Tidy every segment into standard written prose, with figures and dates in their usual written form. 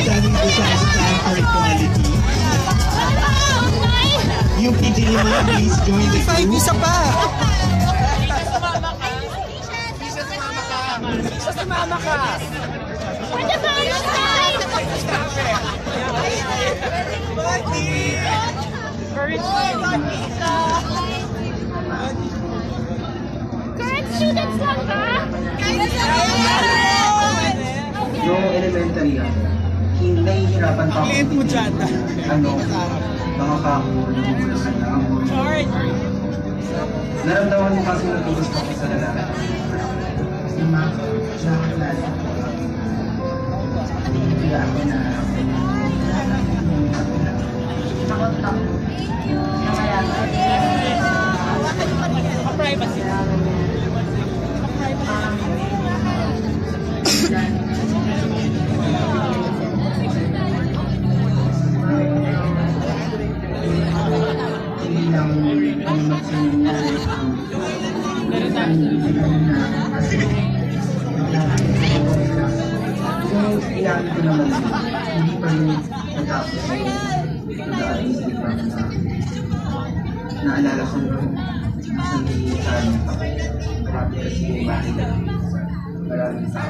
stand for equality. Yung Diliman, please join the group. Isa pa! Sumama ka! Pwede ba yung time? Current students lang ka? Noong elementary ako, nahihirapan pa ako. Liit mo dyan. Makakakulang na ako. Naramdaman mo kasi natulog ako sa lalaki. Kasi nakakilala ko. Kaya ako na takot ako. Privacy. Hindi lang ang magsinunod so, iyakin ko naman hindi pa rin natapos naalala ko nung nasa nilitan marami kasi yung bahay na maraming tao.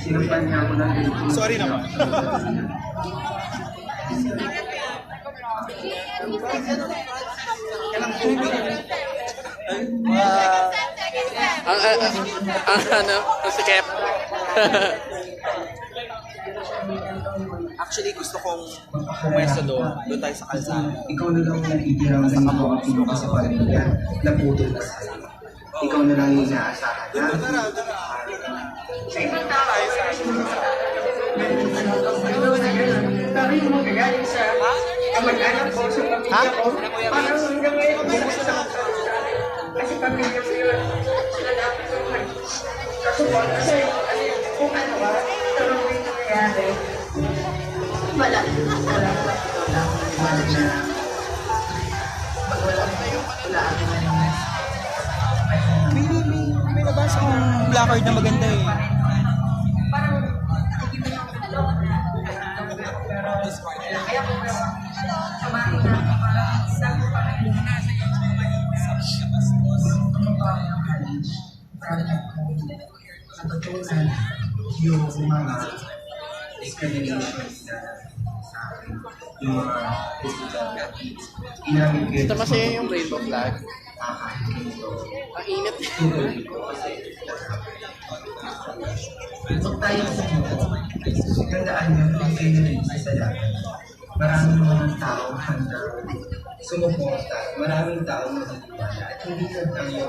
Sinumpan niya ako ng Sorry naman. Ang sikip. Actually, gusto kong pumesto doon. Doon tayo sa kalsada. Ikaw na lang yung itiraw sa mga tulong ka sa pamilya na putol ka sa'yo. Ikaw na lang yung inaasahan na. Sa ibang tao tayo sa sabi mo kagaling sa kamag-anak ko, sa pamilya ko, parang hanggang ngayon gusto sa kasi pamilya ko yun, sila dapat sa kasupon. Kasi kung ano ba, tarong rin nangyayari. Wala na pag wala May nabasa kong placard na maganda eh. natutunan yung mga discriminations na sa akin, yung mga ginamit ko Ito kasi yung rainbow flag. Ang init. Pag tayo sa mundo, tandaan nyo kung kayo rin sa dagat. Maraming mga tao handa sumuporta, maraming tao magtitiwala at hindi nagtayo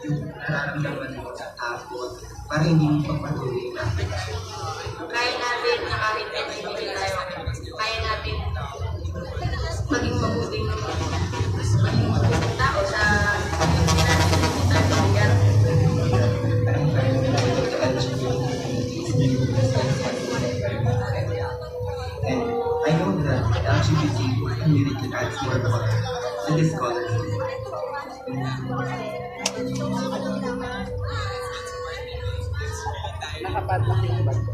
yung nararamdaman mo sa takot para hindi mo pagpatuloy na. Kaya natin na kahit hindi tayo, kaya natin maging mabuting tao sa kaibigan. And I know that the LGBT community adds more color to this color. Nakapadlock yung bag ko.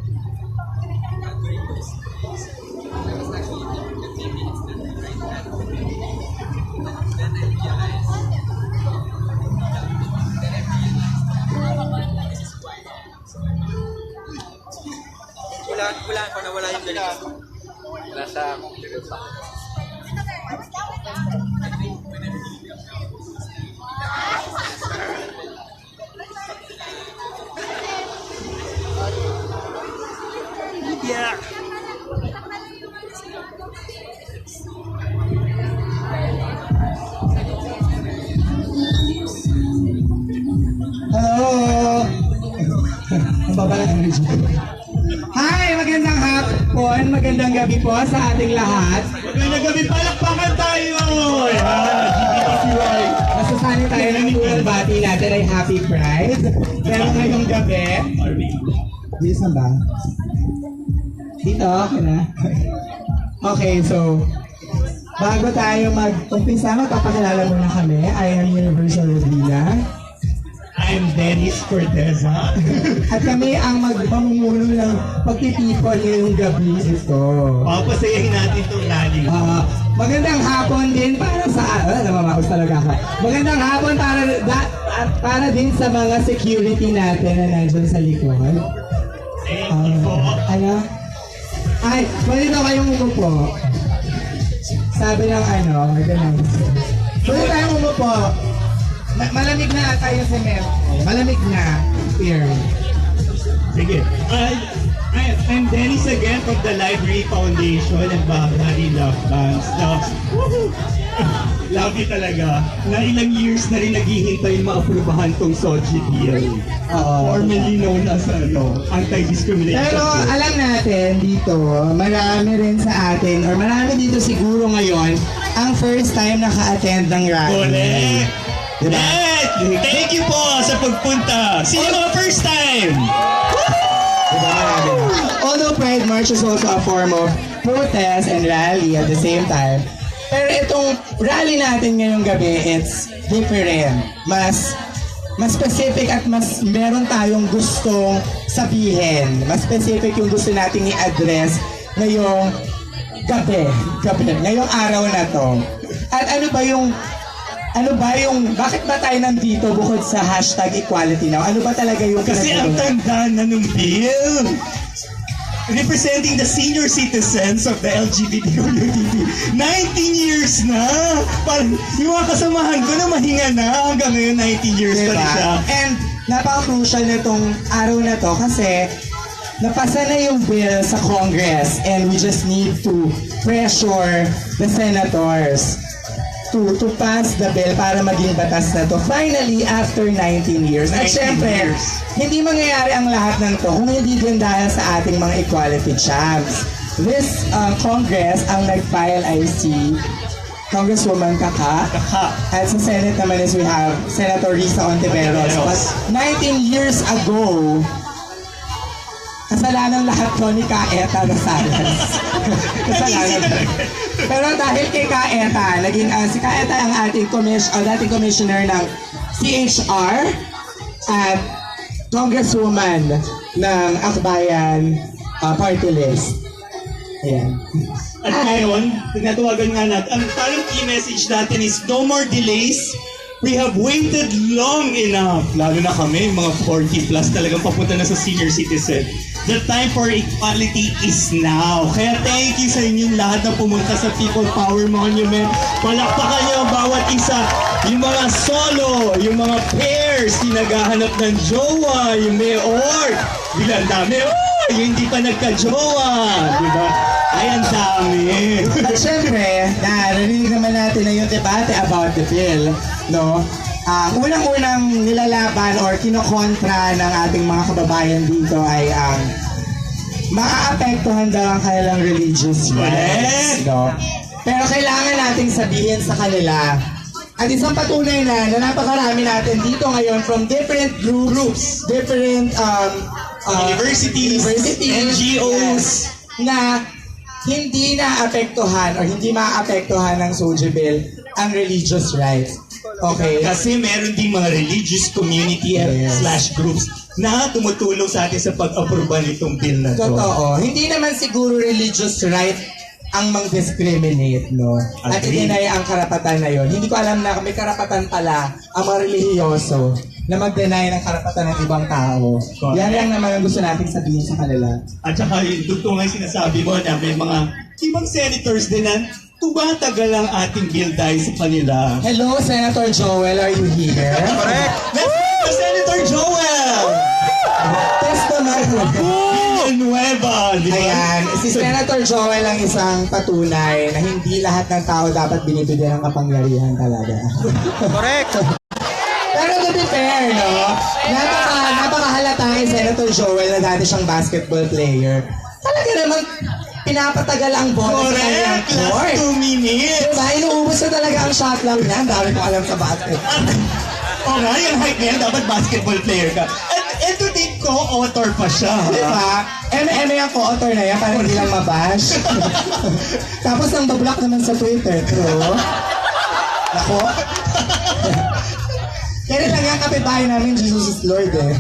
Wala ko na wala yung ganito. Nasa computer pa. Yeah. Hello! Ang babalat ng video. Hi! Magandang hapon, magandang gabi po sa ating lahat. Magandang gabi, palakpakan tayo! LGBTQI. Nasasanay tayo ng unang bati natin ay Happy Pride. Pero ngayong gabi, bilis na ba? Dito, okay na? Okay, so, bago tayo mag-umpisa, magpapakilala muna kami. I am Universal Rodina. I'm Dennis Corteza. At kami ang magpamumuno ng pagtitipon ngayong gabi ito. Papasayahin natin itong rally. Magandang hapon din para sa... namamaos talaga ako. Magandang hapon para din sa mga security natin na nandun sa likod. Thank you po. Ano? Ay, pwede na kayong umupo. Sabi ng ganun. Pwede tayong umupo. Malamig na tayo sa met. Malamig na. Here. Sige. I'm Dennis again from the Library Foundation and Bahari Love Bands. Love you talaga. Na ilang years na rin naghihintay maaprubahan tong SOGIE deal. Formerly known as Anti-Discrimination. Pero alam natin dito, marami rin sa atin, or marami dito siguro ngayon, ang first time naka-attend ng rally. Correct! Diba? Thank you po sa pagpunta. Sino mga first time? Diba, marami na. Although Pride March is also a form of protest and rally at the same time, pero itong rally natin ngayong gabi, it's different. Mas specific at mas meron tayong gustong sabihin. Mas specific yung gusto nating i-address ngayong gabi, ngayong araw na to. At bakit ba tayo nandito bukod sa hashtag equality now? Ano ba talaga yung Kasi ang tanda na nung bill. Representing the senior citizens of the LGBT community. 19 years na! Parang yung mga kasamahan ko na mahinga na hanggang ngayon 19 years pa rin siya. And napaka-crucial na itong araw na to kasi napasa na yung bill sa Congress and we just need to pressure the senators to pass the bill para maging batas na to. Finally, after 19 years. At 19 syempre, years. hindi mangyayari ang lahat ng to kung hindi din dahil sa ating mga equality champs. This Congress, ang nag-file ay si Congresswoman Kaka. At sa Senate naman is we have Senator Risa Ontiveros. But 19 years ago, kasalanan lahat ko ni Kaeta na silence. Kasalanan. Pero dahil kay Kaeta, naging si Kaeta ang ating dating commissioner ng CHR at congresswoman ng Akbayan party list. Ayan. At ngayon, tinatawagan nga natin, ang parang key message natin is no more delays. We have waited long enough. Lalo na kami, mga 40 plus, talagang papunta na sa senior citizen. The time for equality is now. Kaya thank you sa inyong lahat na pumunta sa People Power Monument. Palakpakan niyo ang bawat isa. Yung mga solo, yung mga pairs, yung naghahanap ng jowa, yung mayor. Bilang dami, yung hindi pa nagka-jowa. Diba? Ay, ang dami. At syempre, narinig naman natin na yung debate about the bill, no? Unang-unang nilalaban or kinokontra ng ating mga kababayan dito ay ang maaapektuhan daw ang kanilang religious rights, no? Pero kailangan nating sabihin sa kanila at isang patunay na napakarami natin dito ngayon from different groups, different Universities, NGOs, na hindi na-apektuhan or hindi ma-apektuhan ng SOGIE bill ang religious rights. Okay? Kasi meron din mga religious community slash groups na tumutulong sa atin sa pag-aproba nitong bill na to. Totoo. Hindi naman siguro religious right ang mang-discriminate, no? At Agree. i-deny ang karapatan na yon. Hindi ko alam na may karapatan pala ang mga relihiyoso na mag-deny ng karapatan ng ibang tao. Correct. Yan lang naman ang gusto nating sabihin sa kanila. At saka yung tugtong nga sinasabi mo na may mga ibang senators din na tumatagal ang ating bill dahil sa kanila. Hello, Senator Joel, are you here? Correct! Let's go, Senator Joel! Testament. Nueva, di ba? Ayan, si Senator Joel ang isang patunay na hindi lahat ng tao dapat binibigyan ng kapangyarihan talaga. Correct. Pero to be fair, no? Napakahalata ni Senator Joel na dati siyang basketball player. Talaga naman, pinapatagal ang bola sa kanyang Correct! Last court. 2 minutes! Diba? Inuubos na talaga ang shot lang niya. Ang dami kong alam sa basket. O nga, yung height niya, dapat basketball player ka. At ito din co-author pa siya. Diba? M&M yung co-author na yan para hindi lang mabash. Tapos ang bablock naman sa Twitter. True? Ako? Kaya lang yung kapitbahay namin, Jesus is Lord eh.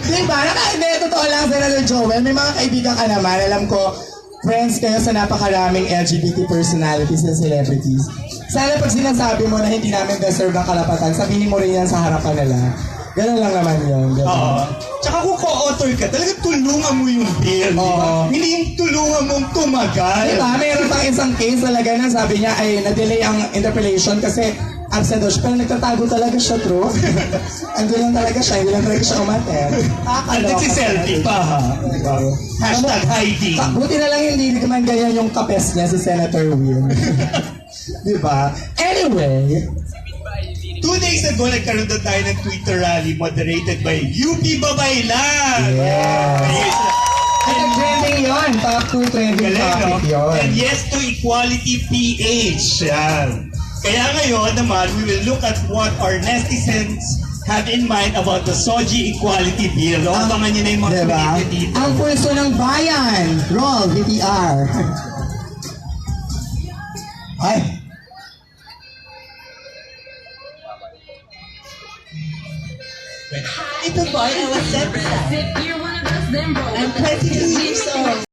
Diba? Hindi, totoo lang, Senator Joel. May mga kaibigan ka naman. Alam ko, friends kayo sa napakaraming LGBT personalities and celebrities. Sana pag sinasabi mo na hindi namin deserve ang karapatan, sabihin mo rin yan sa harapan nila. Ganun lang naman yun. Oo. Tsaka kung co-author ka, talaga tulungan mo yung bill, di ba? Hindi yung tulungan mong tumagal. Diba? Mayroon pang isang case talaga na sabi niya ay na-delay ang interpellation kasi absent daw siya. Pero nagtatago talaga siya, true. Ando lang talaga siya, hindi lang talaga siya umaten. At nagsiselfie pa, ha? Hashtag hiding. Buti na lang hindi naman ganyan yung kapes niya si Senator Will. Diba? Anyway, 2 days ago, nagkaroon na tayo ng Twitter rally moderated by UP Babaylan. yes. Ay, nag-trending yun. Top 2 trending Galing, no? topic yun. And yes to equality PH. Yan. Kaya ngayon naman, we will look at what our netizens have in mind about the SOGIE Equality Bill. O, abangan nyo na yung mga Diba? tweet dito. Ang pulso ng bayan. Roll, VTR. Ay. Little boy, I was 7. If you're one of us, then roll. I'm 22 years old.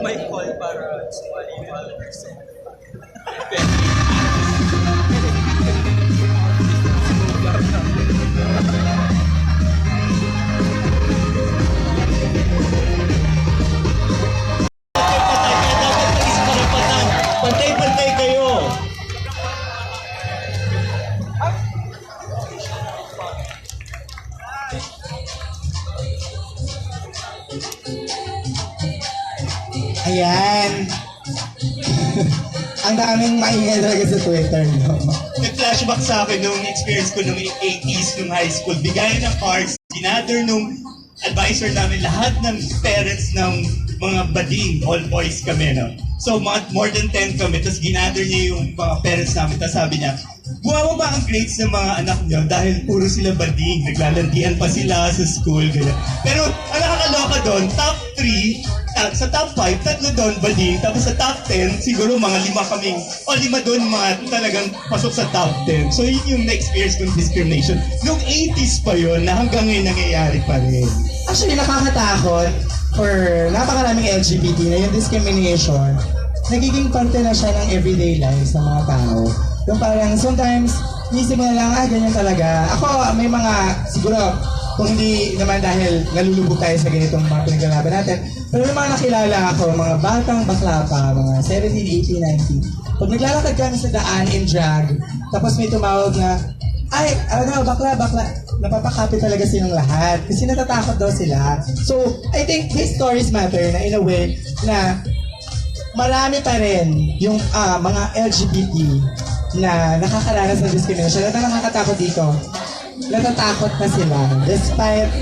May call para sumali yung mga person. Pantay-pantay kayo. Ayan. Ang daming maingay talaga sa Twitter, no? Nag-flashback sa akin nung experience ko nung 80s, nung high school. Bigayan ng cards, ginather nung advisor namin lahat ng parents ng mga bading, all boys kami, no? So, more than 10 kami, tapos ginather niya yung mga parents namin, tapos sabi niya, buwawa ba ang grades ng mga anak niyo dahil puro sila bading, naglalandian pa sila sa school, ganyan. Pero, ang nakakaloka doon, top 3, Sa top 5, tatlo doon, bading. Tapos sa top 10, siguro mga 5 kaming, o 5 doon, mga talagang pasok sa top 10. So yun yung na-experience kong discrimination. Noong 80s pa yun, na hanggang ngayon nangyayari pa rin. Actually, nakakatakot for napakaraming LGBT na yung discrimination, nagiging parte na siya ng everyday lives ng mga tao. Yung parang sometimes, isip mo na lang, ganyan talaga. Ako, may mga, siguro, kung hindi naman dahil nalulubog tayo sa ganitong mga pinaglalaban natin, pero may mga nakilala ako, mga batang bakla pa, mga 17, 18, 19. Pag naglalakad kami sa daan in drag, tapos may tumawag na, ay, bakla, napapakapit talaga silang lahat. Kasi natatakot daw sila. So, I think these stories matter na in a way na marami pa rin yung mga LGBT na nakakaranas ng discrimination. At ang nakakatakot dito, natatakot na sila. Despite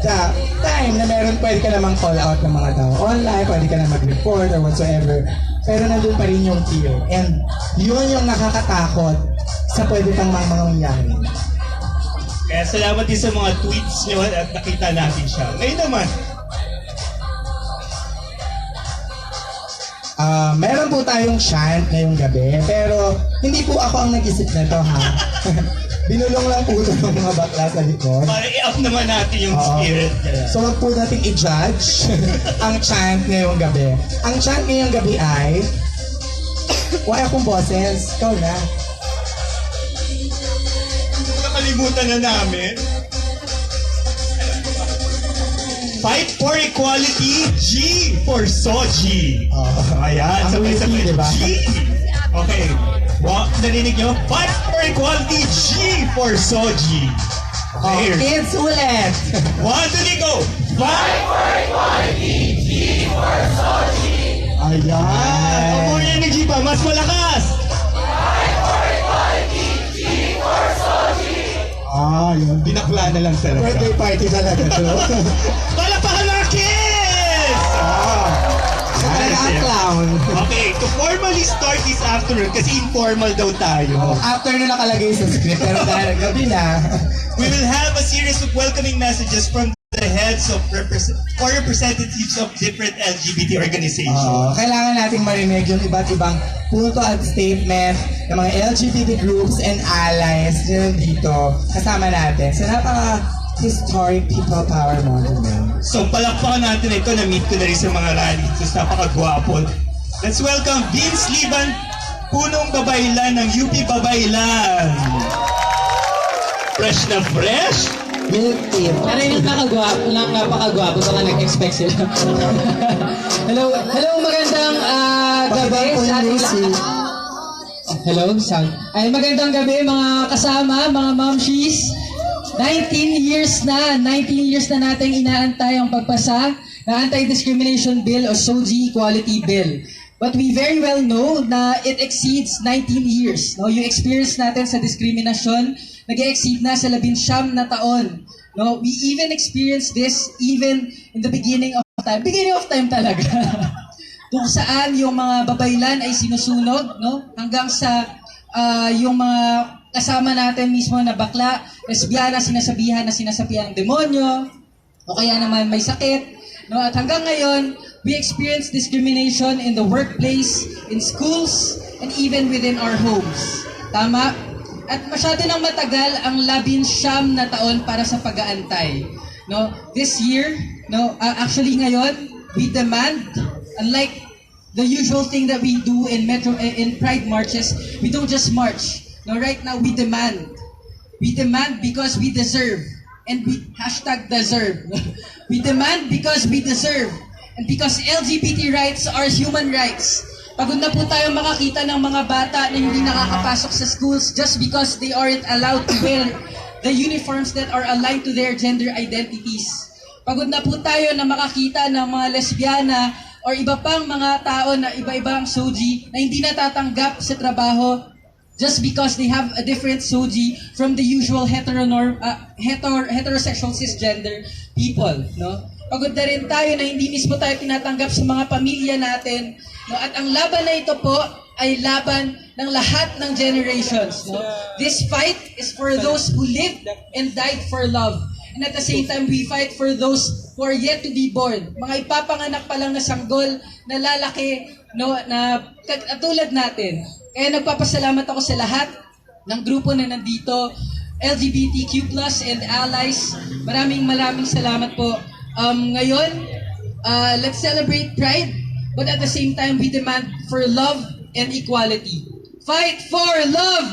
the time na meron, pwede ka namang call out ng mga tao online, pwede ka na mag-report or whatsoever. Pero nandun pa rin yung fear. And yun yung nakakatakot sa pwede pang mga mangyayari. Kaya salamat din sa mga tweets nyo at nakita natin siya. Ngayon naman, meron po tayong chant ngayong gabi, pero hindi po ako ang nag-isip na to, ha? Binulong lang po ito ng mga bakla sa likod. para i-up naman natin yung Oo. spirit. So wag po natin i-judge ang chant ngayong gabi. Ang chant ngayong gabi ay, wala akong boses, ikaw na. Nakalimutan na namin. Fight for equality, G for SOGIE. Ayan, Ang sabay-sabay. easy, diba? G. Okay. Narinig nyo? Fight for equality, G for SOGIE. Okay. Kids, ulit! 1, 2, 3, go! Fight for equality, G for SOGIE. Ayan. Ang more energy pa, mas malakas. Yun. Binakla na lang talaga. Birthday party talaga to. Palapakan mga kids! Talaga ang clown. Okay, to formally start this afternoon, kasi informal daw tayo. After na nakalagay sa script, pero dahil gabi na, We will have a series of welcoming messages from the heads of or representatives of different LGBT organizations. kailangan nating marinig yung iba't ibang punto at statement ng mga LGBT groups and allies na dito kasama natin sa napaka-historic People Power Monument. So palakpakan natin ito, na-meet ko na rin sa mga rally. So napakagwapo. Let's welcome Vince Liban, punong babaylan ng UP Babaylan. Fresh na fresh? Milk tea. Pero yung napakagwapo, baka nag-expect sila. Hello, magandang gabi sa ating Hello, sound. Ay, magandang gabi mga kasama, mga mamshies. 19 years na nating inaantay ang pagpasa ng Anti-Discrimination Bill o SOGIE Equality Bill. But we very well know na it exceeds 19 years. No, yung experience natin sa diskriminasyon, nag-exceed na sa 19 na taon. No, we even experienced this even in the beginning of time. Beginning of time talaga. Kung saan yung mga babaylan ay sinusunog, no? Hanggang sa yung mga kasama natin mismo na bakla, lesbiana, sinasabihan ng demonyo, o kaya naman may sakit. No? At hanggang ngayon, we experience discrimination in the workplace, in schools, and even within our homes. Tama? At masyado nang matagal ang 19 na taon para sa pag-aantay. No? This year, actually ngayon, we demand, unlike the usual thing that we do in Pride marches, we don't just march. No, right now we demand. We demand because we deserve. And we #deserve. We demand because we deserve. And because LGBT rights are human rights. Pagod na po tayo makakita ng mga bata na hindi nakakapasok sa schools just because they aren't allowed to wear the uniforms that are aligned to their gender identities. Pagod na po tayo na makakita ng mga lesbiana or iba pang mga tao na iba-ibang SOGIE na hindi natatanggap sa trabaho just because they have a different SOGIE from the usual heterosexual cisgender people, no? Pagod na rin tayo na hindi mismo tayo tinatanggap sa mga pamilya natin, no? At ang laban na ito po ay laban ng lahat ng generations, no? This fight is for those who lived and died for love. and at the same time, we fight for those who are yet to be born. Mga ipapanganak pa lang na sanggol, na lalaki, no, na katulad natin. Kaya nagpapasalamat ako sa lahat ng grupo na nandito, LGBTQ+ and allies. Maraming salamat po. Ngayon, let's celebrate Pride, but at the same time, we demand for love and equality. Fight for love!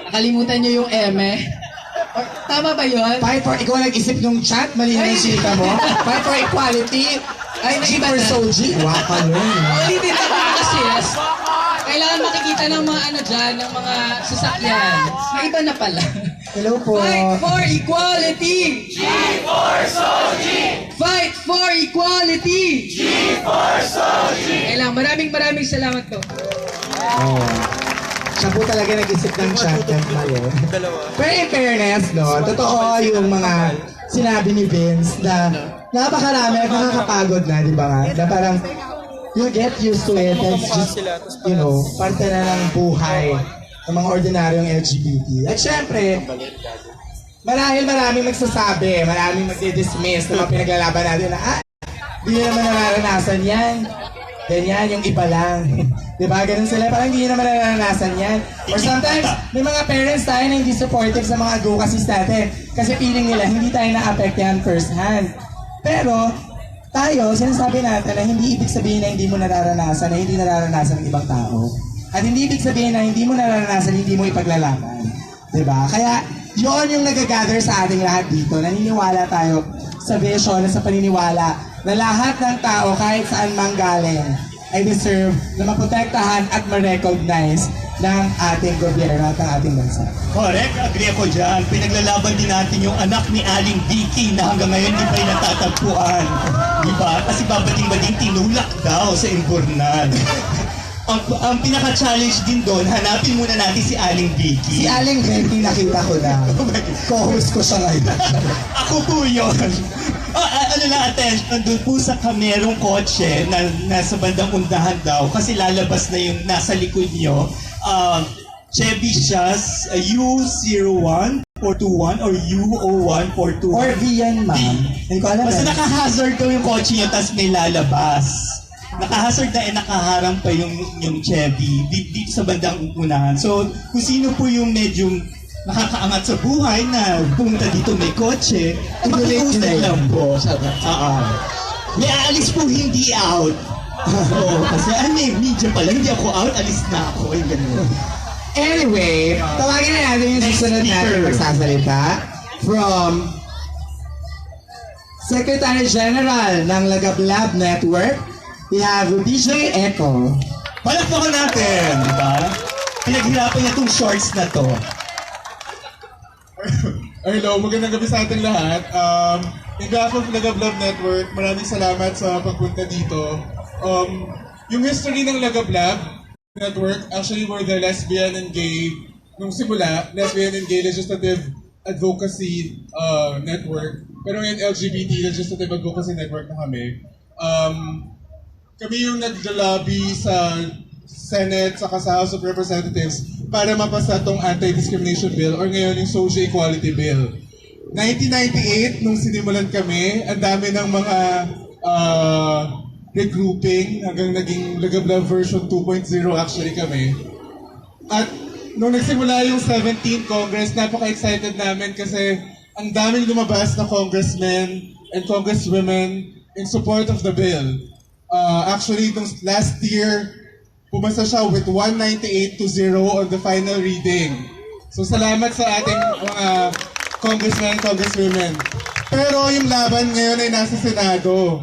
Nakalimutan nyo yung M eh. Tama ba yun? Fight for, ikaw nag-isip ng chat, mali na yung silita mo. Fight for equality. Ay, G naiba for na. SOGIE. Waka nun. Ulitin na ko kasi yes. Kailangan makikita ng mga ano dyan, ng mga sasakyan. Naiba na pala. Hello po. Fight for equality! G for SOGIE! Fight for equality! G for SOGIE! Kailangan, maraming salamat po. Oh. Siya po talaga nag-isip ng chat ng mali. Pero in fairness, no, totoo yung mga sinabi ni Vince na napakarami at nakakapagod na, di ba nga? Na parang, you get used to it and it's just, you know, parte na ng buhay ng mga ordinaryong LGBT. At syempre, maraming magsasabi, maraming magdi-dismiss na mga pinaglalaban natin na, di naman nararanasan yan. Ganyan, yung iba lang. Diba? Ganun sila. Parang hindi naman naranasan yan. Or sometimes, may mga parents tayo na hindi supportive sa mga advocacies natin. Kasi feeling nila, hindi tayo na-apektuhan first hand. Pero, tayo, sinasabi natin na hindi ibig sabihin na hindi mo nararanasan, na hindi nararanasan ng ibang tao. At hindi ibig sabihin na hindi mo nararanasan, hindi mo ipaglalaban. Diba? Kaya, yun yung nag-gather sa ating lahat dito. Naniniwala tayo sa vision at sa paniniwala na lahat ng tao, kahit saan mang galing, ay deserve na maprotektahan at ma-recognize ng ating gobyerno at ng ating bansa. Correct, agree ako dyan. Pinaglalaban din natin yung anak ni Aling Vicky na hanggang ngayon di pa yung natatagpuan. Di ba? Kasi babading-bading tinulak daw sa imburnal. ang pinaka-challenge din doon, hanapin muna natin si Aling Vicky. Si Aling Vicky nakita ko na. Co-host ko siya ngayon. Ako po yun. Ano lang, attention, doon po sa kamerong kotse na nasa bandang undahan daw kasi lalabas na yung nasa likod nyo. Chevy Chas, U01 421 or U01 421. Or V yan, ma'am. Hindi ko alam. Basta naka-hazard daw yung kotse nyo tapos may lalabas. Naka-hazard na nakaharang pa yung Chevy dito sa bandang unahan. So, kung sino po yung medyo nakakaangat sa buhay na pumunta dito may kotse, makiusap lang po. May aalis po hindi out. Kasi may media pala, hindi ako out, alis na ako. Anyway, tawagin na natin yung susunod natin magsasalita from Secretary General ng Lagablab Network. We have DJ Echo. Palakpakan natin, di ba? Pinaghirapan niya itong shorts na to. Hello, magandang gabi sa ating lahat. In behalf of Lagablab Network, maraming salamat sa pagpunta dito. Yung history ng Lagablab Network, actually we're the lesbian and gay, nung simula, lesbian and gay legislative advocacy network. Pero ngayon LGBT legislative advocacy network na kami. Kami yung nag-lobby sa Senate saka sa House of Representatives para mapasa tong Anti-Discrimination Bill or ngayon yung SOGIE Equality Bill. 1998, nung sinimulan kami, ang dami ng mga regrouping hanggang naging Lagablab version 2.0 actually kami. At nung nagsimula yung 17th Congress, napaka-excited namin kasi ang daming lumabas na congressmen and congresswomen in support of the bill. Actually, last year, pumasa siya with 198 to 0 on the final reading. So salamat sa ating mga congressmen and congresswomen. Pero yung laban ngayon ay nasa Senado.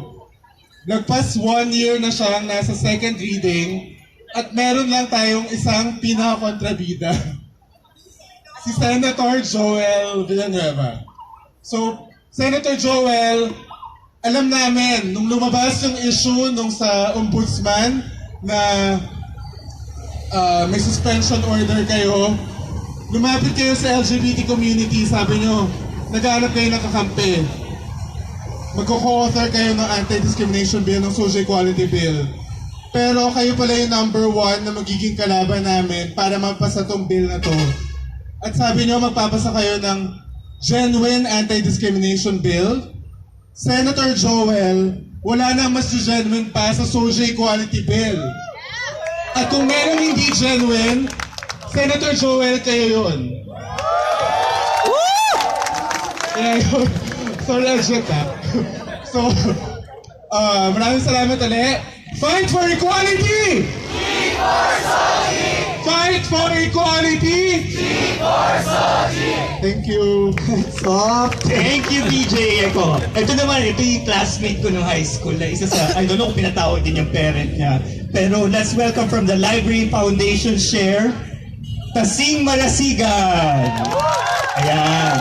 Nagpas 1 year na siyang nasa second reading at meron lang tayong isang pinaka-kontrabida. Si Senator Joel Villanueva. So, Senator Joel, alam namin, nung lumabas yung issue nung sa ombudsman na may suspension order kayo, lumapit kayo sa LGBT community, sabi nyo, naghahanap kayo ng kakampi. Magko-co-author kayo ng Anti-Discrimination Bill, ng SOGIE Equality Bill. Pero kayo pala yung number 1 na magiging kalaban namin para mapasa tong bill na to. At sabi nyo, magpapasa kayo ng genuine anti-discrimination bill. Senator Joel, wala nang mas genuine pa sa SOGIE Equality Bill. At kung merong hindi genuine, Senator Joel, kayo yun. Kaya yun. So legit So, maraming salamat ulit. Fight for equality! Fight for equality! Thank you. Thank you, DJ Eko. Ito naman, ito yung classmate ko nung high school na isa sa, I don't know kung pinatawag din yung parent niya. Pero let's welcome from the Library Foundation Share, Tasing Malasigan. Ayan.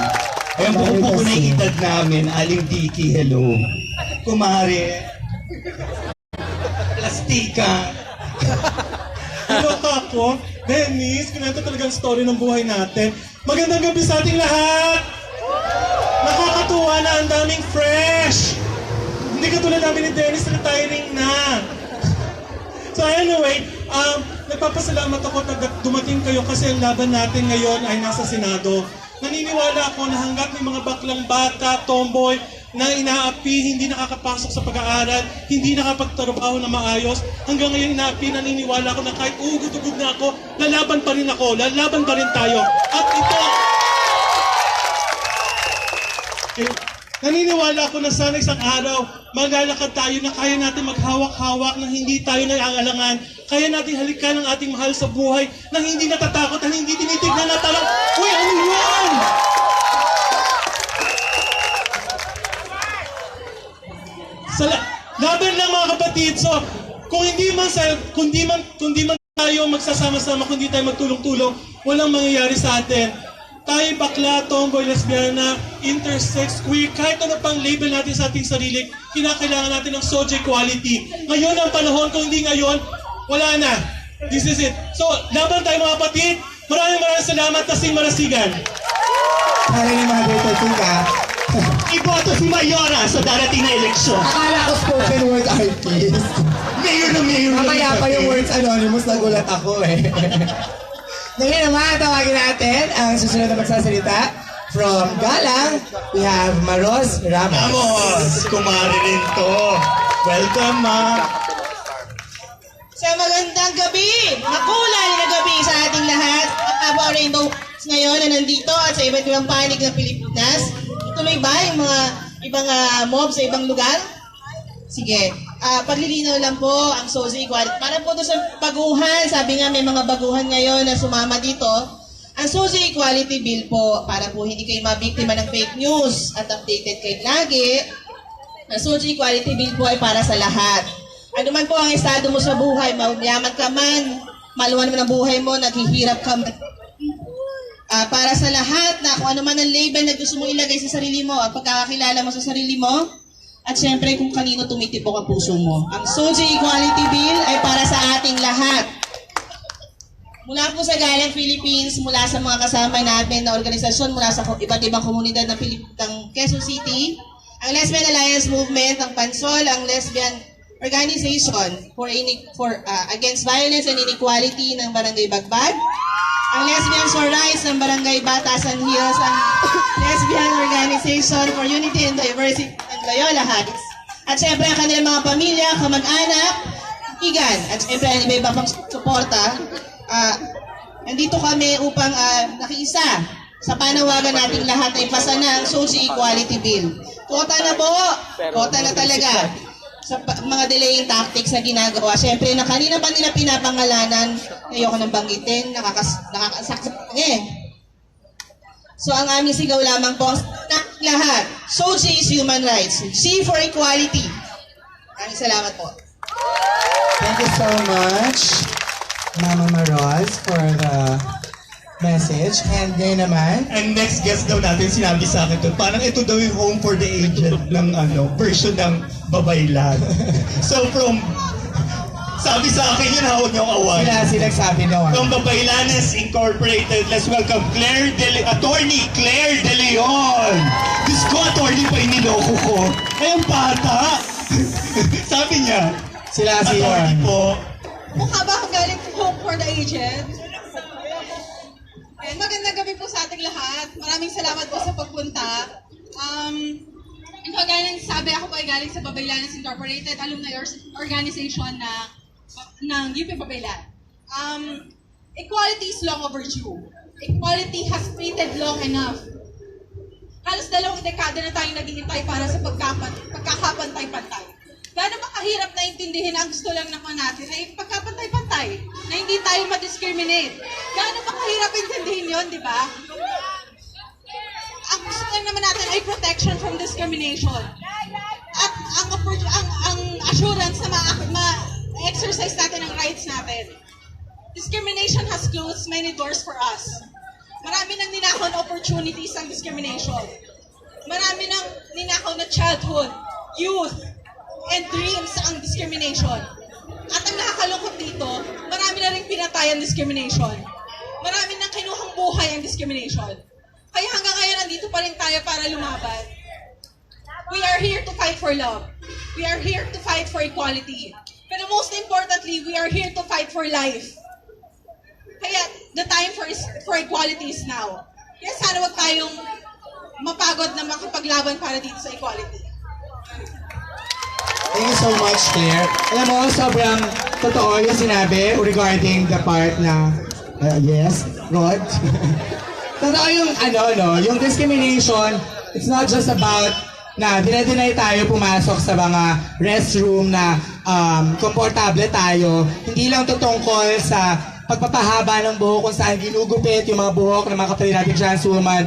Ayan, buko-buko na yung edad namin. Aling Dicky, hello. Kumare. Plastika. Hello ako, Dennis. Kinento talagang story ng buhay natin. Magandang gabi sa ating lahat! Nakakatuwa na ang daming fresh! Hindi katulad namin ni Dennis, retiring na. So anyway, nagpapasalamat ako na dumating kayo kasi ang laban natin ngayon ay nasa Senado. Naniniwala ako na hanggat may mga baklang bata, tomboy, na inaapi, hindi nakakapasok sa pag-aaral, hindi nakapagtrabaho na maayos, hanggang ngayon inaapi, naniniwala ako na kahit ugod-ugod na ako, lalaban pa rin ako, lalaban pa rin tayo. At ito, naniniwala ako na sana isang araw, maglalakad tayo na kaya natin maghawak-hawak na hindi tayo naialangan, kaya natin halikan ang ating mahal sa buhay na hindi natatakot, na hindi tinitignan na talang, uy, ano yan? Laban lang mga kapatid. So, kung hindi man tayo magsasama-sama, kung hindi tayo magtulong-tulong, walang mangyayari sa atin. Tayo bakla, tomboy, lesbiana, intersex, queer, kahit ano pang label natin sa ating sarili, kinakailangan natin ng SOGIE equality. Ngayon ang panahon, kung hindi ngayon, wala na. This is it. So, laban tayo mga kapatid. Maraming salamat, Tasing Malasigan. Para ni mga Tuga. Iboto si Mayora sa darating na eleksyon. Akala ko spoken word artist. Mayor na mayor na. Mamaya pa yung words anonymous, nagulat ako eh. Ngayon naman, tawagin natin ang susunod na magsasalita. From Galang, we have Maros Ramos. Vamos! Kumari rin to. Welcome, ma. Sa magandang gabi, makulay na gabi sa ating lahat. At Rainbow ngayon na nandito at sa iba't ibang panig ng Pilipinas. Tuloy ba yung mga ibang mob sa ibang lugar? Sige. Paglilinaw lang po ang SOGIE Equality. Para po doon sa baguhan, sabi nga may mga baguhan ngayon na sumama dito. Ang SOGIE Equality Bill po, para po hindi kayo mabiktima ng fake news at updated kayo lagi, ang SOGIE Equality Bill po ay para sa lahat. Ano man po ang estado mo sa buhay, mayaman ka man, maluwan mo ng buhay mo, naghihirap ka man. Para sa lahat na kung ano man ang label na gusto mo ilagay sa sarili mo, ang pagkakakilala mo sa sarili mo, at syempre kung kanino tumitibok ang puso mo. Ang SOGIE Equality Bill ay para sa ating lahat. Mula po sa Galang Philippines, mula sa mga kasama natin na organisasyon, mula sa iba't ibang komunidad ng Quezon City, ang Lesbian Alliance Movement, ang PANSOL, ang Lesbian Organization Against Violence and Inequality ng Barangay Bagbag, ang Lesbians for Rights ng Barangay Batasan Hills, ang Lesbian Organization for Unity and Diversity ng Loyola Heights, at syempre ang kanilang mga pamilya, kamag-anak, igan, at syempre ang iba-iba pang suporta. Nandito kami upang nakiisa sa panawagan nating lahat ay pasa na ang SOGIE Equality Bill. Kota na po, kota na talaga sa mga delaying tactics na ginagawa. Siyempre, na kanina pa nila pinapangalanan, ayoko nang banggitin, nakakasaksak eh. So, ang aming sigaw lamang po, lahat, SOGIE is human rights. C for equality. Maraming salamat po. Thank you so much, Mama Maros, for the message. And ngayon naman, Ang next guest daw natin, sinabi sa akin to, parang ito daw yung home for the aged ng version ng babaylan. So sabi sa akin yun, hawag niyong away. sila nagsabi daw. From Babaylanes Incorporated, let's welcome Attorney Claire De Leon. Diyos ko, attorney pa iniloko ko. Ay, ang bata. Sabi niya, Sila attorney po. Mukha ba akong galing home for the aged? And magandang gabi po sa ating lahat. Maraming salamat po sa pagpunta. Kagaya ng sabi, ako po ay galing sa Babaylanes Incorporated, alumni organization ng UP Babaylan. Equality is long overdue. Equality has waited long enough. Halos 2 dekada na tayong naghihintay para sa pagkakapantay-pantay. Gaano ba kahirap na intindihin ang gusto lang naman natin ay pagkapantay-pantay, na hindi tayo ma-discriminate. Gaano ba kahirap intindihin yon, di ba? Ang gusto lang naman natin ay protection from discrimination. At ang assurance na ma-exercise natin ang rights natin. Discrimination has closed many doors for us. Marami nang ninakaw na opportunities ang discrimination. Marami nang ninakaw na childhood, youth, and dreams ang discrimination. At ang nakakalungkot dito, marami na rin pinatay ang discrimination. Marami nang kinuhang buhay ang discrimination. Kaya hanggang ngayon, nandito pa rin tayo para lumaban. We are here to fight for love. We are here to fight for equality. Pero most importantly, we are here to fight for life. Kaya the time for equality is now. Kaya sana wag tayong mapagod na makipaglaban para dito sa equality. Thank you so much, Claire. Alam mo, sobrang totoo yung sinabi regarding the part na, yes, Rod. Totoo yung, yung discrimination, it's not just about na dinedeny tayo pumasok sa mga restroom na komportable tayo. Hindi lang to tungkol sa pagpapahaba ng buhok kung saan ginugupit yung mga buhok ng mga kapatid natin trans woman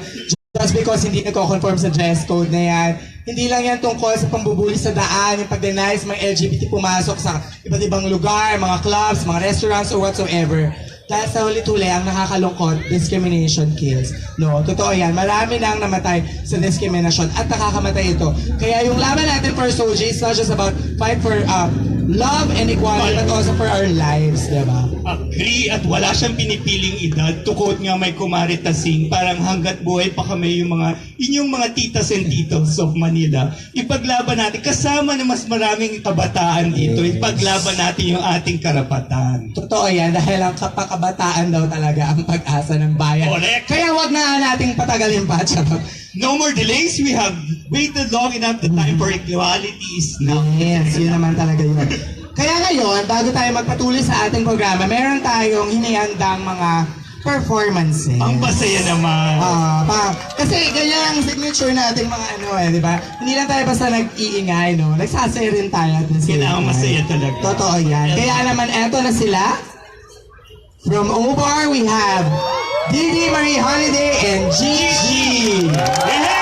just because hindi nagko-conform sa dress code na yan. Hindi lang yan tungkol sa pambubuli sa daan, yung pag-deny sa mga LGBT pumasok sa iba't ibang lugar, mga clubs, mga restaurants, or whatsoever. Dahil sa huli-tuli, ang nakakalungkot, discrimination kills. No, totoo yan. Marami nang namatay sa discrimination at nakakamatay ito. Kaya yung laban natin for SOGIE is not just about fight for love and equality, but also for our lives, diba? Agree, at wala siyang pinipiling edad. To quote nga may kumari Tasing, parang hanggat buhay pa kami yung inyong mga titas and titos of Manila. Ipaglaban natin, kasama na mas maraming kabataan dito, ipaglaban natin yung ating karapatan. Totoo yan, dahil ang kapakabataan daw talaga ang pag-asa ng bayan. Correct. Kaya wag na nating patagalin pa, charot. No more delays, we have waited long enough, the time for equality is now. Yes, yun naman talaga yun. Kaya ngayon, bago tayo magpatuloy sa ating programa, meron tayong hinihandang mga performances. Ang basaya naman. Kasi ganyan ang signature natin mga di ba? Hindi lang tayo basta nag-iingay, no? Nagsasaya rin tayo at the same Kailangan time. masaya talaga. Totoo yan. Kaya naman, eto na sila. From OBAR, we have Didi Marie Holiday and Gigi. Yeah!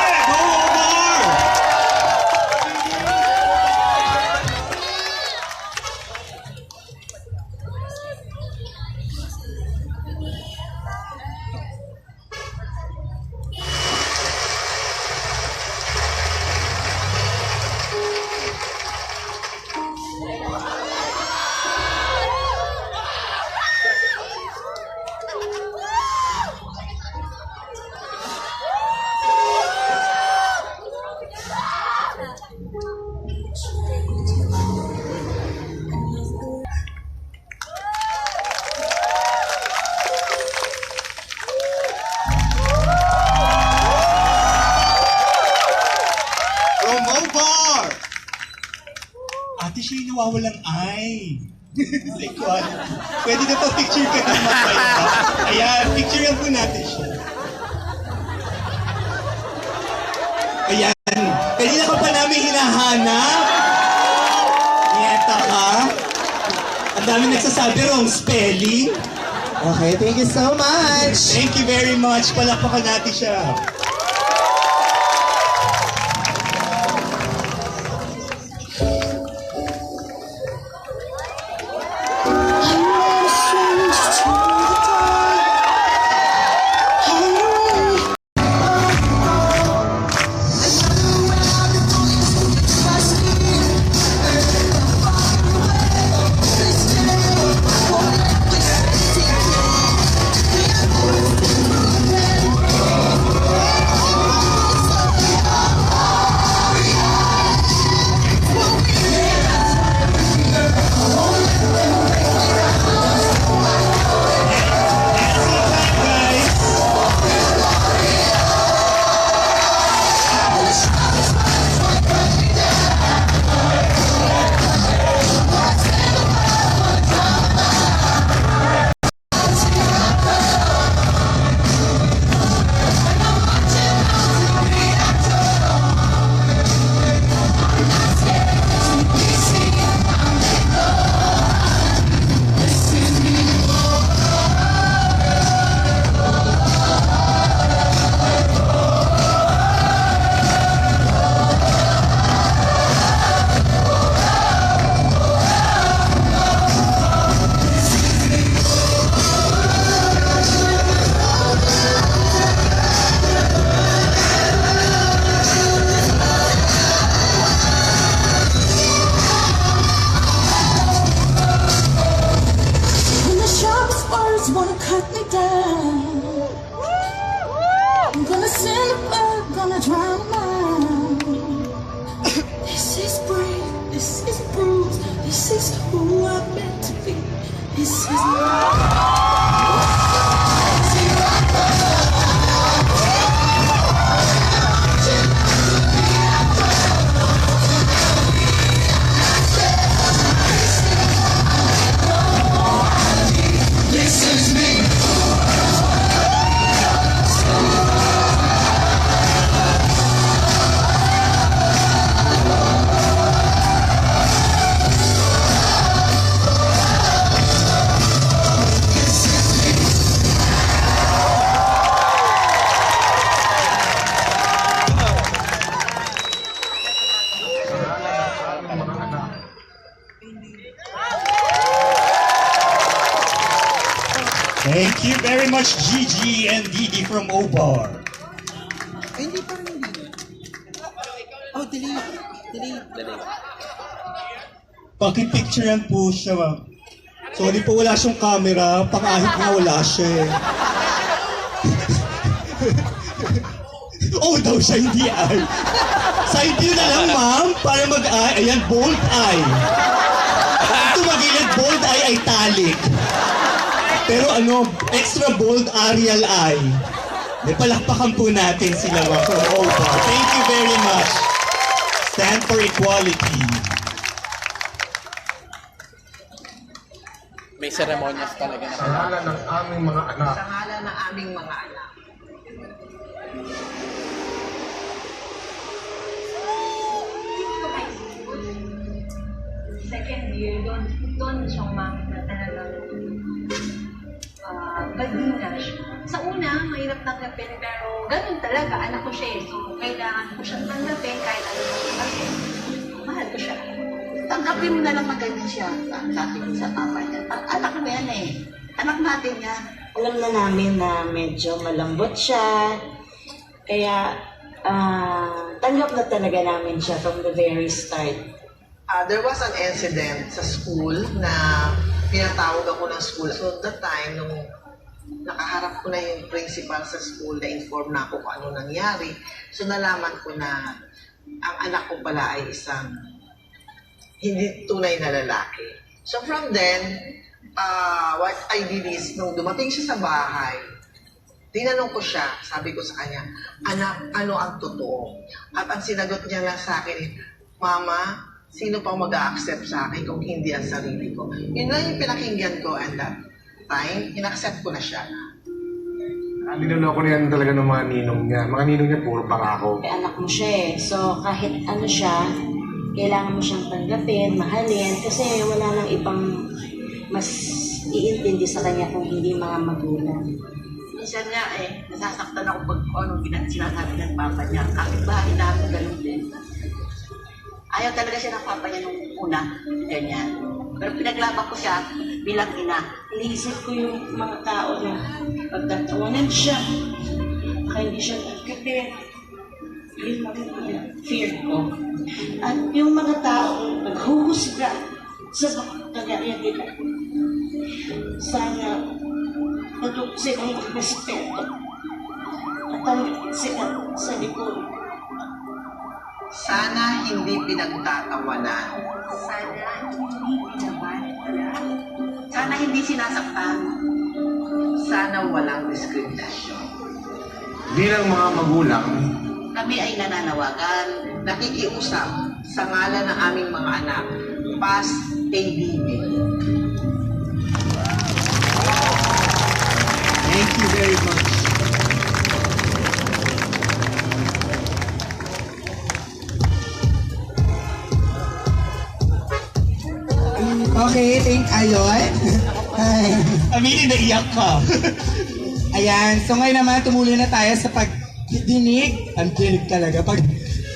Go over! Ate siya yung nawawalang eye. Pwede na pa picture ka naman tayo. Ayan, picturean po natin siya. Ayan, kanina ka pa namin hinahanap. Nieta ka. Ang dami nagsasabi wrong spelling. Okay, thank you so much. Thank you very much. Palakpakan natin siya. cut me down. I'm gonna send a bird, gonna drown a man. This is brave, this is bruised, this is who I'm meant to be. This is Thank you very much, Gigi and Didi from O-Bar. Hindi pa rin hindi. Oh, delete. Pakipicturean po siya, ma'am. Sorry po, wala siyang camera. Pangahit nga wala siya eh. Oh, daw siya, hindi eye. Side view na lang, ma'am, para mag-eye. Ayan, bold eye. Tumagilid, bold eye, italic. Pero ano, extra bold Arial eye. Palakpakan po natin sila mga from O-Bar. Thank you very much. Stand for equality. May seremonyas talaga na. Sa ngalan ng aming mga anak. Sa ngalan ng aming mga anak. Second year, doon siyang makita talagang badina siya. Sa una, mahirap tanggapin, pero ganun talaga, anak ko siya eh. So, kailangan ko siyang tanggapin kahit ano yung mahal ko siya. Tanggapin mo na lang na ganyan siya. Sabi ko sa papa niya, anak mo yan eh. Anak natin yan. Alam na namin na medyo malambot siya. Kaya, tanggap na talaga namin siya from the very start. There was an incident sa school na pinatawag ako ng school. So that time, nung nakaharap ko na yung principal sa school, na-inform na ako kung ano nangyari. So nalaman ko na ang anak ko pala ay isang hindi tunay na lalaki. So from then, what I did is, nung dumating siya sa bahay, tinanong ko siya, sabi ko sa kanya, anak, ano ang totoo? At ang sinagot niya lang sa akin, Mama, sino pang mag-a-accept sa akin kung hindi ang sarili ko? Yun lang yung pinakinggan ko, and that time, in-accept ko na siya. Niloloko na yan talaga ng mga ninong niya. Mga ninong niya puro pangako. Anak mo siya eh. So kahit ano siya, kailangan mo siyang tanggapin, mahalin, kasi wala nang ibang mas iintindi sa kanya kung hindi mga magulang. Minsan nga eh, nasasaktan ako pag anong sinasabi ng papa niya. Kahit bahay namin ganun din. Ayaw talaga siya ng papa niya nung una, ganyan. Pero pinaglaban ko siya bilang ina. Iniisip ko yung mga tao na pagtatawanan siya, baka hindi siya tanggapin. Yun lang yung fear ko. At yung mga tao naghuhusga sa kagaya nila, sana natuto silang respeto at tanggapin sila sa likod. Sana hindi pinagtatawanan. Sana hindi pinabahan. Sana hindi sinasaktan. Sana walang diskriminasyon. Bilang mga magulang, Kami ay nananawagan. nakikiusap sa ngalan ng aming mga anak, Paz ABB. Thank you very much. Okay, ayon. Ay. Aminin na iyak ka. Ayan, so ngayon naman tumuloy na tayo sa pagdinig. Ang dinig talaga.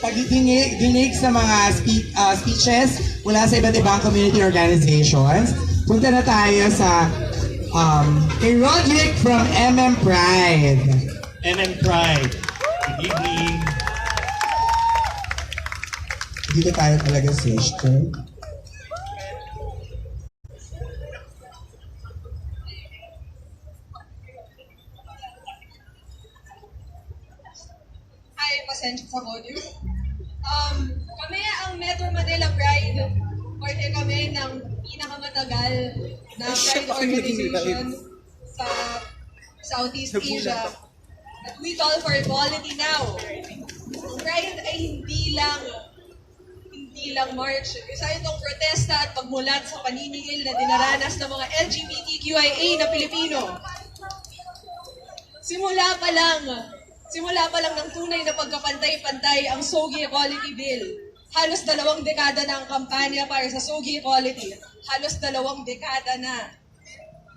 Pagdinig sa mga speeches mula sa iba't ibang community organizations. Punta na tayo sa kay Roderick from Pride. Pride. Good evening. Dito tayo talaga, sister. pasensya sa podium. Kami ang Metro Manila Pride. Parte kami ng pinakamatagal na Pride organization sa Southeast Asia. At we call for equality now. Pride ay hindi lang march. Isa itong protesta at pagmulat sa paniningil na dinaranas ng mga LGBTQIA na Pilipino. Simula pa lang ng tunay na pagkapantay-pantay ang SOGIE Equality Bill. Halos 2 dekada na ang kampanya para sa SOGIE Equality. Halos 2 dekada na.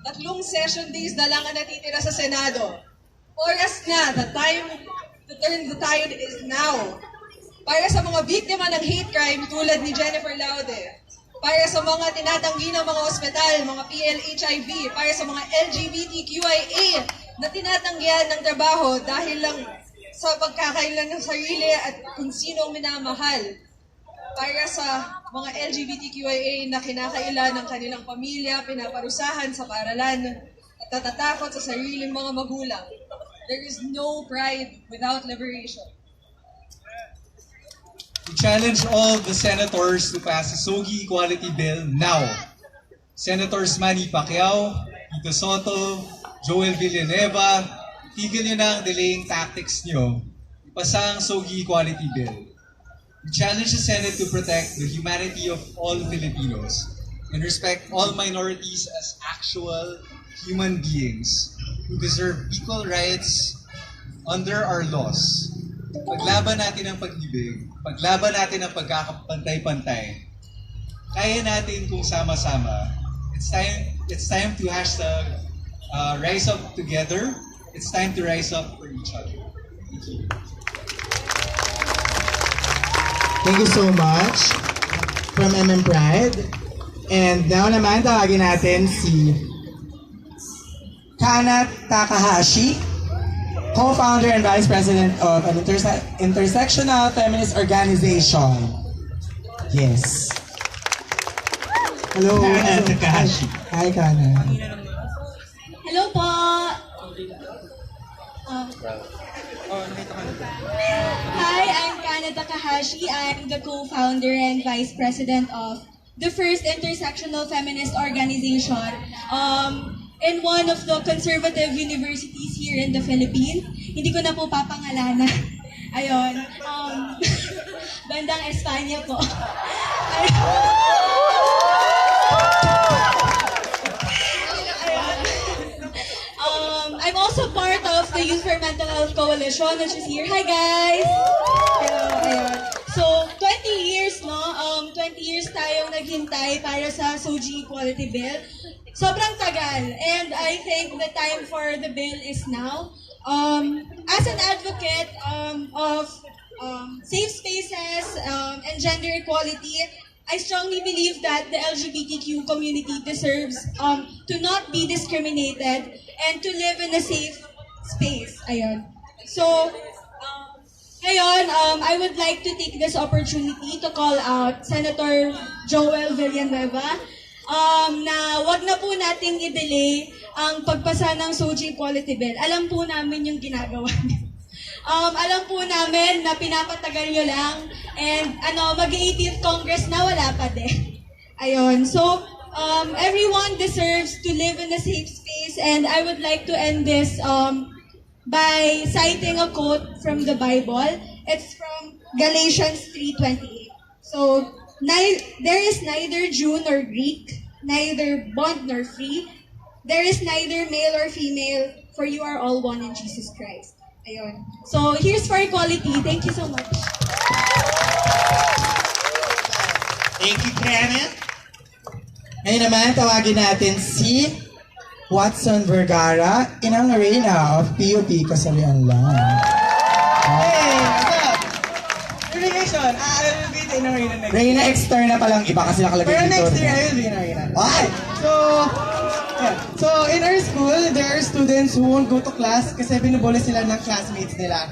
3 session days na lang ang natitira sa Senado. Oras na, the time to turn the tide is now. Para sa mga biktima ng hate crime tulad ni Jennifer Laude. Para sa mga tinatanggi ng mga ospital, mga PLHIV. Para sa mga LGBTQIA na tinatanggihan ng trabaho dahil lang sa pagkakailan ng sarili at kung sino ang minamahal. Para sa mga LGBTQIA na kinakailan ng kanilang pamilya, pinaparusahan sa paaralan at natatakot sa sariling mga magulang. There is no pride without liberation. We challenge all the senators to pass the SOGIE Equality Bill now. Senators Manny Pacquiao, Tito Soto, Joel Villanueva, tigil nyo na ang delaying tactics nyo. Ipasa ang SOGIE Equality Bill. We challenge the Senate to protect the humanity of all Filipinos and respect all minorities as actual human beings who deserve equal rights under our laws. Paglaban natin ang pag-ibig, paglaban natin ang pagkakapantay-pantay. Kaya natin kung sama-sama. It's time to hashtag rise up together. It's time to rise up for each other. Thank you. Thank you so much from MM Pride. And now naman, tawagin natin si Kana Takahashi, co-founder and vice president of an intersectional feminist organization. Yes. Hello. Kana Takahashi. Hi, Kana. Hello po! Hi, I'm Kana Takahashi. I'm the co-founder and vice president of the first intersectional feminist organization in one of the conservative universities here in the Philippines. Hindi ko na po papangalanan. Ayun. Bandang Espanya po. I'm also part of the Youth for Mental Health Coalition, which is here. Hi, guys! Hello, ayun. So, 20 years, no? 20 years tayong naghintay para sa SOGIE Equality Bill. Sobrang tagal. And I think the time for the bill is now. As an advocate of safe spaces and gender equality, I strongly believe that the LGBTQ community deserves to not be discriminated and to live in a safe space. Ayun. So, ngayon, I would like to take this opportunity to call out Senator Joel Villanueva na wag na po nating i-delay ang pagpasa ng SOGIE Equality Bill. Alam po namin yung ginagawa niyo. Alam po namin na pinapatagal nyo lang and mag-18th Congress na wala pa din. Ayun. So, everyone deserves to live in a safe space and I would like to end this by citing a quote from the Bible. It's from Galatians 3:28. So, there is neither Jew nor Greek, neither bond nor free. There is neither male or female, for you are all one in Jesus Christ. Ayun. So, here's for equality. Thank you so much. Thank you, Kenneth. Ngayon naman, tawagin natin si Watson Vergara, inang Reyna of PUP Kasarian lang. Hey, what's up? Irrigation. I will be the inang Reyna next. Reyna externa pa lang, iba kasi nakalagay Pero dito. next year, I will be inang Reyna. Ay! So in our school, there are students who won't go to class kasi binubuli sila ng classmates nila.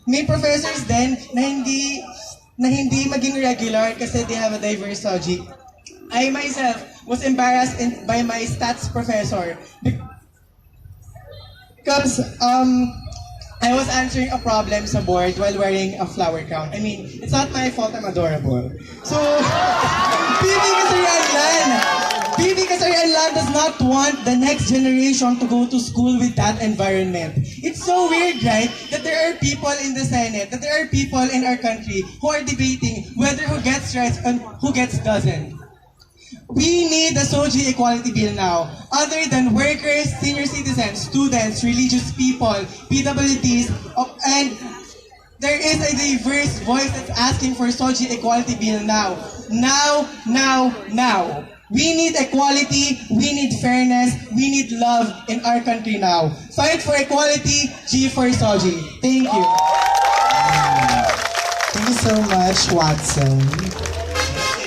May professors din na hindi maging regular kasi they have a diverse SOGIE. I myself was embarrassed by my stats professor because I was answering a problem sa board while wearing a flower crown. I mean, it's not my fault I'm adorable. So, Bibi Kasarian does not want the next generation to go to school with that environment. It's so weird, right? That there are people in the Senate, that there are people in our country who are debating whether who gets rights and who gets doesn't. We need the SOGIE Equality Bill now. Other than workers, senior citizens, students, religious people, PWDs, and there is a diverse voice that's asking for SOGIE Equality Bill now. Now. We need equality, we need fairness, we need love in our country now. Fight for equality, G for SOGIE. Thank you. Thank you so much, Watson.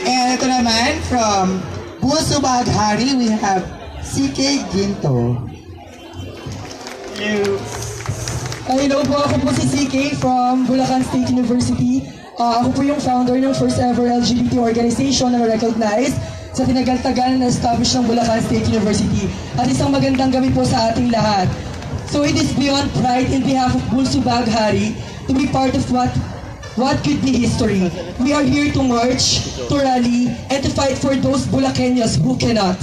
And ito naman, from Puso Baghari, we have CK Ginto. Hello po, ako po si CK from Bulacan State University. Ako po yung founder ng first ever LGBT organization na recognized sa tinagal-tagal na establish ng Bulacan State University. At isang magandang gabi po sa ating lahat. So it is beyond pride in behalf of Bulso Baghari to be part of what could be history. We are here to march, to rally, and to fight for those Bulaceños who cannot.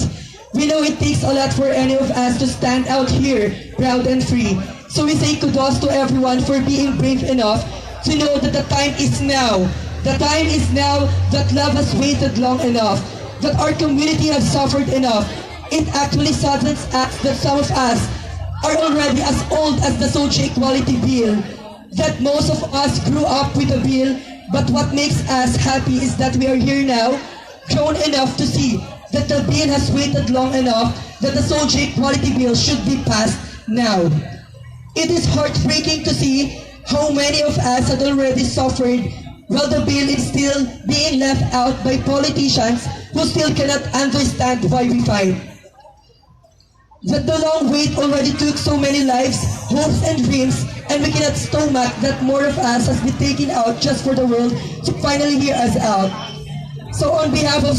We know it takes a lot for any of us to stand out here, proud and free. So we say kudos to everyone for being brave enough to know that the time is now. The time is now that love has waited long enough, that our community has suffered enough. It actually saddens us that some of us are already as old as the SOGIE Equality Bill, that most of us grew up with the bill, but what makes us happy is that we are here now, grown enough to see that the bill has waited long enough, that the SOGIE Equality Bill should be passed now. It is heartbreaking to see how many of us had already suffered while the bill is still being left out by politicians who still cannot understand why we fight. That the long wait already took so many lives, hopes and dreams, and we cannot stomach that more of us has been taken out just for the world to finally hear us out. So on behalf of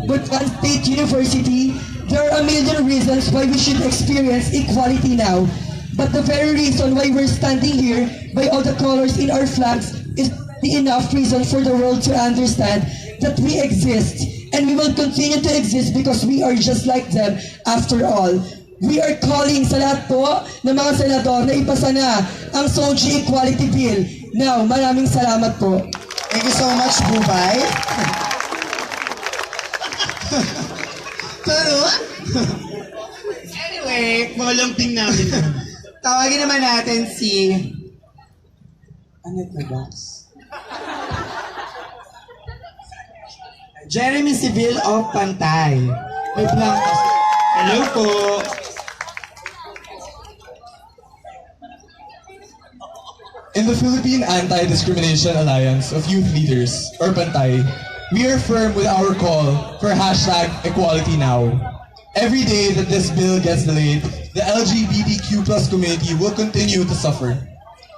Bulacan State University, there are a million reasons why we should experience equality now. But the very reason why we're standing here by all the colors in our flags is the enough reason for the world to understand that we exist and we will continue to exist because we are just like them after all. We are calling sa lahat po ng mga senador na ipasa na ang SOGIE Equality Bill. Now, maraming salamat po. Thank you so much, Bubay. Pero, anyway, Mga lambing namin. tawagin naman natin si... Ano ito ba? Jeremy Civil of Pantay. May blank kasi. Hello po. In the Philippine Anti-Discrimination Alliance of Youth Leaders, or PANTAY, we are firm with our call for #EqualityNow. Every day that this bill gets delayed, the LGBTQ+ community will continue to suffer.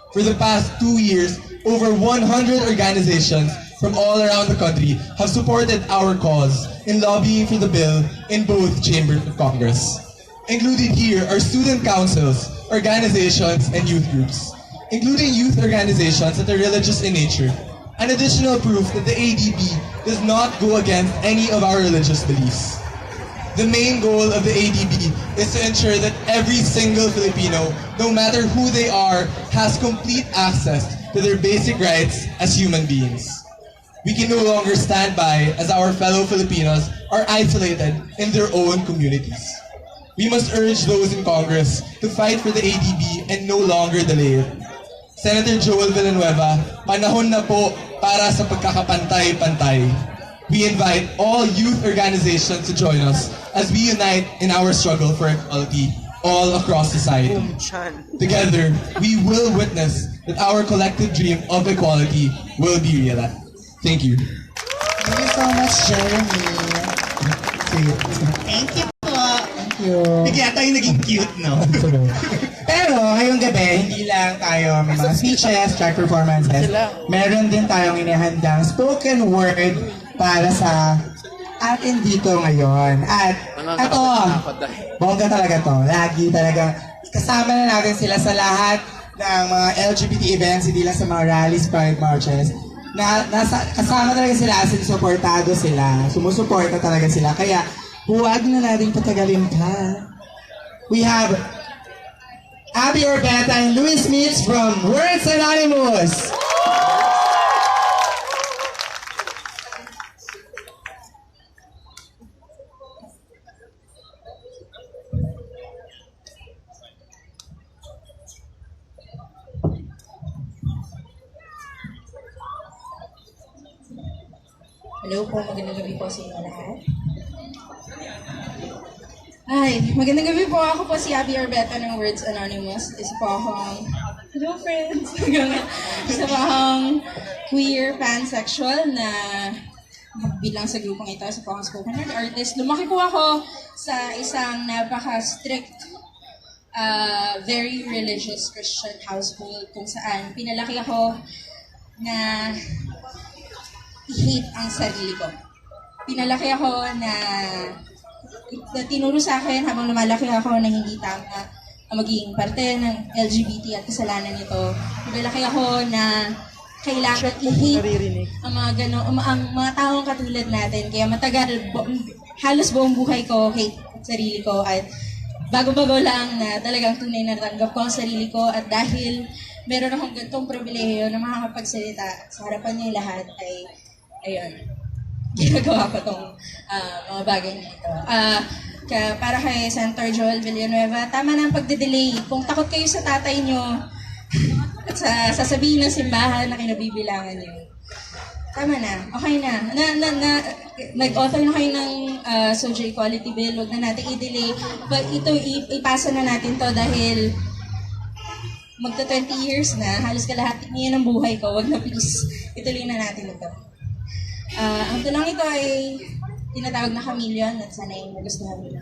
For the past 2 years, over 100 organizations from all around the country have supported our cause in lobbying for the bill in both chambers of Congress. Included here are student councils, organizations, and youth groups, including youth organizations that are religious in nature, an additional proof that the ADB does not go against any of our religious beliefs. The main goal of the ADB is to ensure that every single Filipino, no matter who they are, has complete access to their basic rights as human beings. We can no longer stand by as our fellow Filipinos are isolated in their own communities. We must urge those in Congress to fight for the ADB and no longer delay it. Senator Joel Villanueva, panahon na po para sa pagkakapantay-pantay. We invite all youth organizations to join us as we unite in our struggle for equality all across society. Together, we will witness that our collective dream of equality will be realized. Thank you. Thank you so much, Jeremy. Sweet. Thank you po. Thank you. Bigla tayo naging cute, no? Pero ngayong gabi, hindi lang tayo may mga speeches, track performances. Meron din tayong inihandang spoken word para sa atin dito ngayon. At ito, bongga talaga to. Lagi talaga kasama na natin sila sa lahat ng mga LGBT events, hindi lang sa mga rallies, pride marches, kasama talaga sila, sinusuportado sila, sumusuporta talaga sila. Kaya, huwag na natin patagalin pa. We have Abby Orbeta and Louis Smith from Words Anonymous. Hello po, magandang gabi po sa inyo lahat. Hi, magandang gabi po. Ako po si Abby Orbeta ng Words Anonymous. Isa po akong, hello friends! Isa po akong queer pansexual na bilang sa grupong ito. Isa po akong spoken word artist. Lumaki po ako sa isang napaka-strict, very religious Christian household kung saan pinalaki ako na i-hate ang sarili ko. Pinalaki ako na tinuro sa akin habang lumalaki ako na hindi tama ang magiging parte ng LGBT at kasalanan nito. Pinalaki ako na kailangan i-hate ang mga taong katulad natin. Kaya matagal, halos buong buhay ko hate ang sarili ko at bago-bago lang na talagang tunay na natanggap ko ang sarili ko at dahil meron akong gantong pribilehiyo na makakapagsalita sa harapan niyo lahat ay ayun, ginagawa ko tong mga bagay na ito. Para kay Senator Joel Villanueva, tama na ang pagde-delay. Kung takot kayo sa tatay nyo at sasabihin ng simbahan na kinabibilangan nyo, tama na, okay na. Nag-author na kayo ng SOGIE Equality Bill, huwag na natin i-delay. But ito, ipasa na natin to dahil magta 20 years na, halos kalahati niya ng buhay ko, huwag na please, ituloy na natin ito. Ang tulang ito ay tinatawag na chameleon at sana yung magustuhan nila.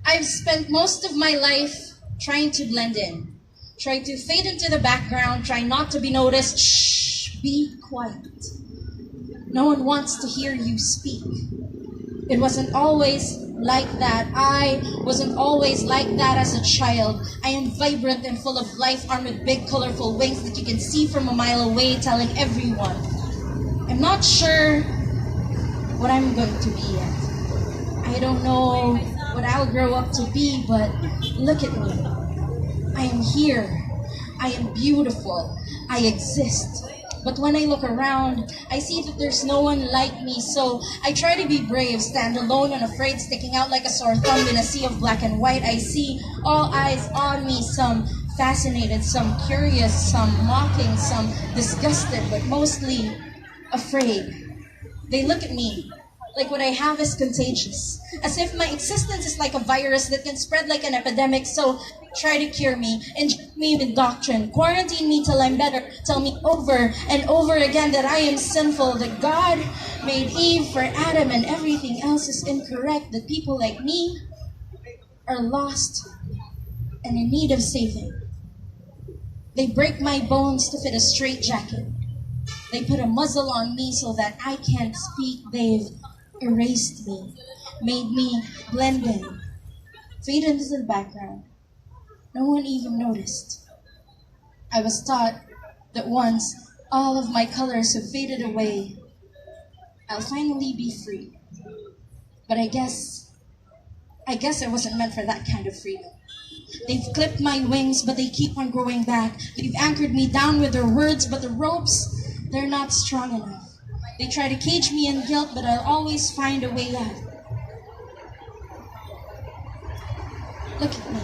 I've spent most of my life trying to blend in, trying to fade into the background, trying not to be noticed. Shh, be quiet. No one wants to hear you speak. It wasn't always like that. I wasn't always like that as a child. I am vibrant and full of life, armed with big colorful wings that you can see from a mile away, telling everyone. I'm not sure what I'm going to be yet. I don't know what I'll grow up to be, but look at me. I am here. I am beautiful. I exist. But when I look around, I see that there's no one like me, so I try to be brave, stand alone, unafraid, sticking out like a sore thumb in a sea of black and white. I see all eyes on me, some fascinated, some curious, some mocking, some disgusted, but mostly afraid. They look at me like what I have is contagious, as if my existence is like a virus that can spread like an epidemic, so try to cure me, inject me with doctrine, quarantine me till I'm better, tell me over and over again that I am sinful, that God made Eve for Adam and everything else is incorrect, that people like me are lost and in need of saving. They break my bones to fit a straitjacket. They put a muzzle on me so that I can't speak. They've erased me, made me blend in, fade into the background. No one even noticed. I was taught that once all of my colors have faded away, I'll finally be free. But I guess I wasn't meant for that kind of freedom. They've clipped my wings, but they keep on growing back. They've anchored me down with their words, but the ropes, they're not strong enough. They try to cage me in guilt, but I'll always find a way out. Look at me.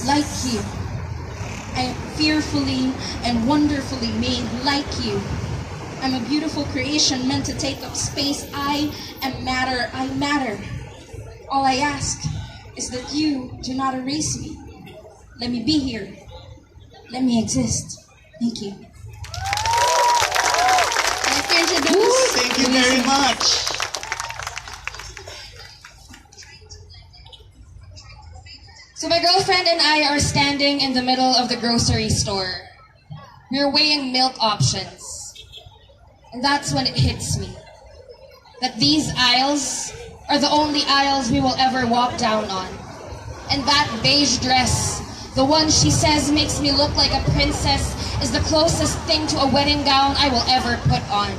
Like you. I am fearfully and wonderfully made like you. I'm a beautiful creation meant to take up space. I am matter. I matter. All I ask is that you do not erase me. Let me be here. Let me exist. Thank you. Thank you very much. So my girlfriend and I are standing in the middle of the grocery store. We're weighing milk options. And that's when it hits me that these aisles are the only aisles we will ever walk down on. And that beige dress, the one she says makes me look like a princess, is the closest thing to a wedding gown I will ever put on.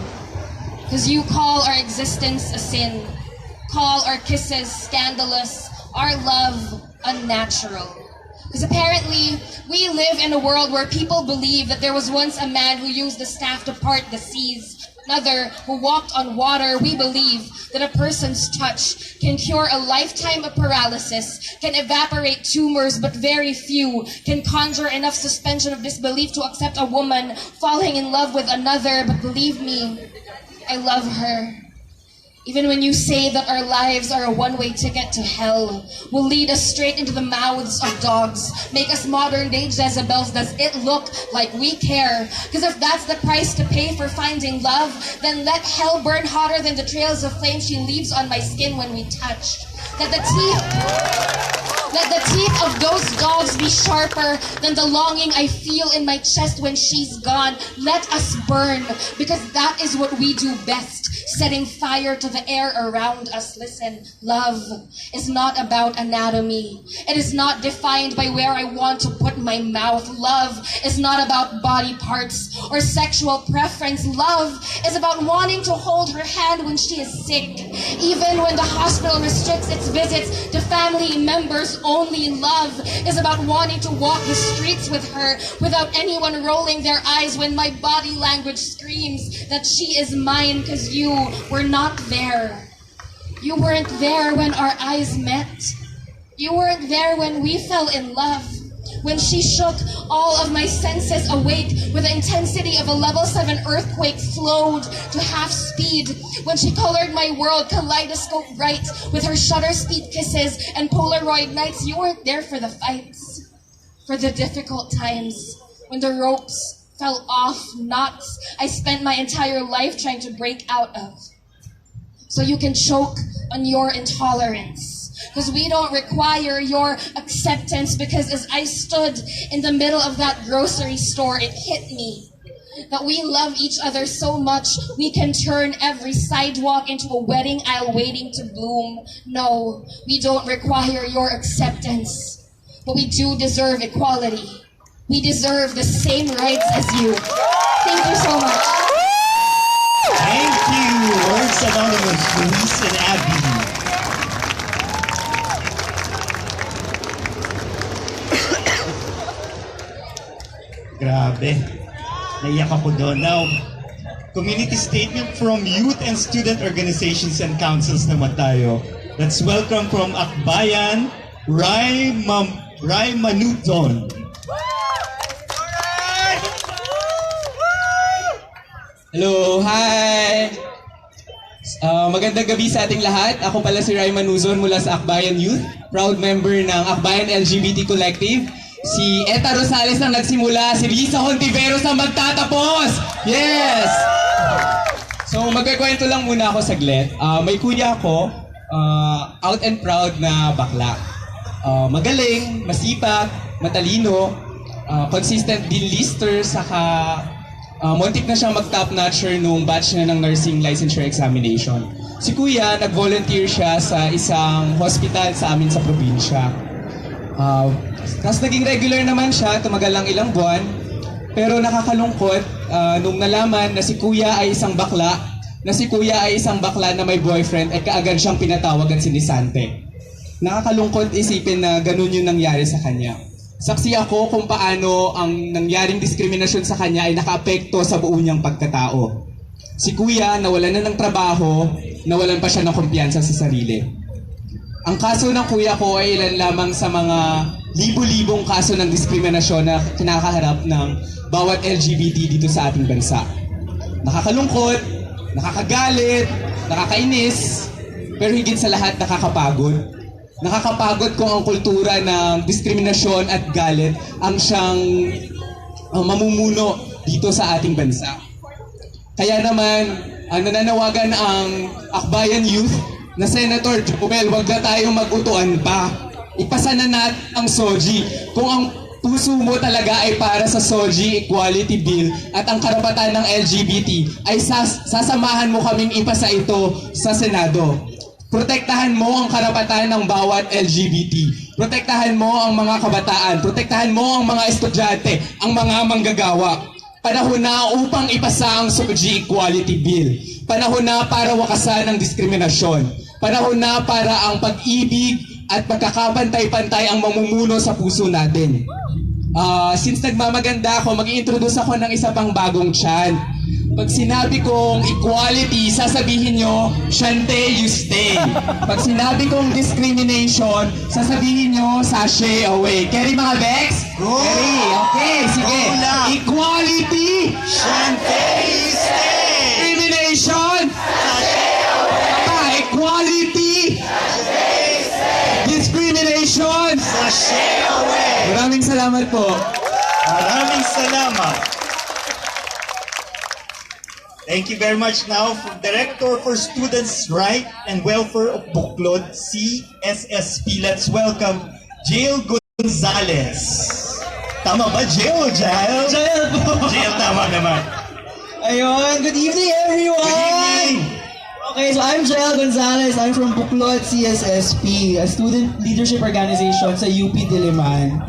Because you call our existence a sin, call our kisses scandalous, our love unnatural. Because apparently, we live in a world where people believe that there was once a man who used the staff to part the seas, another who walked on water. We believe that a person's touch can cure a lifetime of paralysis, can evaporate tumors, but very few can conjure enough suspension of disbelief to accept a woman falling in love with another. But believe me, I love her. Even when you say that our lives are a one-way ticket to hell, will lead us straight into the mouths of dogs, make us modern-day Jezebels, does it look like we care? Because if that's the price to pay for finding love, then let hell burn hotter than the trails of flame she leaves on my skin when we touch. Let the teeth of those dogs be sharper than the longing I feel in my chest when she's gone. Let us burn, because that is what we do best, setting fire to the air around us. Listen, love is not about anatomy. It is not defined by where I want to put my mouth. Love is not about body parts or sexual preference. Love is about wanting to hold her hand when she is sick, even when the hospital restricts its visits to family members only. Love is about wanting to walk the streets with her without anyone rolling their eyes when my body language screams that she is mine, because you were not there. You weren't there when our eyes met. You weren't there when we fell in love. When she shook all of my senses awake with the intensity of a level 7 earthquake slowed to half speed. When she colored my world kaleidoscope bright with her shutter speed kisses and Polaroid nights. You weren't there for the fights, for the difficult times, when the ropes fell off, knots I spent my entire life trying to break out of. So you can choke on your intolerance. Because we don't require your acceptance, because as I stood in the middle of that grocery store, it hit me that we love each other so much we can turn every sidewalk into a wedding aisle waiting to bloom. No, we don't require your acceptance, but we do deserve equality. We deserve the same rights as you. Thank you so much. Thank you. Words Anonymous, Luis and Abby. Grabe. Naiyak ako doon. Now, community statement from youth and student organizations and councils naman tayo. Let's welcome from Akbayan, Rai Manuton. Hello, hi! Magandang gabi sa ating lahat. Ako pala si Rai Manuzon mula sa Akbayan Youth, proud member ng Akbayan LGBT Collective. Si Eta Rosales ang nagsimula, si Lisa Hontiveros ang magtatapos! Yes! So magkakwento lang muna ako saglit. May kuya ako, out and proud na bakla. Magaling, masipag, matalino, consistent din lister, saka muntik na siyang mag-top notcher nung batch na ng nursing licensure examination. Si kuya, nag-volunteer siya sa isang hospital sa amin sa probinsya. Tapos naging regular naman siya, tumagal lang ilang buwan. Pero nakakalungkot nung nalaman na si kuya ay isang bakla, na may boyfriend, ay kaagad siyang pinatawag at sinisante. Nakakalungkot isipin na ganun yung nangyari sa kanya. Saksi ako kung paano ang nangyaring diskriminasyon sa kanya ay nakaapekto sa buo niyang pagkatao. Si kuya, nawalan na ng trabaho, nawalan pa siya ng kumpiyansa sa sarili. Ang kaso ng kuya ko ay ilan lamang sa mga libo-libong kaso ng diskriminasyon na kinakaharap ng bawat LGBT dito sa ating bansa. Nakakalungkot, nakakagalit, nakakainis, pero higit sa lahat nakakapagod. Nakakapagod kung ang kultura ng diskriminasyon at galit ang siyang mamumuno dito sa ating bansa. Kaya naman, nananawagan ang Akbayan Youth na Senator Joel, wag na tayong mag-utuan pa. Ipasa na natin ang SOGIE. Kung ang puso mo talaga ay para sa SOGIE Equality Bill at ang karapatan ng LGBT, ay sasamahan mo kaming ipasa ito sa Senado. Protektahan mo ang karapatan ng bawat LGBT. Protektahan mo ang mga kabataan. Protektahan mo ang mga estudyante, ang mga manggagawa. Panahon na upang ipasa ang SOGIE Equality Bill. Panahon na para wakasan ang diskriminasyon. Panahon na para ang pag-ibig at pagkakapantay-pantay ang mamumuno sa puso natin. Since nagmamaganda ako, mag-i-introduce ako ng isa pang bagong chant. Pag sinabi kong equality, sasabihin nyo, Shante, you stay. Pag sinabi kong discrimination, sasabihin nyo, sashay away. Carry mga Bex? Carry, okay, sige. Equality, Shante, you stay. Discrimination, sashay away. Equality, discrimination, sashay away. Maraming salamat po. Maraming salamat. Thank you very much now for Director for Students' Right and Welfare of Buklod, CSSP. Let's welcome Jail Gonzalez. Tama ba, Jail? Jail? Jail po. Jail, tama naman. Ayun, good evening everyone! Good evening! Okay, so I'm Jael Gonzalez. I'm from Buklod CSSP, a student leadership organization sa UP Diliman.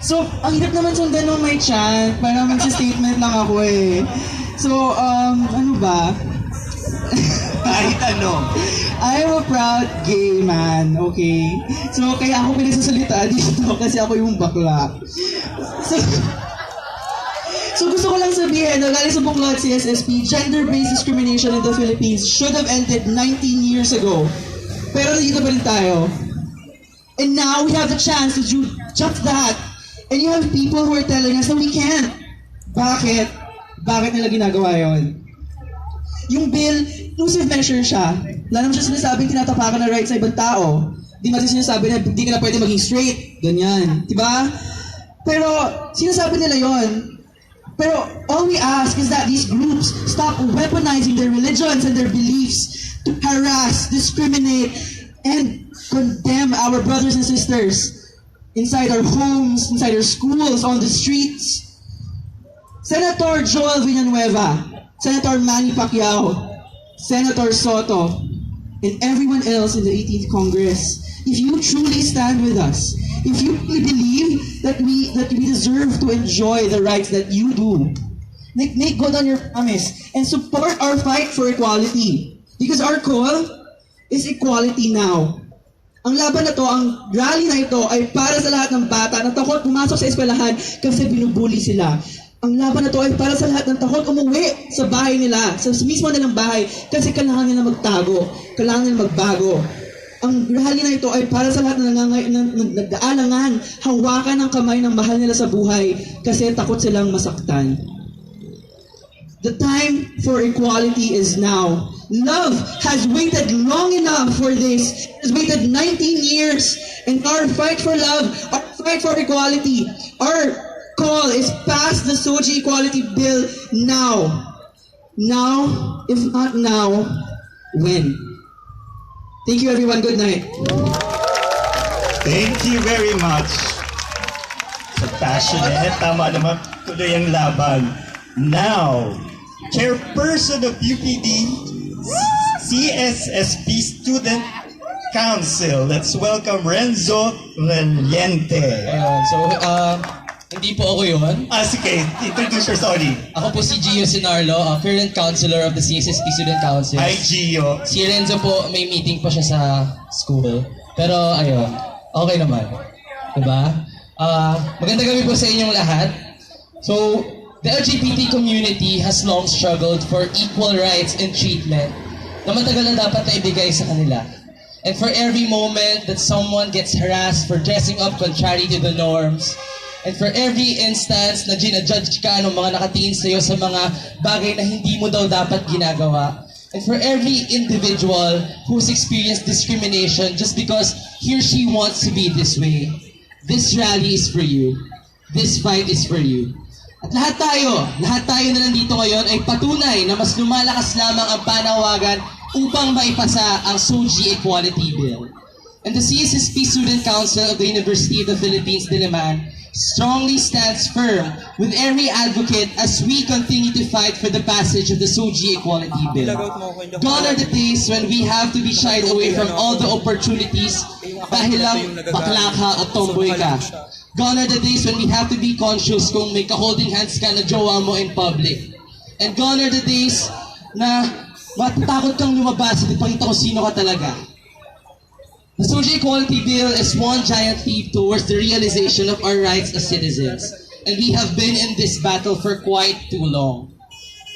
So, ang hirap naman sundan ng may chant. Parang magsa-statement lang ako eh. So, ano ba? Kahit ano. I'm a proud gay man, okay? So, kaya ako pinagsasalita dito kasi ako yung bakla. So gusto ko lang sabihin na galing sa Buklod CSSP, gender-based discrimination in the Philippines should have ended 19 years ago. Pero nandito pa rin tayo. And now we have the chance to do just that. And you have people who are telling us that we can't. Bakit? Bakit nila ginagawa yon? Yung bill, inclusive measure siya. Wala naman siya sinasabing tinatapakan na right sa ibang tao. Di natin sinasabi na hindi ka na pwede maging straight. Ganyan. Diba? Pero sinasabi nila yon. Pero all we ask is that these groups stop weaponizing their religions and their beliefs to harass, discriminate, and condemn our brothers and sisters inside our homes, inside our schools, on the streets. Senator Joel Villanueva, Senator Manny Pacquiao, Senator Soto, and everyone else in the 18th Congress, if you truly stand with us, if you really believe that we deserve to enjoy the rights that you do, make good on your promise and support our fight for equality. Because our call is equality now. Ang laban na to, ang rally na ito ay para sa lahat ng bata na takot pumasok sa eskwelahan kasi binubuli sila. Ang laban na to ay para sa lahat ng takot umuwi sa bahay nila, sa mismo nilang bahay kasi kailangan nila magtago, kailangan nila magbago. Ang rally na ito ay para sa lahat ng nagdaalangan, hawakan ang kamay ng mahal nila sa buhay kasi takot silang masaktan. The time for equality is now. Love has waited long enough for this. It has waited 19 years. And our fight for love, our fight for equality, our call is pass the SOGIE Equality Bill now. Now, if not now, when? Thank you everyone. Good night. Thank you very much. So passionate. Tama naman. Tuloy ang laban. Now, Chairperson of UPD CSSP Student Council. Let's welcome Renzo Valiente. So, hindi po ako yun. Sige. Introduce your sorry. Ako po si Gio Sinarlo, current counselor of the CSSP Student Council. Hi, Gio. Si Renzo po, may meeting pa siya sa school. Pero, ayun, okay naman. Diba? Magandang gabi po sa inyong lahat. So, the LGBT community has long struggled for equal rights and treatment na matagal na dapat na ibigay sa kanila. And for every moment that someone gets harassed for dressing up contrary to the norms, and for every instance na ginajudge ka ng mga nakatingin sa'yo sa mga bagay na hindi mo daw dapat ginagawa, and for every individual who's experienced discrimination just because he or she wants to be this way, this rally is for you. This fight is for you. At lahat tayo na nandito ngayon ay patunay na mas lumalakas lamang ang panawagan upang maipasa ang SOGIE Equality Bill. And the CSSP Student Council of the University of the Philippines, Diliman, strongly stands firm with every advocate as we continue to fight for the passage of the SOGIE Equality Bill. Gone are the days when we have to be shied away from all the opportunities dahil lang bakla ka o tomboy ka. Gone are the days when we have to be conscious kung may ka-holding hands ka na jowa mo in public. And gone are the days na matatakot kang lumabas at ipakita kung sino ka talaga. The SOGIE Equality Bill is one giant leap towards the realization of our rights as citizens. And we have been in this battle for quite too long.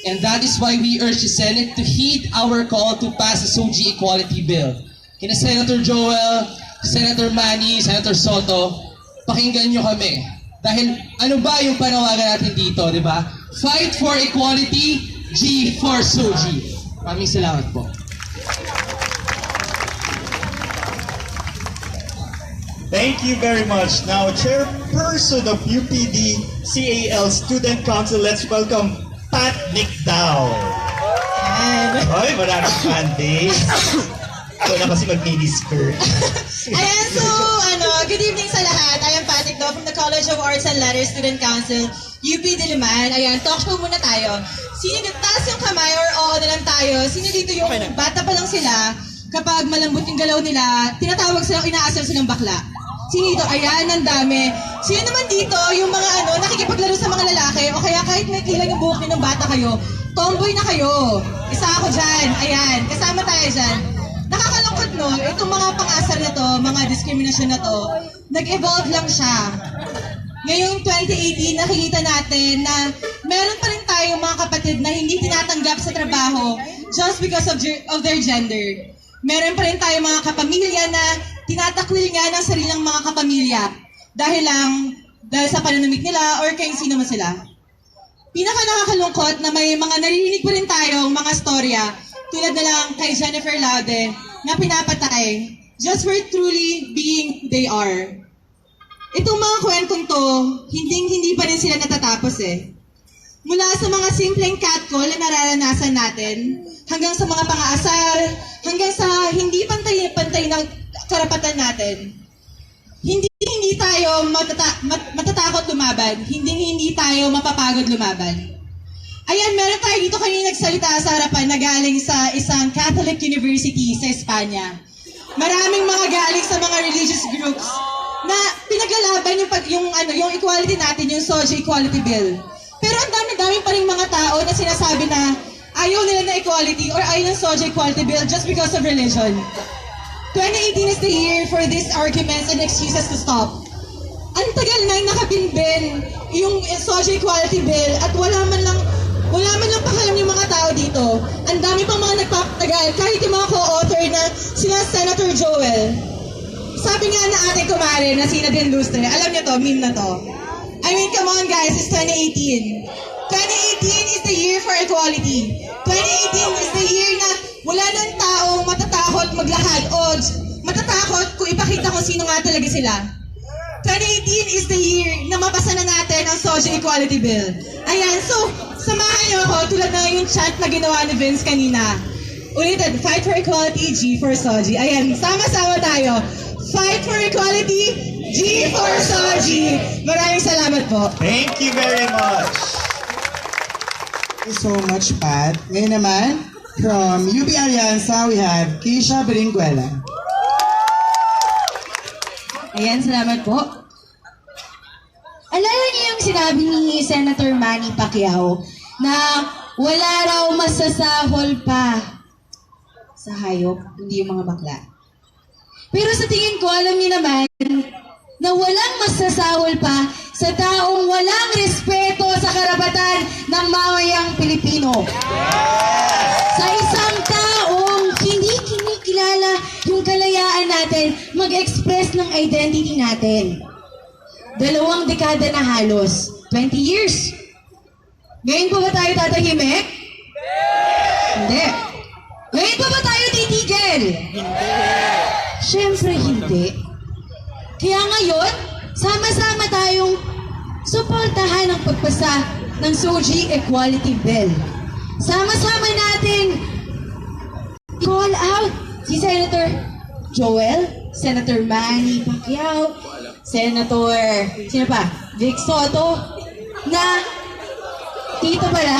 And that is why we urge the Senate to heed our call to pass the SOGIE Equality Bill. Kina Senator Joel, Senator Manny, Senator Soto, pakinggan nyo kami. Dahil ano ba yung panawagan natin dito, di ba? Fight for equality, G for SOGIE. Maraming salamat po. Thank you very much. Now, Chairperson of UPD CAL Student Council, let's welcome Pat Nicdao. Ay, maraming fan base. Ito na kasi mag-mini skirt. Ayan, so, good evening sa lahat. I am Pat Nicdao from the College of Arts and Letters Student Council, UP Diliman. Ayan, talk show muna tayo. Sino taas yung kamay or oo na lang tayo? Sino dito yung bata pa lang sila, kapag malambot yung galaw nila, tinatawag silang inaasal silang bakla? Sino dito? Ayan, ang dami. Sino naman dito, yung mga nakikipaglaro sa mga lalaki, o kaya kahit may kilang yung buhok niyo ng bata kayo, tomboy na kayo. Isa ako dyan. Ayan, kasama tayo dyan. Nakakalungkot, no? Itong mga pang-asar na to, mga discrimination na to, nag-evolve lang siya. Ngayong 2018, nakikita natin na meron pa rin tayong mga kapatid na hindi tinatanggap sa trabaho just because of their gender. Meron pa rin tayong mga kapamilya na tinatakwil nga ng sarilang mga kapamilya dahil sa pananamit nila or kay sino man sila. Pinaka nakakalungkot na may mga naririnig pa rin tayong mga storya tulad na lang kay Jennifer Laude na pinapatay just for truly being who they are. Itong mga kwentong to, hindi pa rin sila natatapos eh. Mula sa mga simpleng catcall na nararanasan natin, hanggang sa mga pang-aasar, hanggang sa hindi pantay ng karapatan natin. Hindi tayo matatakot lumaban, hindi tayo mapapagod lumaban. Ayan, meron tayo dito kanina nagsalita sa harapan na galing sa isang Catholic University sa Espanya. Maraming mga galing sa mga religious groups na pinaglalaban yung equality natin, yung SOGIE Equality Bill. Pero ang dami-dami pa rin mga tao na sinasabi na ayaw nila na equality or ayaw ng SOGIE Equality Bill just because of religion. 2018 is the year for these arguments and excuses to stop. Ang tagal nang nakabinbin yung SOGIE Equality Bill at wala man lang pakalam yung mga tao dito. Ang dami pang mga nagpapatagal, kahit yung mga co-author na sila Senator Joel. Sabi nga na ating kumare na si Nadine Lustre, alam niyo to, meme na to. I mean, come on guys, it's 2018. 2018 is the year for equality. 2018 is the year na wala nang taong matatakot maglakad o matatakot kung ipakita kung sino nga talaga sila. 2018 is the year na mapasa na natin ang SOGIE Equality Bill. Ayan, so, samahan niyo ako tulad na yung chant na ginawa ni Vince kanina. Ulitin, fight for equality, G for SOGIE. Ayan, sama-sama tayo. Fight for equality, G for SOGIE. Maraming salamat po. Thank you very much. Thank you so much, Pat. Ngayon naman, from UP Alianza, we have Keisha Beringuela. Ayan, salamat po. Alala niyo yung sinabi ni Senator Manny Pacquiao na wala raw masasahol pa sa hayop, hindi yung mga bakla. Pero sa tingin ko, alam niyo naman na walang masasahol pa sa taong walang respeto sa karapatan ng mamayang Pilipino. Sa isang taong hindi kinikilala yung kalayaan natin mag-express ng identity natin. 2 dekada na halos. 20 years. Ngayon pa ba tayo tatahimik? Hindi. Ngayon pa ba tayo titigil? Hindi. Siyempre hindi. Kaya ngayon, sama-sama tayong suportahan ang pagpasa ng SOGIE Equality Bill. Sama-sama natin call out si Senator Joel, Senator Manny Pacquiao, Senator, sino pa? Vic Soto, na tito pala.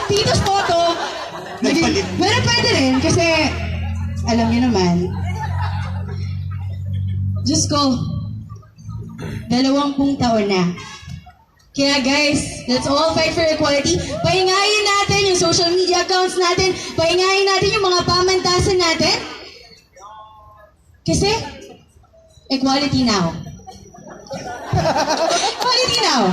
Tito Soto. Pero pwede rin kasi alam niyo naman, Diyos ko, 20 taon na. Kaya guys, let's all fight for equality. Pahingayin natin yung social media accounts natin. Pahingayin natin yung mga pamantasan natin. Kasi, equality now. Equality now.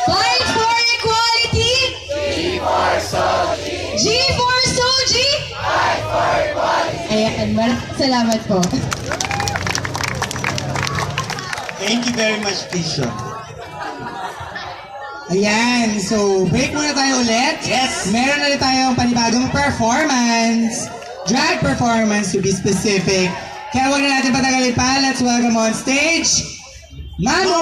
Fight for equality. G for SOGIE. G for SOGIE. Fight for equality. Ayan, salamat po. Thank you very much, Tisha. Ayan, so break muna tayo ulit. Yes! Meron na rin tayong panibagong performance. Drag performance to be specific. Kaya huwag na natin patagalin pa. Let's welcome on stage, Manu!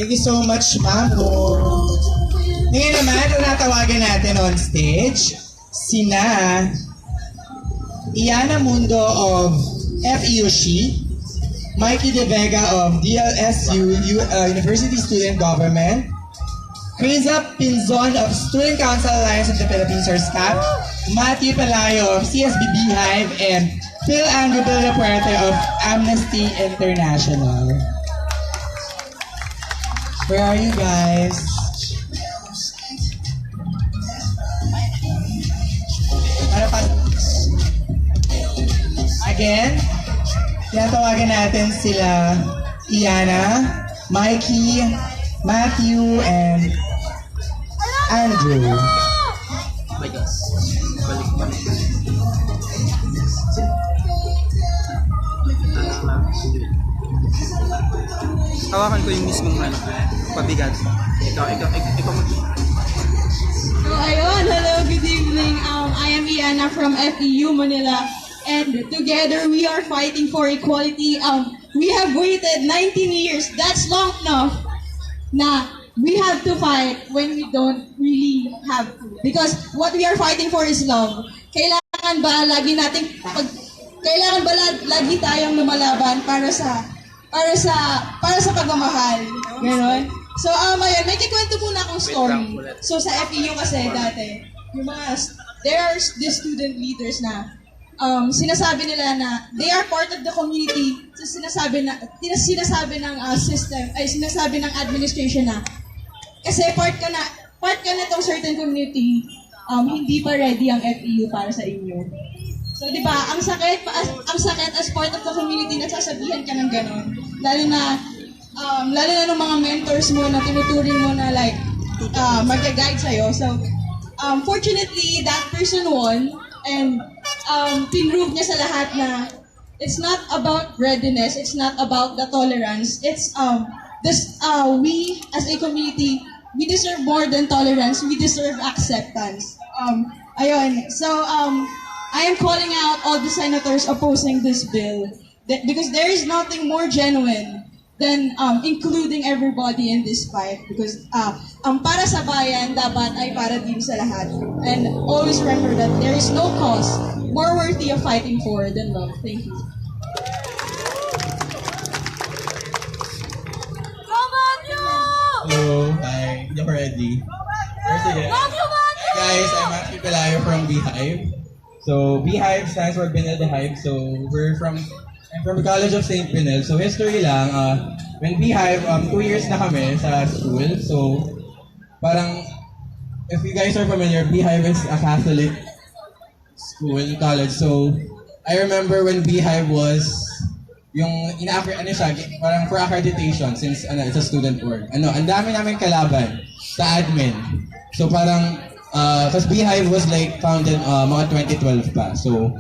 Thank you so much, Mamu. Ngayon naman, natawagan natin on stage, sina Iana Mundo of FEUC, Mikey De Vega of DLSU University Student Government, Criza Pinzon of Student Council Alliance of the Philippines or SCAP, Matthew Palayo of CSB Beehive, and Phil Andrew Villapuerte of Amnesty International. Where are you guys? Again, tinatawagan natin sila Iana, Mikey, Matthew, and Andrew. Hawakan ko yung mismong pabigat. Ikaw mag- So ayun, hello, good evening. I am Iana from FEU Manila, and together we are fighting for equality. We have waited 19 years. That's long enough. Na we have to fight when we don't really have to. Because what we are fighting for is love. Kailangan ba lagi tayong lumalaban para sa pagmamahal? Ganon. So, ayun, may kikwento muna akong story. So, sa FEU kasi dati, there are these student leaders na sinasabi nila na they are part of the community. So, sinasabi ng system, ay sinasabi ng administration na kasi part ka na itong certain community, hindi pa ready ang FEU para sa inyo. So, di ba, ang sakit as part of the community na sasabihan ka ng gano'n. Lalo na ng mga mentors mo na tinuturing mo na like, mag-guide sa'yo. So, fortunately, that person won and pinrove niya sa lahat na it's not about readiness, it's not about the tolerance, it's we as a community, we deserve more than tolerance, we deserve acceptance. Ayun, so I am calling out all the senators opposing this bill because there is nothing more genuine than including everybody in this fight because ang para sa bayan dapat ay para din sa lahat. And always remember that there is no cause more worthy of fighting for than love. Thank you. Hello, hi. Hindi ako ready. First again. Guys, I'm Matthew Palayo from Beehive. So, Beehive stands for Pinel the Hive. So, I'm from the College of St. Pinel. So, history lang. When Beehive, 2 years na kami sa school. So, parang, if you guys are familiar, Beehive is a Catholic school, college. So, I remember when Beehive was yung parang for accreditation since it's a student org. Ang dami namin kalaban sa admin. So parang kasi Beehive was like founded mga 2012 pa. So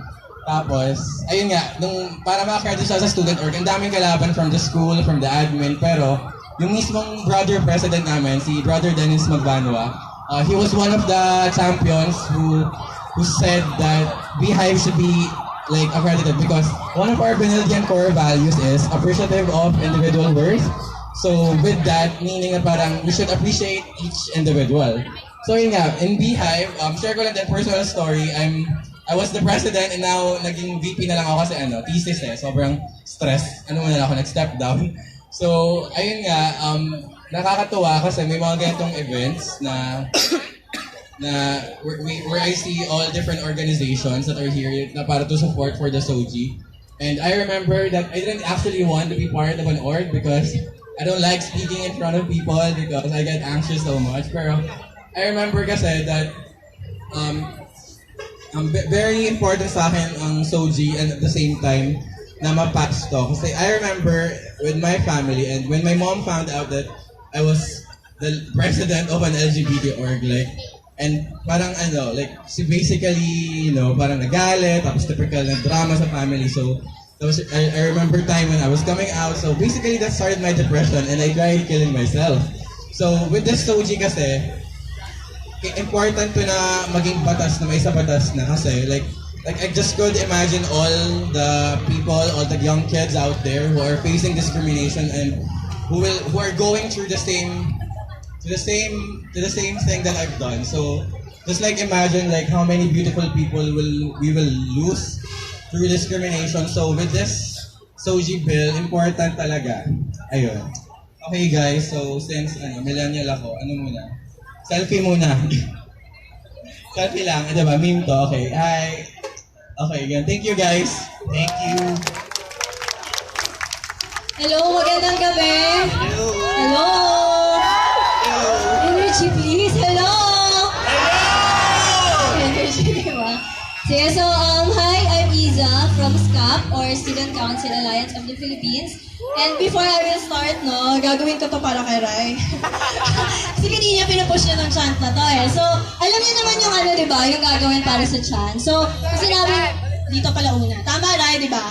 tapos ayun nga nung para ma-accredit siya sa student org, ang daming kalaban from the school, from the admin, pero yung mismong brother president namin, si Brother Dennis Magbanwa, he was one of the champions who said that Beehive should be like accredited because one of our Benildian core values is appreciative of individual worth. So with that, meaning na parang we should appreciate each individual. So yun nga, in Beehive, share ko lang that personal story. I was the president and now naging VP na lang ako kasi thesis sobrang stress. Mo na lang ako, nag-step down. So ayun nga, nakakatuwa kasi may mga ganitong events na where I see all different organizations that are here na para to support for the SOGIE. And I remember that I didn't actually want to be part of an org because I don't like speaking in front of people because I get anxious so much. Pero I remember kasi that very important sa akin ang SOGIE and at the same time na ma-pass to. Kasi I remember with my family and when my mom found out that I was the president of an LGBT org, and parang basically, parang nagalit, tapos typical na drama sa family. So, I remember time when I was coming out. So, basically, that started my depression and I tried killing myself. So, with this SOGIE kasi, important to na maging batas na may isa batas na kasi, like I just could imagine all the people, all the young kids out there who are facing discrimination and who are going through the same thing that I've done. So just like imagine like how many beautiful people we will lose through discrimination. So with this SOGIE bill, important talaga. Ayun. Okay guys, so since millennial ako, muna? Selfie muna. Selfie lang, diba? Meme to, okay. Hi. Okay, again. Thank you guys. Thank you. Hello, magandang gabi. Hello. Energy please. Hello. Energy, diba? Sige, so, hi, I'm Iza from SCAP or Student Council Alliance of the Philippines. And before I will start, gagawin ko to para kay Rai. Kasi kanina pinupush niya ng chant na to eh. So, alam niyo naman yung diba? Yung gagawin para sa chant. So, pag sinabi, dito pala una. Tama, Rai, diba?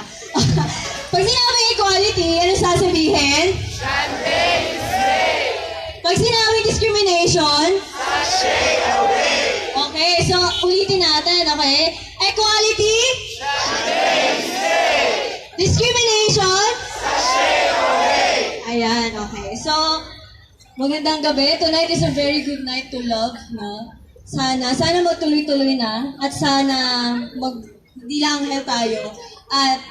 Pag sinabi equality, ano sasabihin? Pag sinabi discrimination? Okay, so ulitin natin, okay? Equality? Discrimination? Ayan, okay. So, magandang gabi. Tonight is a very good night to love, no? Sana magtuloy-tuloy na at sana hindi lang tayo at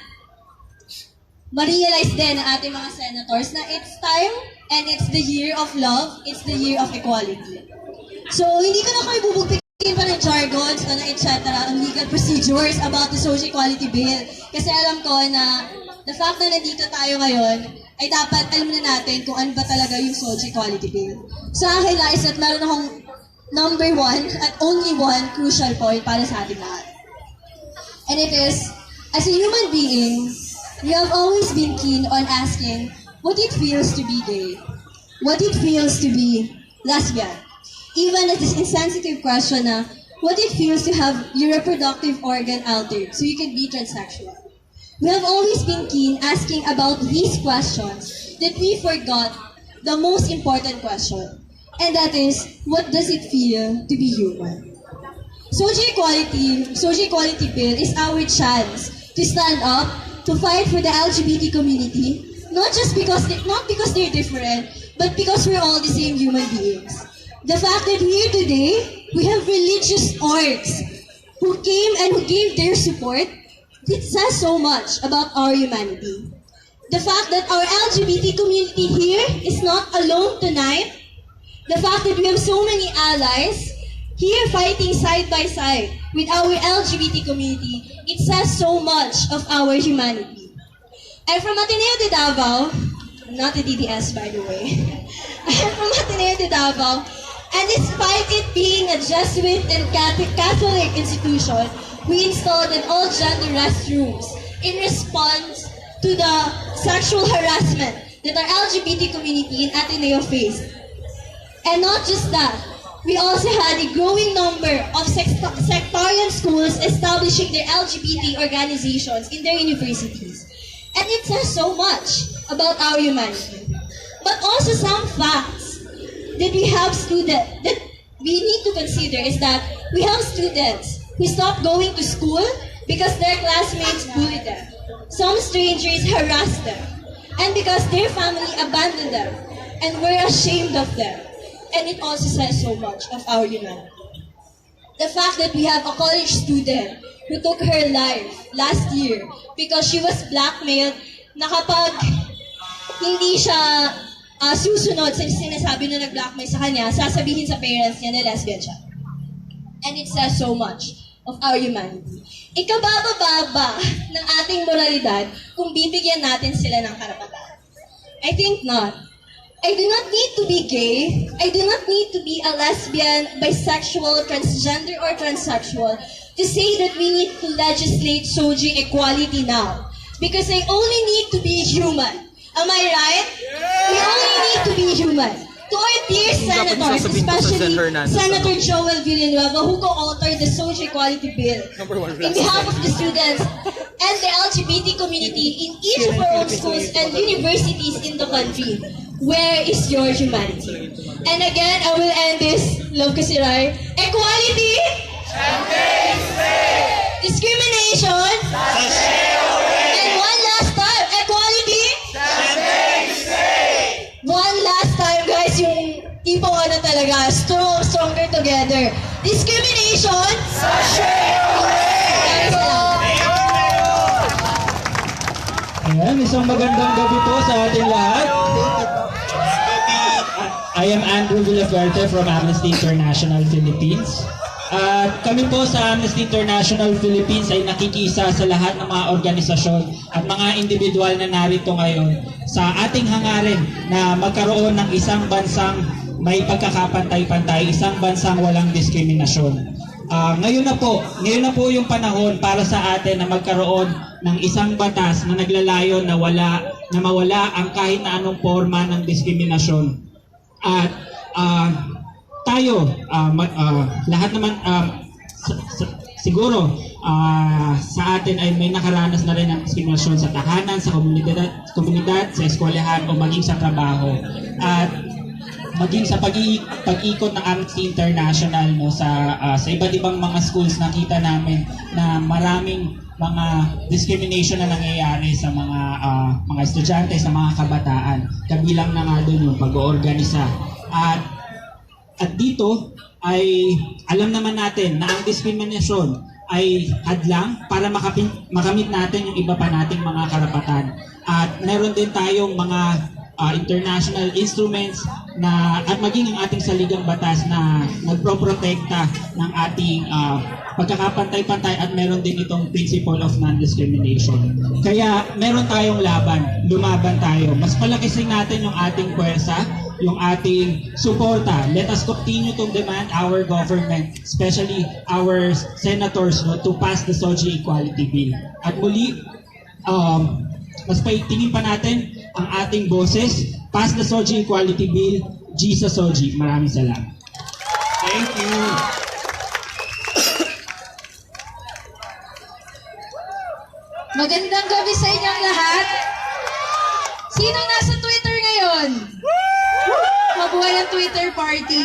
ma-realize din ng ating mga senators na it's time and it's the year of love, it's the year of equality. So, hindi ko na kayo bubugpikin pa ng jargons, etc. ang legal procedures about the SOGIE Equality Bill. Kasi alam ko na the fact na nandito tayo ngayon ay dapat alam na natin kung ano ba talaga yung SOGIE Equality Bill. Sa akin lang is that meron akong number one at only one crucial point para sa ating lahat. And it is, as a human being, we have always been keen on asking what it feels to be gay, what it feels to be lesbian. Even as this insensitive question na what it feels to have your reproductive organ altered so you can be transsexual. We have always been keen asking about these questions that we forgot the most important question, and that is, what does it feel to be human? SOGIE Equality Bill is our chance to stand up, to fight for the LGBT community, not because they're different, but because we're all the same human beings. The fact that here today, we have religious orgs who came and who gave their support, it says so much about our humanity. The fact that our LGBT community here is not alone tonight, the fact that we have so many allies here fighting side by side with our LGBT community, it says so much of our humanity. I'm from Ateneo de Davao, not the DDS by the way. I'm from Ateneo de Davao, and despite it being a Jesuit and Catholic institution, we installed an all-gender restrooms in response to the sexual harassment that our LGBT community in Ateneo faced. And not just that, we also had a growing number of sectarian schools establishing their LGBT organizations in their universities. And it says so much about our humanity. But also some facts that we need to consider is that we have students who stopped going to school because their classmates bullied them. Some strangers harassed them. And because their family abandoned them and were ashamed of them. And it also says so much of our humanity. The fact that we have a college student who took her life last year because she was blackmailed na kapag hindi siya susunod sa sinasabi na nag-blackmail sa kanya, sasabihin sa parents niya na lesbian siya. And it says so much of our humanity. Ikabababa ba ng ating moralidad kung bibigyan natin sila ng karapatan? I think not. I do not need to be gay. I do not need to be a lesbian, bisexual, transgender, or transsexual to say that we need to legislate SOGIE equality now. Because I only need to be human. Am I right? We only need to be human. To our dear senators, especially Senator Joel Villanueva, who co-authored the SOGIE Equality Bill, in behalf of the students and the LGBT community in each of our own schools and universities in the country, where is your humanity? And again, I will end this, love ko si Rai, equality, discrimination, and one last time, equality, isang magandang gabi po sa ating lahat. I am Andrew Villaverde from Amnesty International Philippines. At kami po sa Amnesty International Philippines ay nakikisa sa lahat ng mga organisasyon at mga individual na narito ngayon sa ating hangarin na magkaroon ng isang bansang may pagkakapantay-pantay, isang bansang walang diskriminasyon. Ngayon na po yung panahon para sa atin na magkaroon ng isang batas na naglalayon na mawala ang kahit na anong forma ng diskriminasyon. At tayo, lahat naman, siguro sa atin ay may nakaranas na rin ng diskriminasyon sa tahanan, sa komunidad, sa eskwelahan o maging sa trabaho. At maging sa pag-ikot ng Amnesty International sa iba't ibang mga schools, nakita namin na maraming mga discrimination na nangyayari sa mga estudyante, sa mga kabataan. Kabilang na nga doon yung pag-oorganisa. At dito ay alam naman natin na ang diskriminasyon ay hadlang para makamit natin yung iba pa nating mga karapatan. At meron din tayong mga international instruments at maging ang ating saligang batas na nagproprotekta ng ating pagkakapantay-pantay at meron din itong principle of non-discrimination. Kaya meron tayong laban, lumaban tayo. Mas palakisin natin yung ating puwersa, yung ating suporta. Let us continue to demand our government, especially our senators, to pass the SOGIE Equality Bill. At muli, mas paitingin pa natin ang ating boses. Pass the SOGIE Equality Bill. G sa SOGIE. Maraming salamat. Thank you. Magandang gabi sa inyong lahat. Sino nasa Twitter ngayon? Mabuhay ang Twitter party.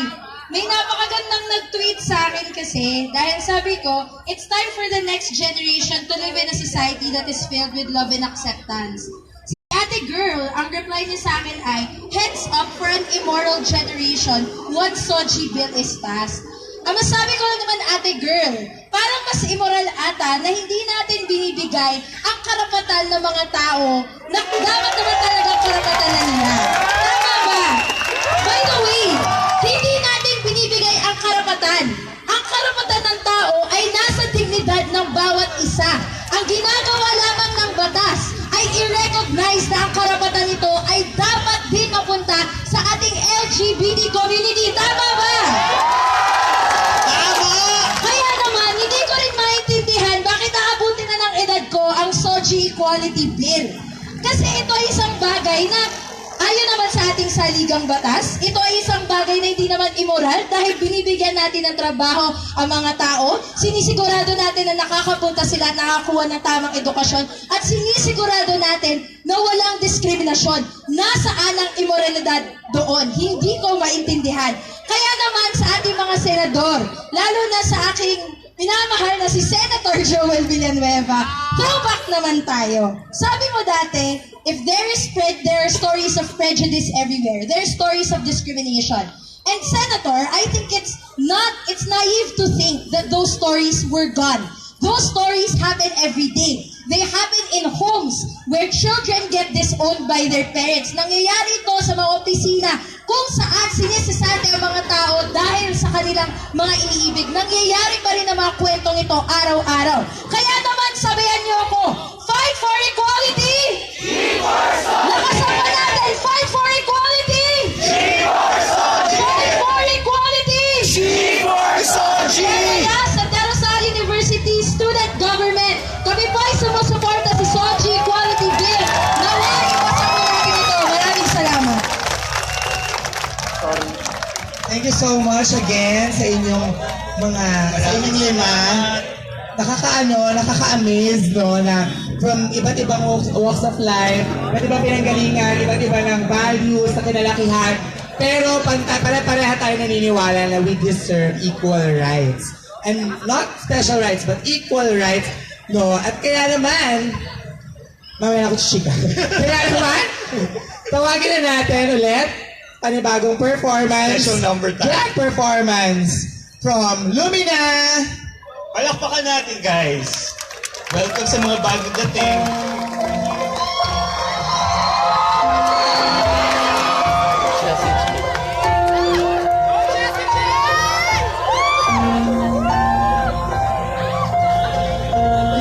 May napakagandang nag-tweet sa akin kasi dahil sabi ko, it's time for the next generation to live in a society that is filled with love and acceptance. Si Ate Girl, ang reply niya sa akin ay, heads up for an immoral generation once SOGIE bill is passed. Ang masabi ko lang naman, Ate Girl, parang mas immoral ata na hindi natin binibigay ang karapatan ng mga tao na dapat naman talaga karapatan na nila. Tama ba? By the way, hindi natin binibigay ang karapatan. Ang karapatan ng tao ay nasa dignidad ng bawat isa. Ang ginagawa lamang ng batas ay i-recognize na ang karapatan nito ay dapat din mapunta sa ating LGBT community. Tama ba? Tama! Kaya naman, hindi ko rin maintindihan bakit aabutin na ng edad ko ang SOGIE Equality Bill. Kasi ito ay isang bagay na ayon naman sa ating saligang batas, ito ay isang bagay na hindi naman immoral dahil binibigyan natin ng trabaho ang mga tao, sinisigurado natin na nakakapunta sila at nakakuha ng tamang edukasyon at sinisigurado natin na walang diskriminasyon. Nasaan ang immoralidad doon? Hindi ko maintindihan. Kaya naman sa ating mga senador, lalo na sa aking minamahal na si Senator Joel Villanueva, throwback naman tayo. Sabi mo dati, if there are stories of prejudice everywhere, there are stories of discrimination. And Senator, I think it's naive to think that those stories were gone. Those stories happen every day. They happen in homes where children get disowned by their parents. Nangyayari ito sa mga opisina kung saan sinisisate ang mga tao dahil sa kanilang mga iniibig. Nangyayari pa rin ang mga kwentong ito araw-araw. Kaya naman, sabayan niyo ako, fight for equality! Lakasan pa natin, fight for equality! Fight for equality! Kaya sa De La Salle University Student Government, kami po ay sumusuporta sa SOGIE Equality Bill. Naway, ipasa po natin ito. Maraming salamat. Thank you so much again sa inyong lima. Nakaka-amaze, no, na from iba't ibang walks of life, iba't ibang pinanggalingan, iba't iba ng values sa kinalakihan, pero pare-pareha tayo naniniwala na we deserve equal rights. And not special rights, but equal rights, no? At kaya naman, mamaya ako chika. Kaya naman, tawagin na natin ulit, panibagong performance. Special number time. Grand performance from Lumina. Palakpakan natin, guys. Welcome sa mga bagong dating.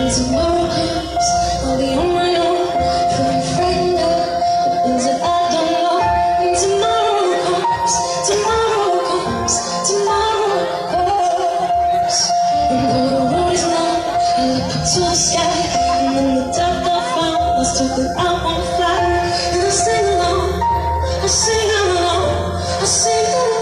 When tomorrow comes, I'll be on my own, feeling frightened of the things that I don't know. When tomorrow comes, tomorrow comes, and though the road is long, I look up to the sky, and in the dark I found, lost hope that I won't fly, and I sing along, I sing along, I sing along.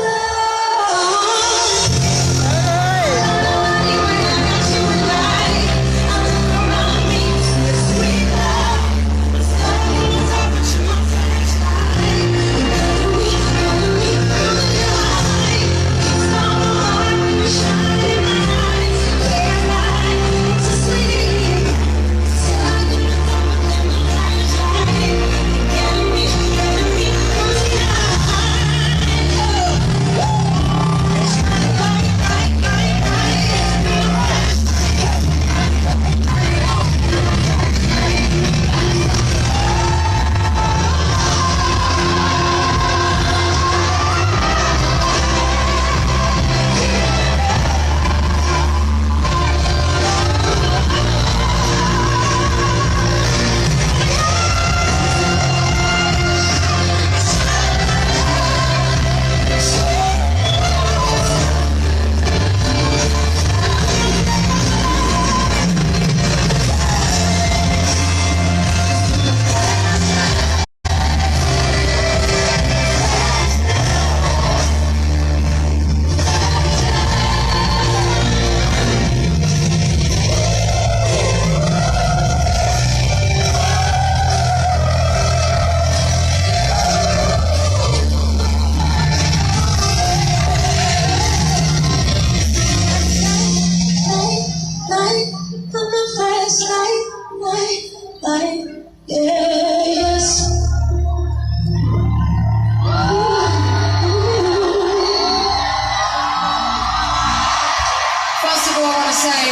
First of all, I want to say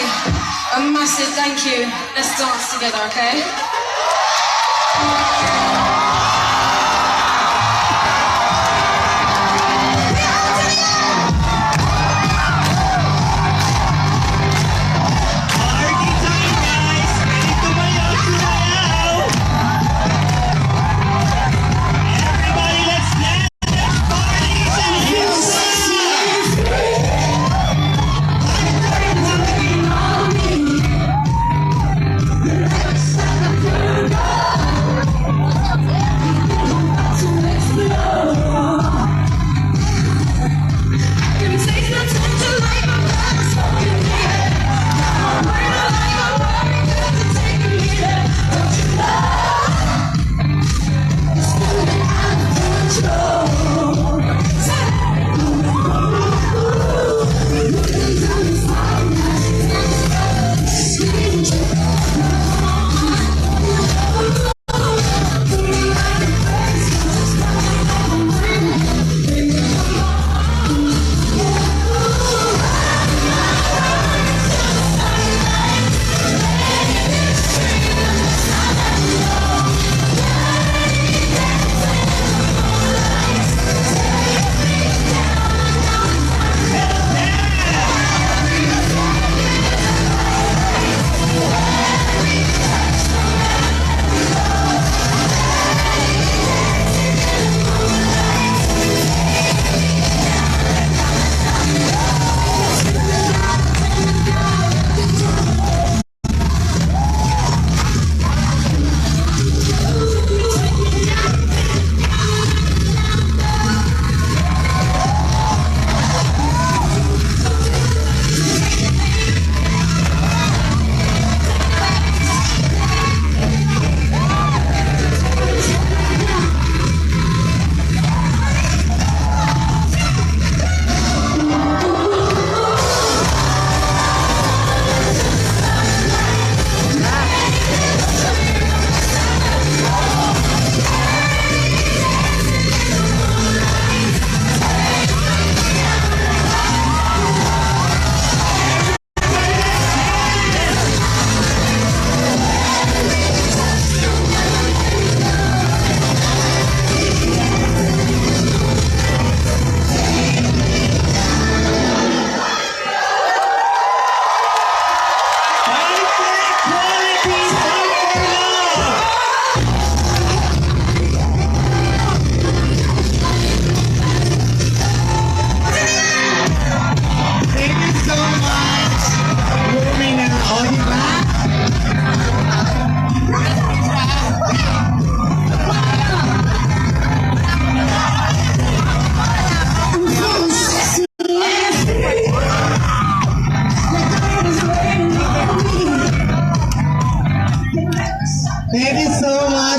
a massive thank you. Let's dance together, okay?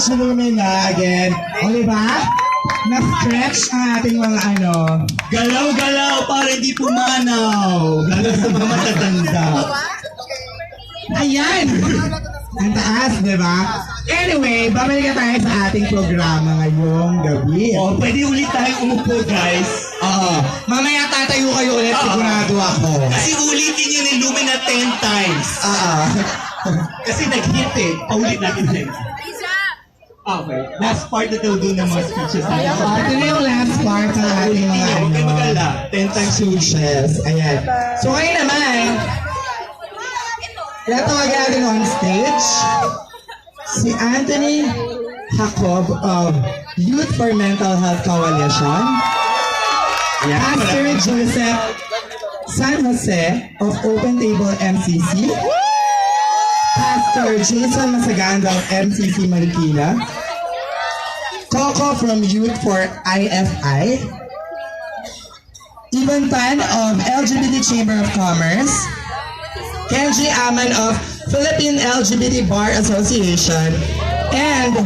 Lumina again. O diba? Na-stretch ang ating mga ano. Galaw-galaw para hindi pumanaw. Lalo sa mga matatanda. Ayan! Ang taas, di ba? Anyway, babalik tayo sa ating programa ngayong gabi. Oh, pwede ulit tayong umupo, guys. Oo. Mamaya tatayo kayo ulit, sigurado ako. Kasi ulitin yun ni Lumina 10 times. Kasi nag-hit eh. Paulit natin 10 times. Okay. Last part na daw doon ng mga speeches. Ito na yung last part ng ating mga ano. Huwag kayo mag-ala. 10 times speeches. Ayan. So ngayon naman, tatawagan natin on stage si Anthony Jacob of Youth for Mental Health Coalition, Pastor Joseph San Jose of Open Table MCC, Pastor Jason Masaganda of MCC Marikina, Coco from Youth for IFI, Ivan Pan of LGBT Chamber of Commerce, Kenji Aman of Philippine LGBT Bar Association, and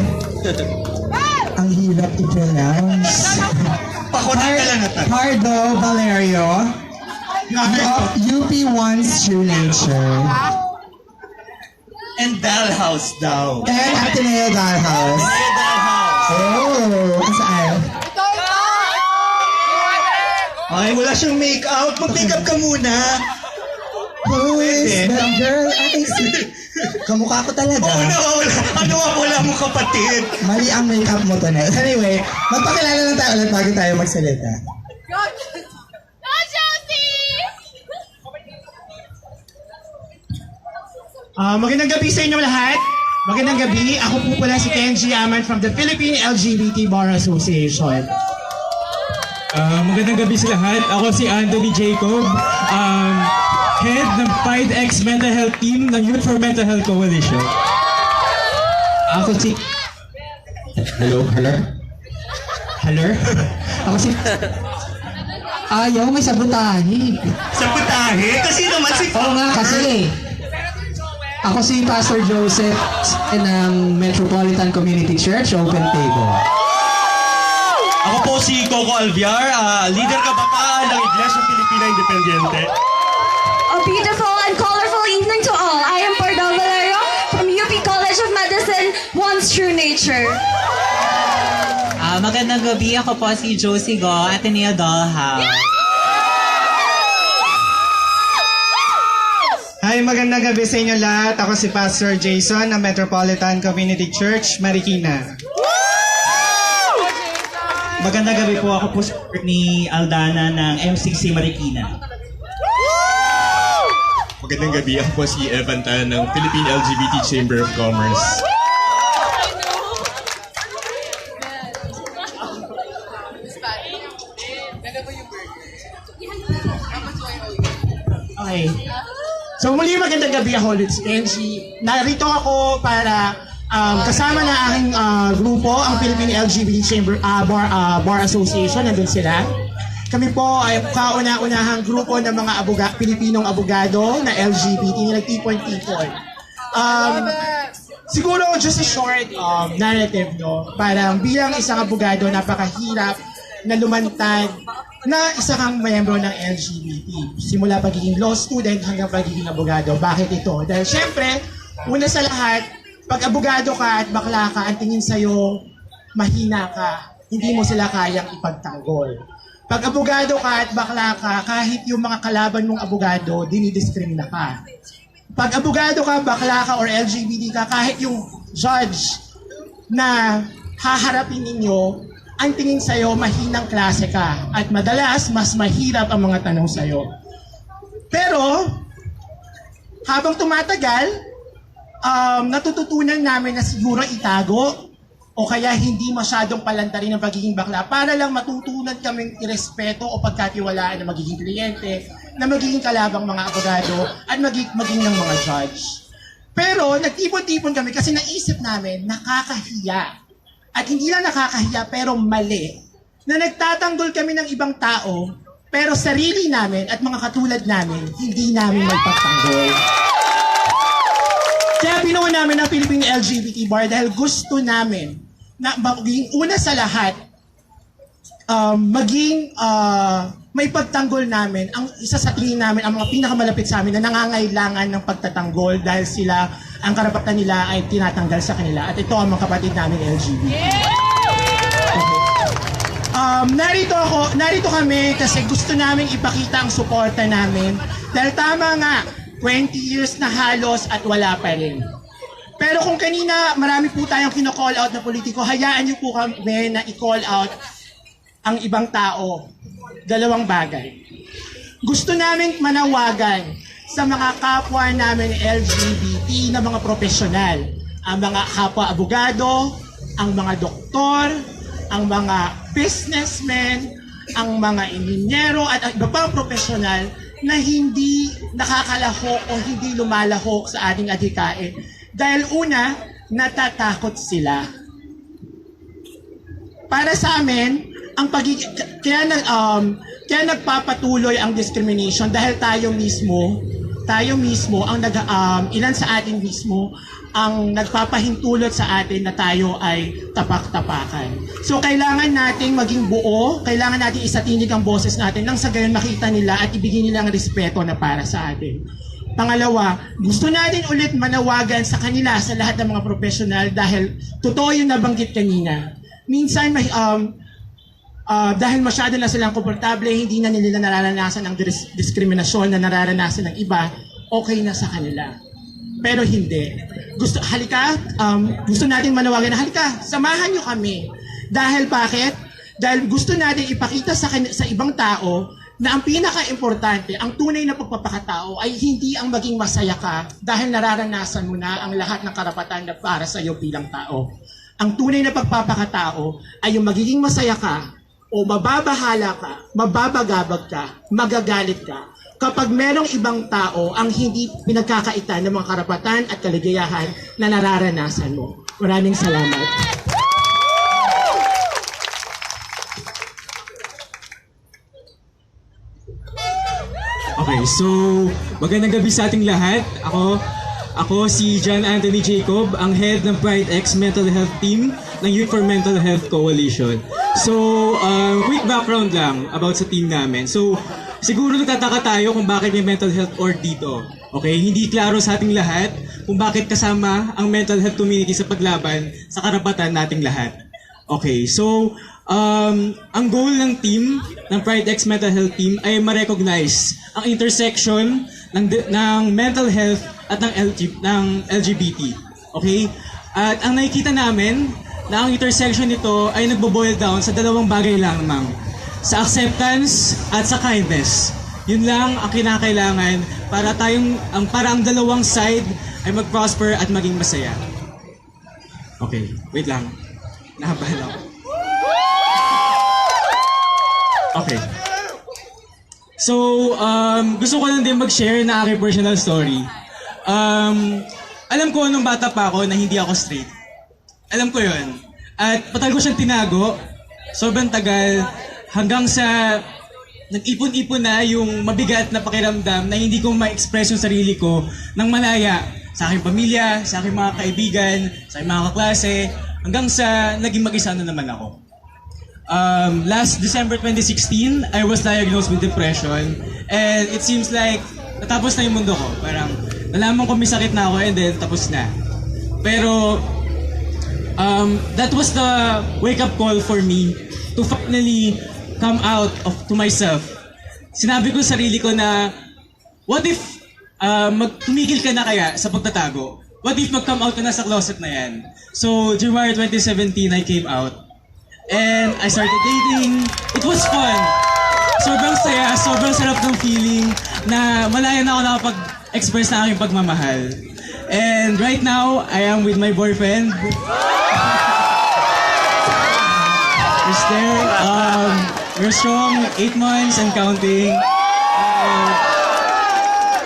ang hirap i-pronounce, Pardo Valerio of UP One's True Nature. And Dalhouse daw. And Ateneo Dalhouse. Oh, saan? Ay, wala siyang make-out. Mag-make-up ka muna. Who is that girl? Ay, kamukha ko talaga. Oo na, wala mong kapatid. Mali ang make-up mo tonight. Anyway, magpakilala lang tayo ulit bago tayo magsalita. Magandang gabi sa inyo lahat. Magandang gabi. Ako po pala si Kenji Aman from the Philippine LGBT Bar Association. Magandang gabi sa lahat. Ako si Anthony Jacob, head ng 5X Mental Health Team ng Youth for Mental Health Coalition. Ako si... Hello? Ako si... Ayaw, may sabotahe. Sabotahe? Kasi naman si... Oo nga, kasi ako si Pastor Joseph ng Metropolitan Community Church, Open Table. Ako po si Coco Alviar, leader kabataan ng Iglesia Filipina Independiente. A beautiful and colorful evening to all. I am Pardo Valerio from UP College of Medicine, One's True Nature. Magandang gabi. Ako po si Josie Go, Ateneo Dollhouse. Hi, magandang gabi sa inyo lahat. Ako si Pastor Jason ng Metropolitan Community Church, Marikina. Magandang gabi po. Ako po ni Aldana ng MCC Marikina. Magandang gabi. Ako po si Evan Tan ng Philippine LGBT Chamber of Commerce. Okay. So muli magandang gabi, ako ulit si Kenji. Narito ako para kasama na aking grupo, ang Philippine LGBT Chamber Bar Association. Nandun sila. Kami po ay kauna-unahang grupo ng mga Pilipinong abogado na LGBT na nagtipon-tipon. Siguro just a short narrative, no? Parang bilang isang abogado, napakahirap na lumantad na isa kang miyembro ng LGBT. Simula pagiging law student hanggang pagiging abogado. Bakit ito? Dahil syempre, una sa lahat, pag abogado ka at bakla ka, ang tingin sa'yo, mahina ka. Hindi mo sila kayang ipagtanggol. Pag abogado ka at bakla ka, kahit yung mga kalaban mong abogado, dinidiskrimina ka. Pag abogado ka, bakla ka, or LGBT ka, kahit yung judge na haharapin ninyo, ang tingin sa'yo, mahinang klase ka. At madalas, mas mahirap ang mga tanong sa'yo. Pero, habang tumatagal, natututunan namin na siguro itago o kaya hindi masyadong palantarin ang pagiging bakla para lang matutunan kaming irespeto o pagkatiwalaan ng magiging kliyente, na magiging kalabang mga abogado at maging ng mga judge. Pero, nagtipon-tipon kami kasi naisip namin, nakakahiya. At hindi lang nakakahiya, pero mali, na nagtatanggol kami ng ibang tao, pero sarili namin at mga katulad namin, hindi namin magpagtanggol. Kaya binuo namin ang ng Philippine LGBT Bar dahil gusto namin na maging una sa lahat, may pagtanggol namin, ang isa sa tingin namin, ang mga pinakamalapit sa amin na nangangailangan ng pagtatanggol dahil sila, ang karapatan nila ay tinatanggal sa kanila. At ito ang mga kapatid namin LGBT. Narito kami kasi gusto namin ipakita ang suporta namin dahil tama nga, 20 years na halos at wala pa rin. Pero kung kanina marami po tayong kino-call out na politiko, hayaan niyo po kami na i-call out ang ibang tao. Dalawang bagay. Gusto namin manawagan sa mga kapwa namin LGBT na mga profesional. Ang mga kapwa abogado, ang mga doktor, ang mga businessmen, ang mga inhinyero at iba pang profesional na hindi nakakalahok o hindi lumalahok sa ating adhikain. Dahil una, natatakot sila. Para sa amin, kaya nagpapatuloy ang discrimination dahil tayo mismo ang ilan sa atin mismo ang nagpapahintulot sa atin na tayo ay tapak-tapakan. So kailangan nating maging buo, kailangan nating isatinig ang boses natin nang sa gayon makita nila at ibigay nila ang respeto na para sa atin. Pangalawa, gusto natin ulit manawagan sa kanila, sa lahat ng mga profesional dahil totoo yung nabanggit kanina. Minsan dahil masyado na silang komportable, hindi na nila nararanasan ang diskriminasyon na nararanasan ng iba, okay na sa kanila. Pero hindi. Gusto natin manawagan na halika, samahan nyo kami. Dahil bakit? Dahil gusto natin ipakita sa ibang tao na ang pinaka-importante, ang tunay na pagpapakatao ay hindi ang maging masaya ka dahil nararanasan mo na ang lahat ng karapatan na para sa iyo bilang tao. Ang tunay na pagpapakatao ay yung magiging masaya ka o mababahala ka, mababagabag ka, magagalit ka kapag merong ibang tao ang hindi pinagkakaitan ng mga karapatan at kaligayahan na nararanasan mo. Maraming salamat. Okay, so magandang gabi sa ating lahat. Ako si John Anthony Jacob, ang head ng Pride X Mental Health Team ng Youth for Mental Health Coalition. So, quick background lang about sa team namin. So, siguro nagtataka tayo kung bakit may mental health org dito. Okay, hindi klaro sa ating lahat kung bakit kasama ang mental health community sa paglaban sa karapatan nating lahat. Okay, so ang goal ng team, ng Pride X Mental Health Team ay ma-recognize ang intersection ng mental health at ng LGBT. Okay? At ang nakikita namin na ang intersection nito ay nagbo-boil down sa dalawang bagay lang naman. Sa acceptance at sa kindness. Yun lang ang kinakailangan para ang dalawang side ay mag-prosper at maging masaya. Okay, wait lang. Nahabahan ako. Okay. So, gusto ko lang din mag-share na aking personal story. Alam ko nung bata pa ako na hindi ako straight. Alam ko yun. At patagal ko siyang tinago, sobrang tagal, hanggang sa nag-ipon-ipon na yung mabigat na pakiramdam na hindi ko ma-express yung sarili ko ng malaya sa aking pamilya, sa aking mga kaibigan, sa aking mga kaklase, hanggang sa naging mag-isa na naman ako. Last December 2016, I was diagnosed with depression, and it seems like natapos na yung mundo ko. Parang nalaman ko may sakit na ako and then tapos na. Pero that was the wake-up call for me to finally come out to myself. Sinabi ko sa sarili ko na what if tumigil ka na kaya sa pagtatago? What if mag-come out ka na sa closet na yan? So January 2017, I came out. And I started dating. It was fun. Sobrang saya, sobrang sarap ng feeling na malaya na ako nakapag-express na aking pagmamahal. And right now, I am with my boyfriend. He's there. We're strong, 8 months and counting.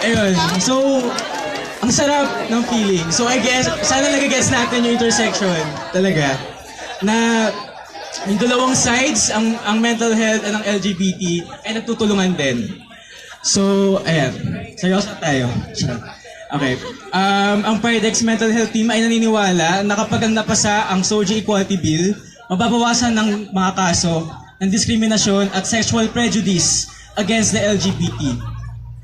Ayun. So, ang sarap ng feeling. So I guess, sana nag-gets natin yung intersection talaga. Na yung dalawang sides, ang mental health at ang LGBT ay nagtutulungan din. So, ayan. Seryoso tayo. Okay. Ang PRIDEX Mental Health Team ay naniniwala na kapag ang napasa ang SOGIE Equality Bill, mababawasan ng mga kaso ng diskriminasyon at sexual prejudice against the LGBT.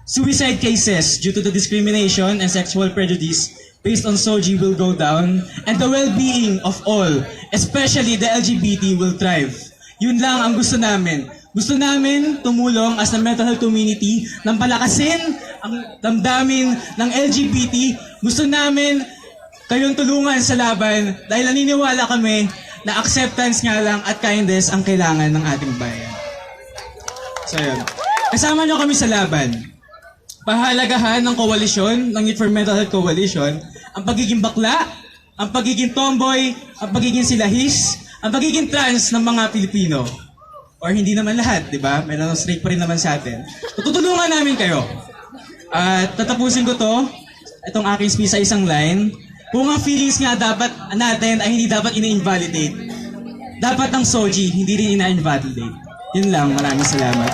Suicide cases due to the discrimination and sexual prejudice based on SOGIE will go down, and the well-being of all, especially the LGBT, will thrive. Yun lang ang gusto namin. Gusto namin tumulong as the mental health community nang palakasin ang damdamin ng LGBT. Gusto namin kayong tulungan sa laban dahil naniniwala kami na acceptance nga lang at kindness ang kailangan ng ating bayan. So yun. Kasama nyo kami sa laban. Pahalagahan ng koalisyon, ng Youth for Mental Health Coalition, ang pagiging bakla, ang pagiging tomboy, ang pagiging silahis, ang pagiging trans ng mga Pilipino. Or hindi naman lahat, di ba? May straight pa rin naman sa atin. Tutulungan namin kayo. At tatapusin ko to, itong aking speech sa isang line. Kung ang feelings nga dapat natin ay hindi dapat ini-invalidate, dapat ang SOGIE hindi rin ina-invalidate. Yun lang, maraming salamat.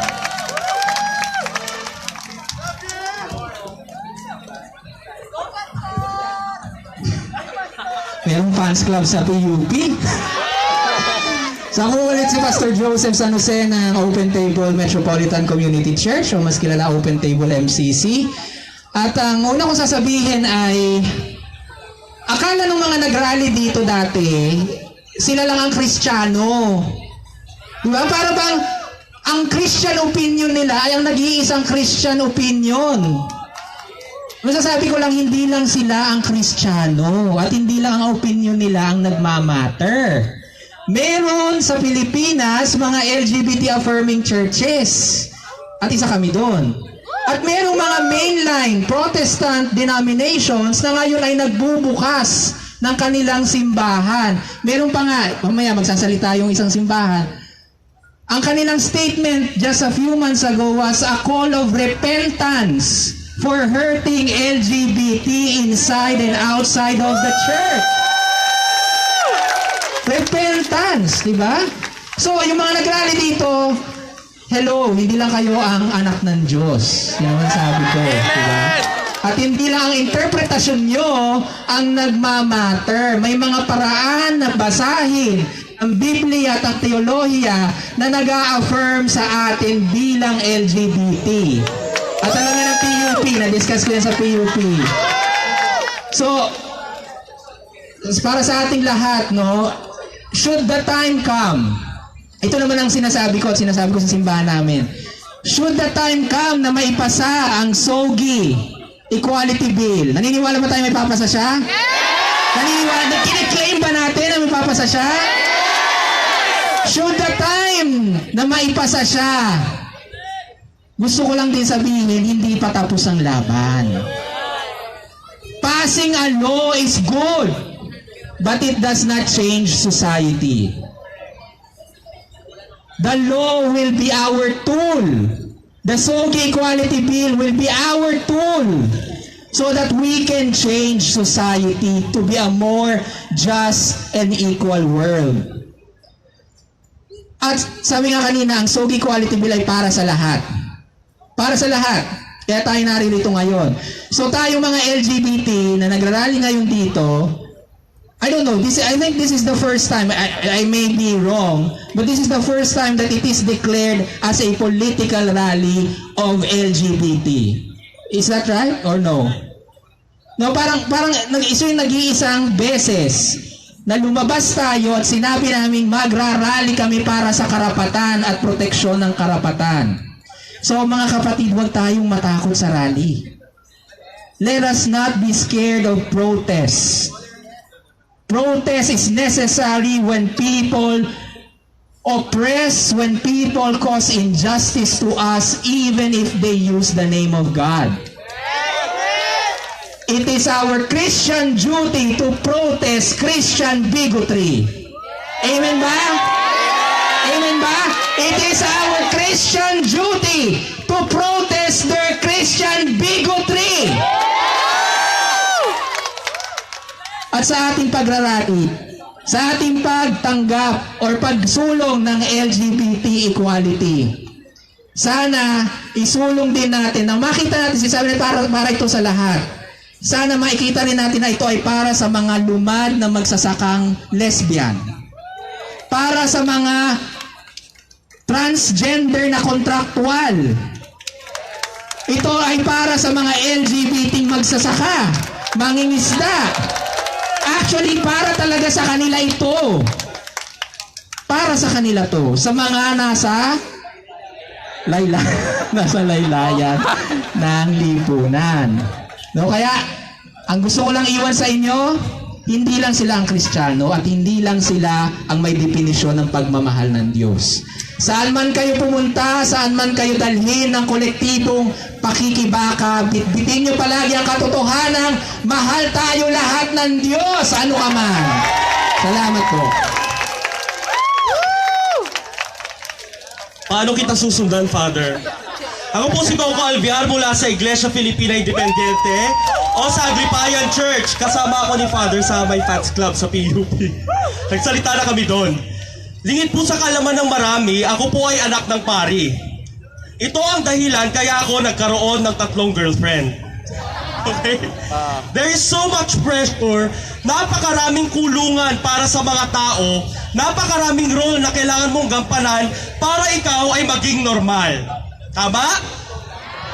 Merong fans club sa PUP. So ako ulit si Pastor Joseph San Jose ng Open Table Metropolitan Community Church, o mas kilala Open Table MCC. At ang una kong sasabihin ay, akala ng mga nag-rally dito dati, sila lang ang Kristiyano. Diba? Para bang ang Christian opinion nila ay ang nag-iisang Christian opinion. Masasabi ko lang, hindi lang sila ang Kristiyano at hindi lang ang opinion nila ang nagmamatter. Meron sa Pilipinas mga LGBT-affirming churches at isa kami doon. At merong mga mainline Protestant denominations na ngayon ay nagbubukas ng kanilang simbahan. Meron pa nga, mamaya magsasalita yung isang simbahan. Ang kanilang statement just a few months ago was a call of repentance for hurting LGBT inside and outside of the church. Repentance, di ba? So, yung mga nagrally dito, hello, hindi lang kayo ang anak ng Diyos. Yan ang sabi ko, di ba? At hindi lang ang interpretasyon nyo ang nagmamatter. May mga paraan na basahin ang Biblia at ang teolohiya na nag-a-affirm sa atin bilang LGBT. At alam nga ng PUP, na-discuss ko yan sa PUP. So, para sa ating lahat, no, should the time come, ito naman ang sinasabi ko at sinasabi ko sa simbahan namin, should the time come na maipasa ang SOGIE Equality Bill, naniniwala ba tayo may papasa siya? Naniniwala, kine-claim ba natin na may papasa siya? Should the time na maipasa siya, gusto ko lang din sabihin, hindi pa tapos ang laban. Passing a law is good, but it does not change society. The law will be our tool. The SOGIE Equality Bill will be our tool so that we can change society to be a more just and equal world. At sabi nga kanina, ang SOGIE Equality Bill ay para sa lahat. Para sa lahat. Kaya tayo naririto ngayon. So tayong mga LGBT na nagrarally ngayon dito, I don't know, I think this is the first time, I may be wrong, but this is the first time that it is declared as a political rally of LGBT. Is that right or no? No, parang ito yung nag-iisang beses na lumabas tayo at sinabi namin magrarally kami para sa karapatan at proteksyon ng karapatan. So mga kapatid, huwag tayong matakot sa rally. Let us not be scared of protest. Protest is necessary when people oppress, when people cause injustice to us, even if they use the name of God. It is our Christian duty to protest Christian bigotry. Amen ba? Amen ba? It is our Christian duty to protest their Christian bigotry. At sa ating pagrarally, sa ating pagtanggap or pagsulong ng LGBT equality, sana isulong din natin na makita natin, sabi para ito sa lahat. sana makikita rin natin na ito ay para sa mga lumad na magsasakang lesbian. Para sa mga transgender na kontraktual. Ito ay para sa mga LGBT magsasaka, mangingisda. Actually, para talaga sa kanila ito. Para sa kanila to. Sa mga nasa laylayan ng lipunan. No, kaya, ang gusto ko lang iwan sa inyo, hindi lang sila ang Kristiyano at hindi lang sila ang may definisyon ng pagmamahal ng Diyos. Saan man kayo pumunta, saan man kayo dalhin ng kolektibong pakikibaka, bitbitin nyo palagi ang katotohanan, mahal tayo lahat ng Diyos, ano ka man. Salamat po. Paano kita susundan, Father? Ako po si Pauco Alviar mula sa Iglesia Filipina Independiente o sa Agripayan Church. Kasama ako ni Father sa may fans club sa PUP. Nagsalita na kami doon. Lingid po sa kalaman ng marami, ako po ay anak ng pari. Ito ang dahilan kaya ako nagkaroon ng 3 girlfriend. Okay? There is so much pressure, napakaraming kulungan para sa mga tao, napakaraming role na kailangan mong gampanan para ikaw ay maging normal. Tama?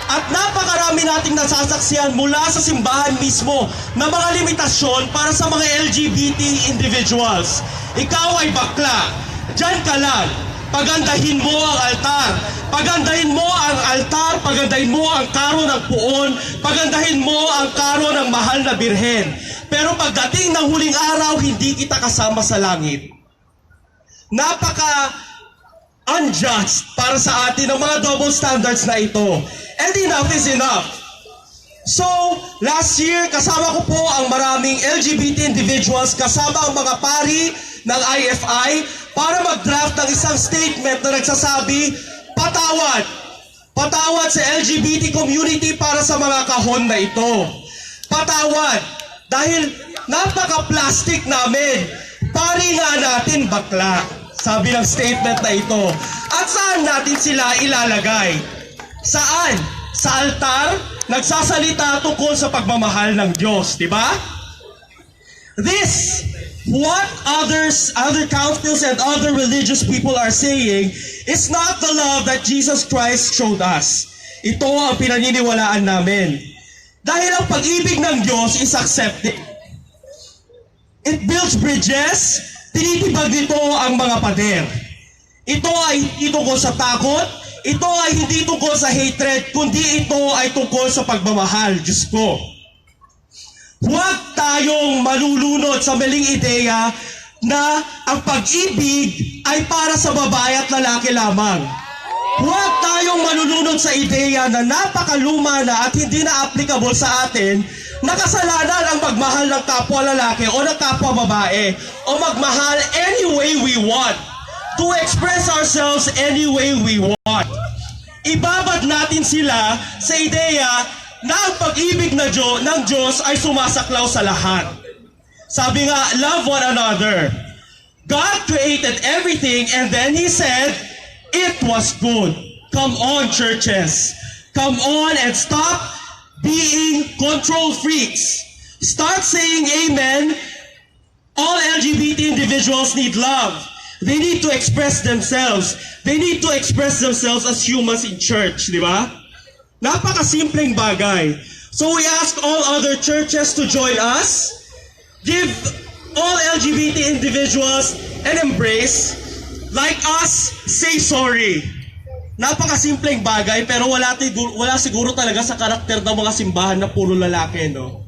At napakarami nating nasasaksihan mula sa simbahan mismo na mga limitasyon para sa mga LGBT individuals. Ikaw ay bakla. Diyan ka lang. Pagandahin mo ang altar. Pagandahin mo ang altar. Pagandahin mo ang karo ng puon. Pagandahin mo ang karo ng mahal na birhen. Pero pagdating ng huling araw, hindi kita kasama sa langit. Unjust para sa atin ang mga double standards na ito. And enough is enough. So, last year, kasama ko po ang maraming LGBT individuals, kasama ang mga pari ng IFI para mag-draft ng isang statement na nagsasabi, patawad. Patawad sa LGBT community para sa mga kahon na ito. Patawad. Dahil napaka-plastic namin. Pari nga natin bakla. Sabi ng statement na ito. At saan natin sila ilalagay? Saan? Sa altar? Nagsasalita tungkol sa pagmamahal ng Diyos, di ba? This, what other councils and other religious people are saying, is not the love that Jesus Christ showed us. Ito ang pinaniniwalaan namin. Dahil ang pag-ibig ng Diyos is accepting. It builds bridges. Tinitibag nito ang mga pader. Ito ay hindi tungkol sa takot, ito ay hindi tungkol sa hatred, kundi ito ay tungkol sa pagmamahal. Diyos ko. Huwag tayong malulunod sa maling ideya na ang pag-ibig ay para sa babae at lalaki lamang. Huwag tayong malulunod sa ideya na napakaluma na at hindi na applicable sa atin na kasalanan ang magmahal ng kapwa lalaki o ng kapwa babae o magmahal any way we want, to express ourselves any way we want. Ibabad natin sila sa ideya na ang pag-ibig ng Diyos ay sumasaklaw sa lahat. Sabi nga, love one another. God created everything and then He said, it was good. Come on, churches. Come on and stop being control freaks. Start saying amen. All LGBT individuals need love. They need to express themselves. They need to express themselves as humans in church, di ba? Napakasimpleng bagay. So we ask all other churches to join us. Give all LGBT individuals an embrace. Like us, say sorry. Napakasimpleng bagay pero wala siguro talaga sa karakter ng mga simbahan na puro lalaki, no?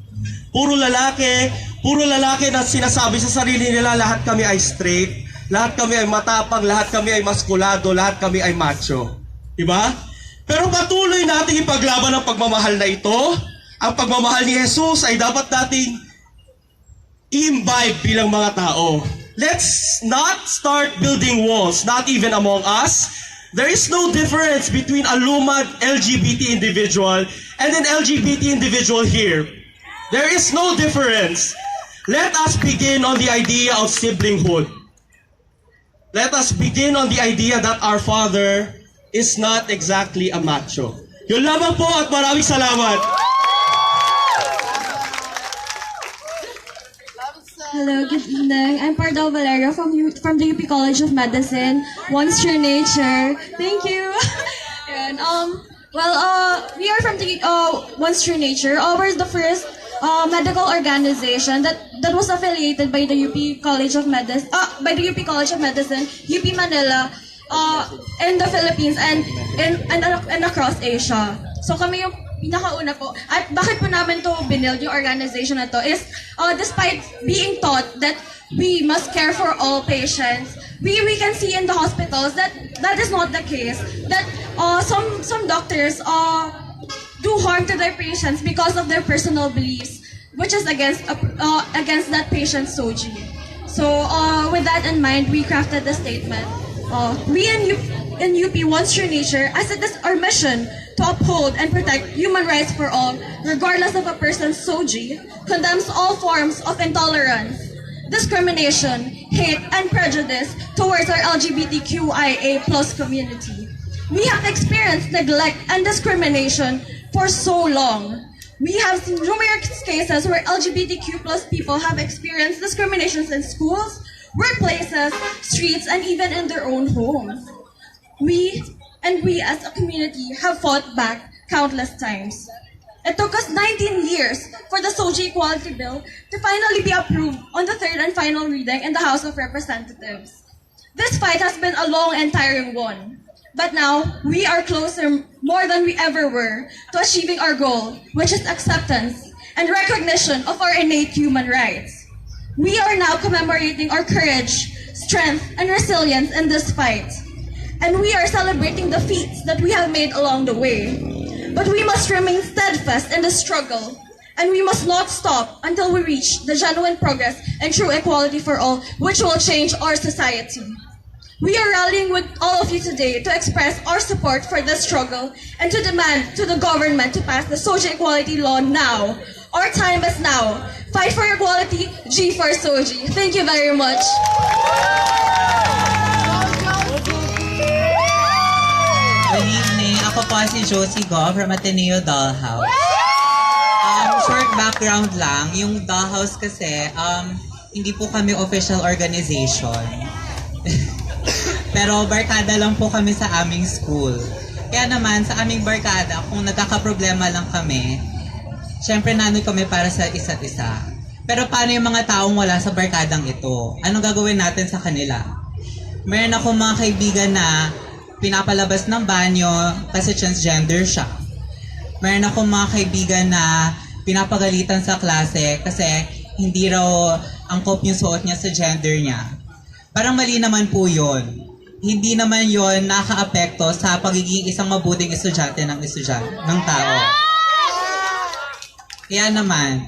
Puro lalaki na sinasabi sa sarili nila lahat kami ay straight, lahat kami ay matapang, lahat kami ay maskulado, lahat kami ay macho. Diba? Pero patuloy nating ipaglaban ang pagmamahal na ito. Ang pagmamahal ni Jesus ay dapat nating i-imbibe bilang mga tao. Let's not start building walls, not even among us. There is no difference between a lumad LGBT individual and an LGBT individual here. There is no difference. Let us begin on the idea of siblinghood. Let us begin on the idea that our Father is not exactly a macho. Yun lamang po at maraming salamat. Hello, good evening. I'm Pardal Valerio from the UP College of Medicine. Once True Nature. Thank you. And, we are from the Once True Nature. We're the first medical organization that was affiliated by the UP College of Medicine, UP Manila, in the Philippines and across Asia. So kami yung pinakauna po. At bakit po namin to binuild yung organization na to is despite being taught that we must care for all patients, we can see in the hospitals that is not the case. That some doctors do harm to their patients because of their personal beliefs, which is against that patient's SOGIE. So with that in mind, we crafted the statement. We in UP Once True Nature, as it is our mission to uphold and protect human rights for all, regardless of a person's SOGIE, condemns all forms of intolerance, discrimination, hate, and prejudice towards our LGBTQIA+ community. We have experienced neglect and discrimination for so long. We have seen numerous cases where LGBTQ+ people have experienced discriminations in schools, workplaces, streets, and even in their own homes. We as a community have fought back countless times. It took us 19 years for the SOGIE Equality Bill to finally be approved on the third and final reading in the House of Representatives. This fight has been a long and tiring one. But now, we are closer more than we ever were to achieving our goal, which is acceptance and recognition of our innate human rights. We are now commemorating our courage, strength, and resilience in this fight. And we are celebrating the feats that we have made along the way. But we must remain steadfast in the struggle, and we must not stop until we reach the genuine progress and true equality for all, which will change our society. We are rallying with all of you today to express our support for this struggle and to demand to the government to pass the SOGIE Equality Law now. Our time is now. Fight for equality, G for SOGIE. Thank you very much. Good evening. Ako po si Josie Go from Ateneo Dollhouse. Short background lang. Yung Dollhouse kasi, hindi po kami official organization. Pero barkada lang po kami sa aming school. Kaya naman, sa aming barkada, kung nagkakaproblema lang kami, syempre nanoy kami para sa isa't isa. Pero paano yung mga taong wala sa barkadang ito? Anong gagawin natin sa kanila? Meron akong mga kaibigan na pinapalabas ng banyo kasi transgender siya. Meron akong mga kaibigan na pinapagalitan sa klase kasi hindi raw angkop yung suot niya sa gender niya. Parang mali naman po yun. Hindi naman yon naka-apekto sa pagiging isang mabuting estudyante ng tao. Kaya naman,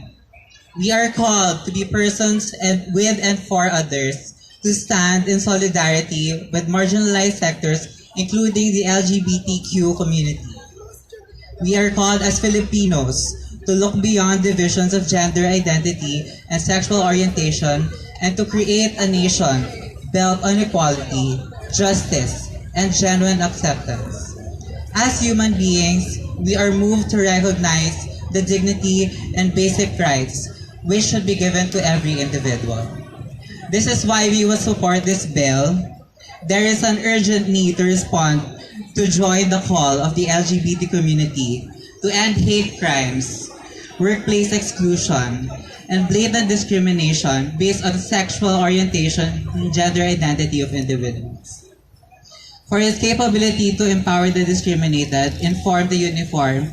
we are called to be persons with and for others, to stand in solidarity with marginalized sectors, including the LGBTQ community. We are called as Filipinos to look beyond divisions of gender identity and sexual orientation and to create a nation built on equality, justice, and genuine acceptance. As human beings, we are moved to recognize the dignity and basic rights which should be given to every individual. This is why we will support this bill. There is an urgent need to respond to join the call of the LGBT community to end hate crimes, workplace exclusion, and blatant discrimination based on sexual orientation and gender identity of individuals. For its capability to empower the discriminated, inform the uniform,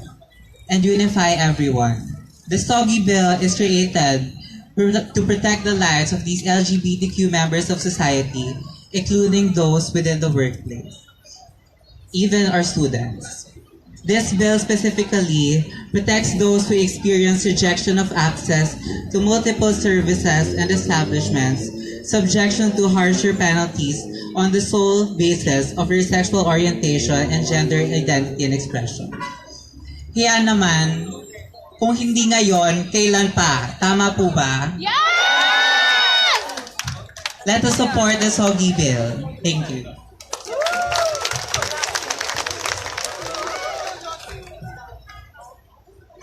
and unify everyone. The SOGIE bill is created to protect the lives of these LGBTQ members of society, including those within the workplace, even our students. This bill specifically protects those who experience rejection of access to multiple services and establishments, subjection to harsher penalties on the sole basis of their sexual orientation and gender identity and expression. Kaya naman, kung hindi ngayon, kailan pa? Tama po ba? Yes! Let us support the SOGIE bill. Thank you.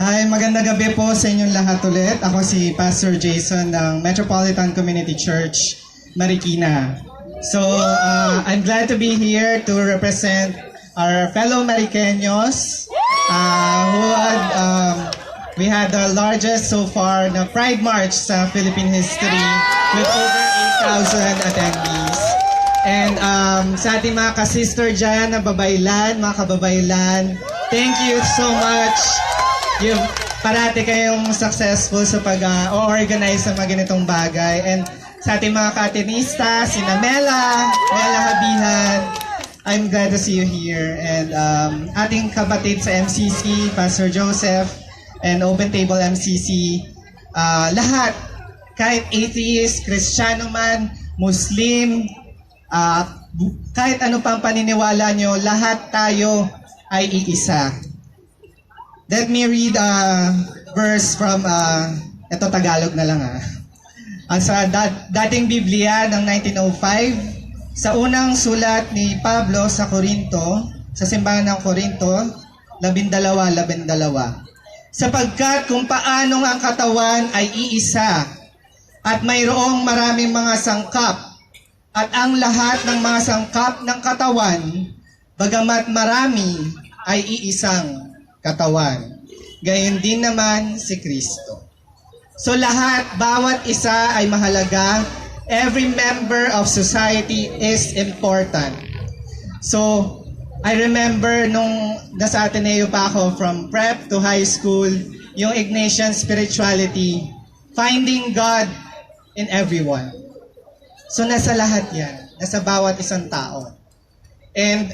Hi, magandang gabi po sa inyong lahat ulit. Ako si Pastor Jason ng Metropolitan Community Church, Marikina. So, I'm glad to be here to represent our fellow Mariqueños we had the largest so far na Pride March sa Philippine history with over 8,000 attendees. And sa ating mga ka-sister dyan na babaylan, mga kababaylan, thank you so much. Parati kayong successful sa pag-organize ng mga ganitong bagay. And sa ating mga ka-atenista, sina Mela Habihan, I'm glad to see you here. And ating kapatid sa MCC, Pastor Joseph, and Open Table MCC, lahat, kahit atheist, Kristiyano man, Muslim, kahit ano pang paniniwala nyo, lahat tayo ay iisa. Let me read a verse from, ito Tagalog na lang sa dating Biblia ng 1905, sa unang sulat ni Pablo sa Corinto, sa simbahan ng Corinto, 12:12. Sapagkat kung paanong ang katawan ay iisa, at mayroong maraming mga sangkap, at ang lahat ng mga sangkap ng katawan, bagamat marami, ay iisang katawan. Gayon din naman si Kristo. So lahat, bawat isa ay mahalaga. Every member of society is important. So, I remember nung nasa Ateneo pa ako from prep to high school, yung Ignatian spirituality, finding God in everyone. So nasa lahat yan, nasa bawat isang tao. And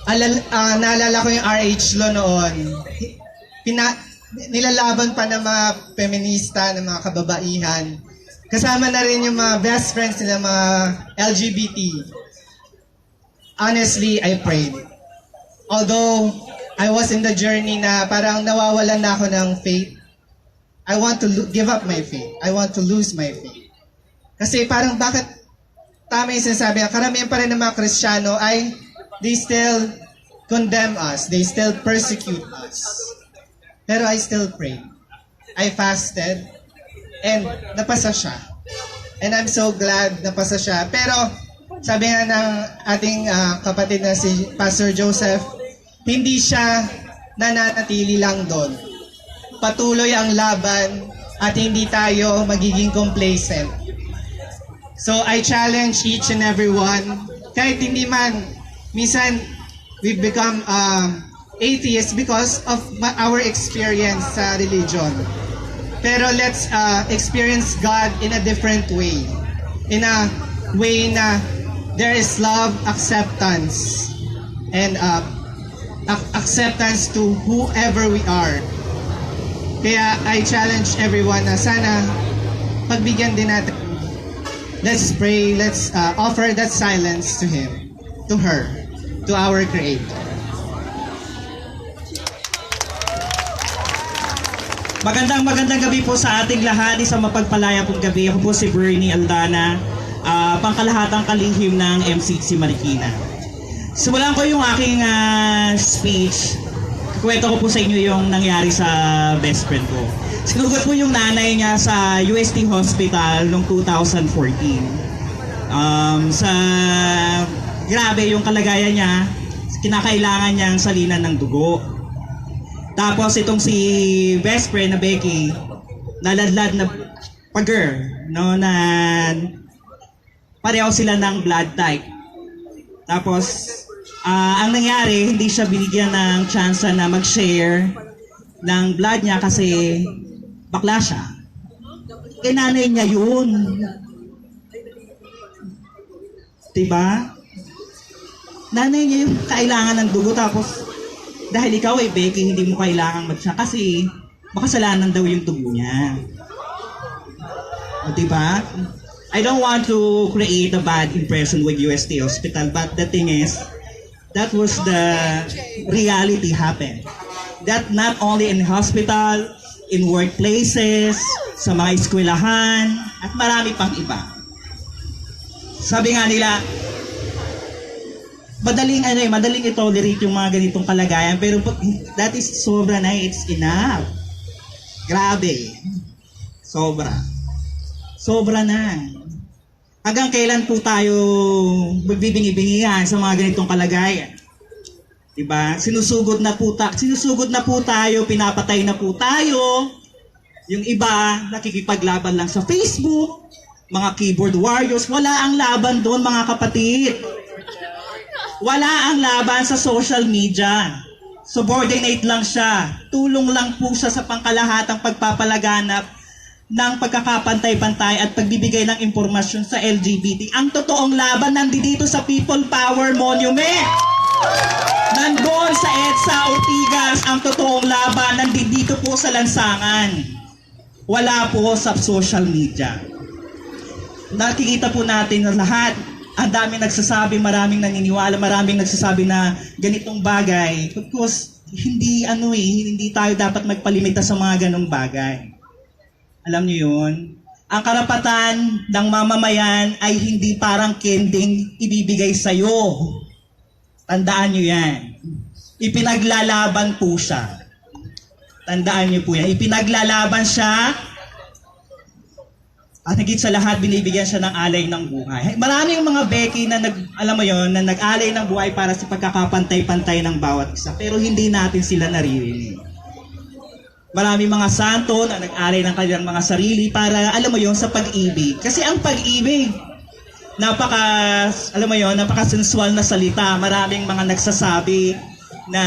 naalala ko yung RH law noon, nilalaban pa ng mga feminista, ng mga kababaihan. Kasama na rin yung mga best friends nila, mga LGBT. Honestly, I prayed. Although, I was in the journey na parang nawawalan na ako ng faith. I want to give up my faith. I want to lose my faith. Kasi parang bakit tama yung sinasabi, karamihan pa rin ng mga Kristiyano ay they still condemn us. They still persecute us. Pero I still prayed. I fasted. And napasa siya. And I'm so glad napasa siya. Pero sabi nga ng ating kapatid na si Pastor Joseph, hindi siya nananatili lang doon. Patuloy ang laban at hindi tayo magiging complacent. So I challenge each and every one, kahit hindi man, minsan we've become atheists because of our experience sa religion. Pero let's experience God in a different way. In a way na there is love, acceptance, and acceptance to whoever we are. Kaya I challenge everyone na sana pagbigyan din natin. Let's pray, let's offer that silence to Him, to her, to our Creator. Magandang gabi po sa ating lahat. Isang mapagpalaya pong gabi. Ako po si Bernie Aldana, pangkalahatang kalihim ng MCC Marikina. Simulan ko yung aking speech. Kwento ko po sa inyo yung nangyari sa best friend ko. Sinugot po yung nanay niya sa UST Hospital noong 2014. Grabe yung kalagayan niya, kinakailangan niyang salinan ng dugo. Tapos itong si best friend na Becky, naladlad na pag-girl, no, na pareho sila ng blood type. Tapos, ang nangyari, hindi siya binigyan ng chance na mag-share ng blood niya kasi bakla siya. Eh, nanay niya yun. Diba? Nanay niya yung kailangan ng dugo, tapos dahil ikaw ay Becky, hindi mo kailangan mag-siya kasi makasalanan daw yung dugo niya. O, diba? I don't want to create a bad impression with UST Hospital, but the thing is, that was the reality happened. That not only in hospital, in workplaces, sa mga eskwelahan, at marami pang iba. Sabi nga nila, madaling i-tolerate yung mga ganitong kalagayan, pero that is sobra na, it's enough. Grabe. Sobra. Sobra na. Hanggang kailan po tayo magbibingi-bingihan sa mga ganitong kalagayan? Diba? Sinusugod na po tayo, pinapatay na po tayo. Yung iba, nakikipaglaban lang sa Facebook, mga keyboard warriors, wala ang laban doon mga kapatid. Wala ang laban sa social media. Subordinate lang siya. Tulong lang po siya sa pangkalahatang pagpapalaganap ng pagkakapantay-pantay at pagbibigay ng impormasyon sa LGBT. Ang totoong laban nandito sa People Power Monument. Nandun sa EDSA Ortigas, ang totoong laban nandito po sa lansangan. Wala po sa social media. Nakikita po natin na lahat, ang daming nagsasabi, maraming naniniwala, maraming nagsasabi na ganitong bagay. Because hindi tayo dapat magpalimita sa mga ganong bagay. Alam niyo yun? Ang karapatan ng mamamayan ay hindi parang kending ibibigay sa'yo. Tandaan niyo yan. Ipinaglalaban po siya. Tandaan niyo po yan. Ipinaglalaban siya. At higit sa lahat, binibigyan siya ng alay ng buhay. Maraming mga Becky na nag-alay ng buhay para sa pagkakapantay-pantay ng bawat isa. Pero hindi natin sila naririnig. Maraming mga santo na nag-alay ng kanilang mga sarili para, sa pag-ibig. Kasi ang pag-ibig, napaka-sensual na salita. Maraming mga nagsasabi na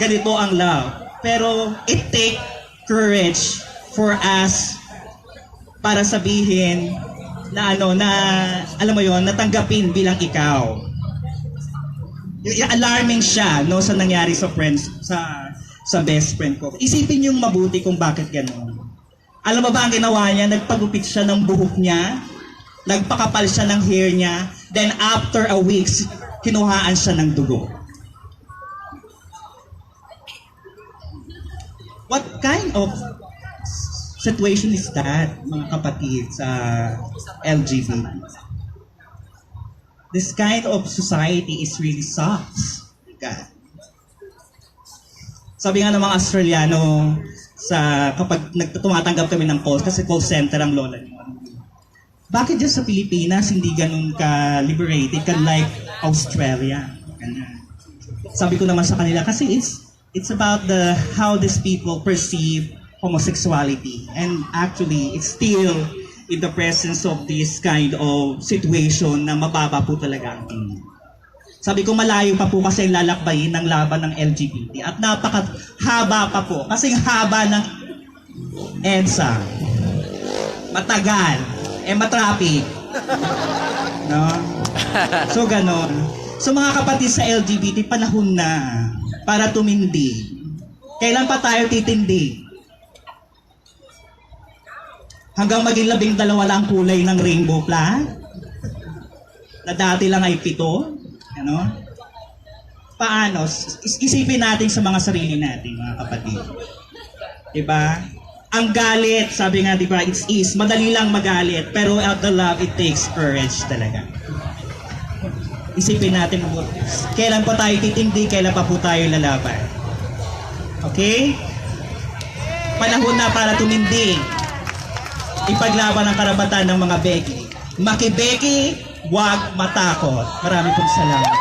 ganito ang love. Pero it take courage for us para sabihin na natanggapin bilang ikaw. Alarming siya sa nangyari sa sa best friend ko. Isipin yung mabuti kung bakit gano'n. Alam mo ba ang ginawa niya? Nagpagupit siya ng buhok niya, nagpakapal siya ng hair niya, then after a week, kinuhaan siya ng dugo. What kind of situation is that, mga kapatid, sa LGBT? This kind of society is really sucks. God. Sabi nga ng mga Australiano, kapag tumatanggap kami ng calls, kasi call center ang lola niyo. Bakit dyan sa Pilipinas hindi ganun ka-liberated, ka-like Australia? Ganun. Sabi ko naman sa kanila, kasi it's about how these people perceive homosexuality. And actually, it's still in the presence of this kind of situation na mababa po talaga ang tingin. Sabi ko malayo pa po kasi lalakbayin ng laban ng LGBT at napakahaba pa po kasi haba ng EDSA. Matagal. Matraffic. No? So ganon. So mga kapatid sa LGBT, panahon na para tumindi. Kailan pa tayo titindi? Hanggang maging 12 lang kulay ng rainbow flag? Na dati lang ay 7? Ano? Paano? Isipin natin sa mga sarili natin, mga kapatid. Diba? Ang galit, sabi nga, diba, it's easy. Madali lang magalit, pero out the love, it takes courage talaga. Isipin natin, kailan pa tayo titindi, kailan pa po tayo lalaban. Okay? Panahon na para tumindi. Ipaglaban ang karapatan ng mga Becky. Makibeki, huwag matakot. Marami pong salamat.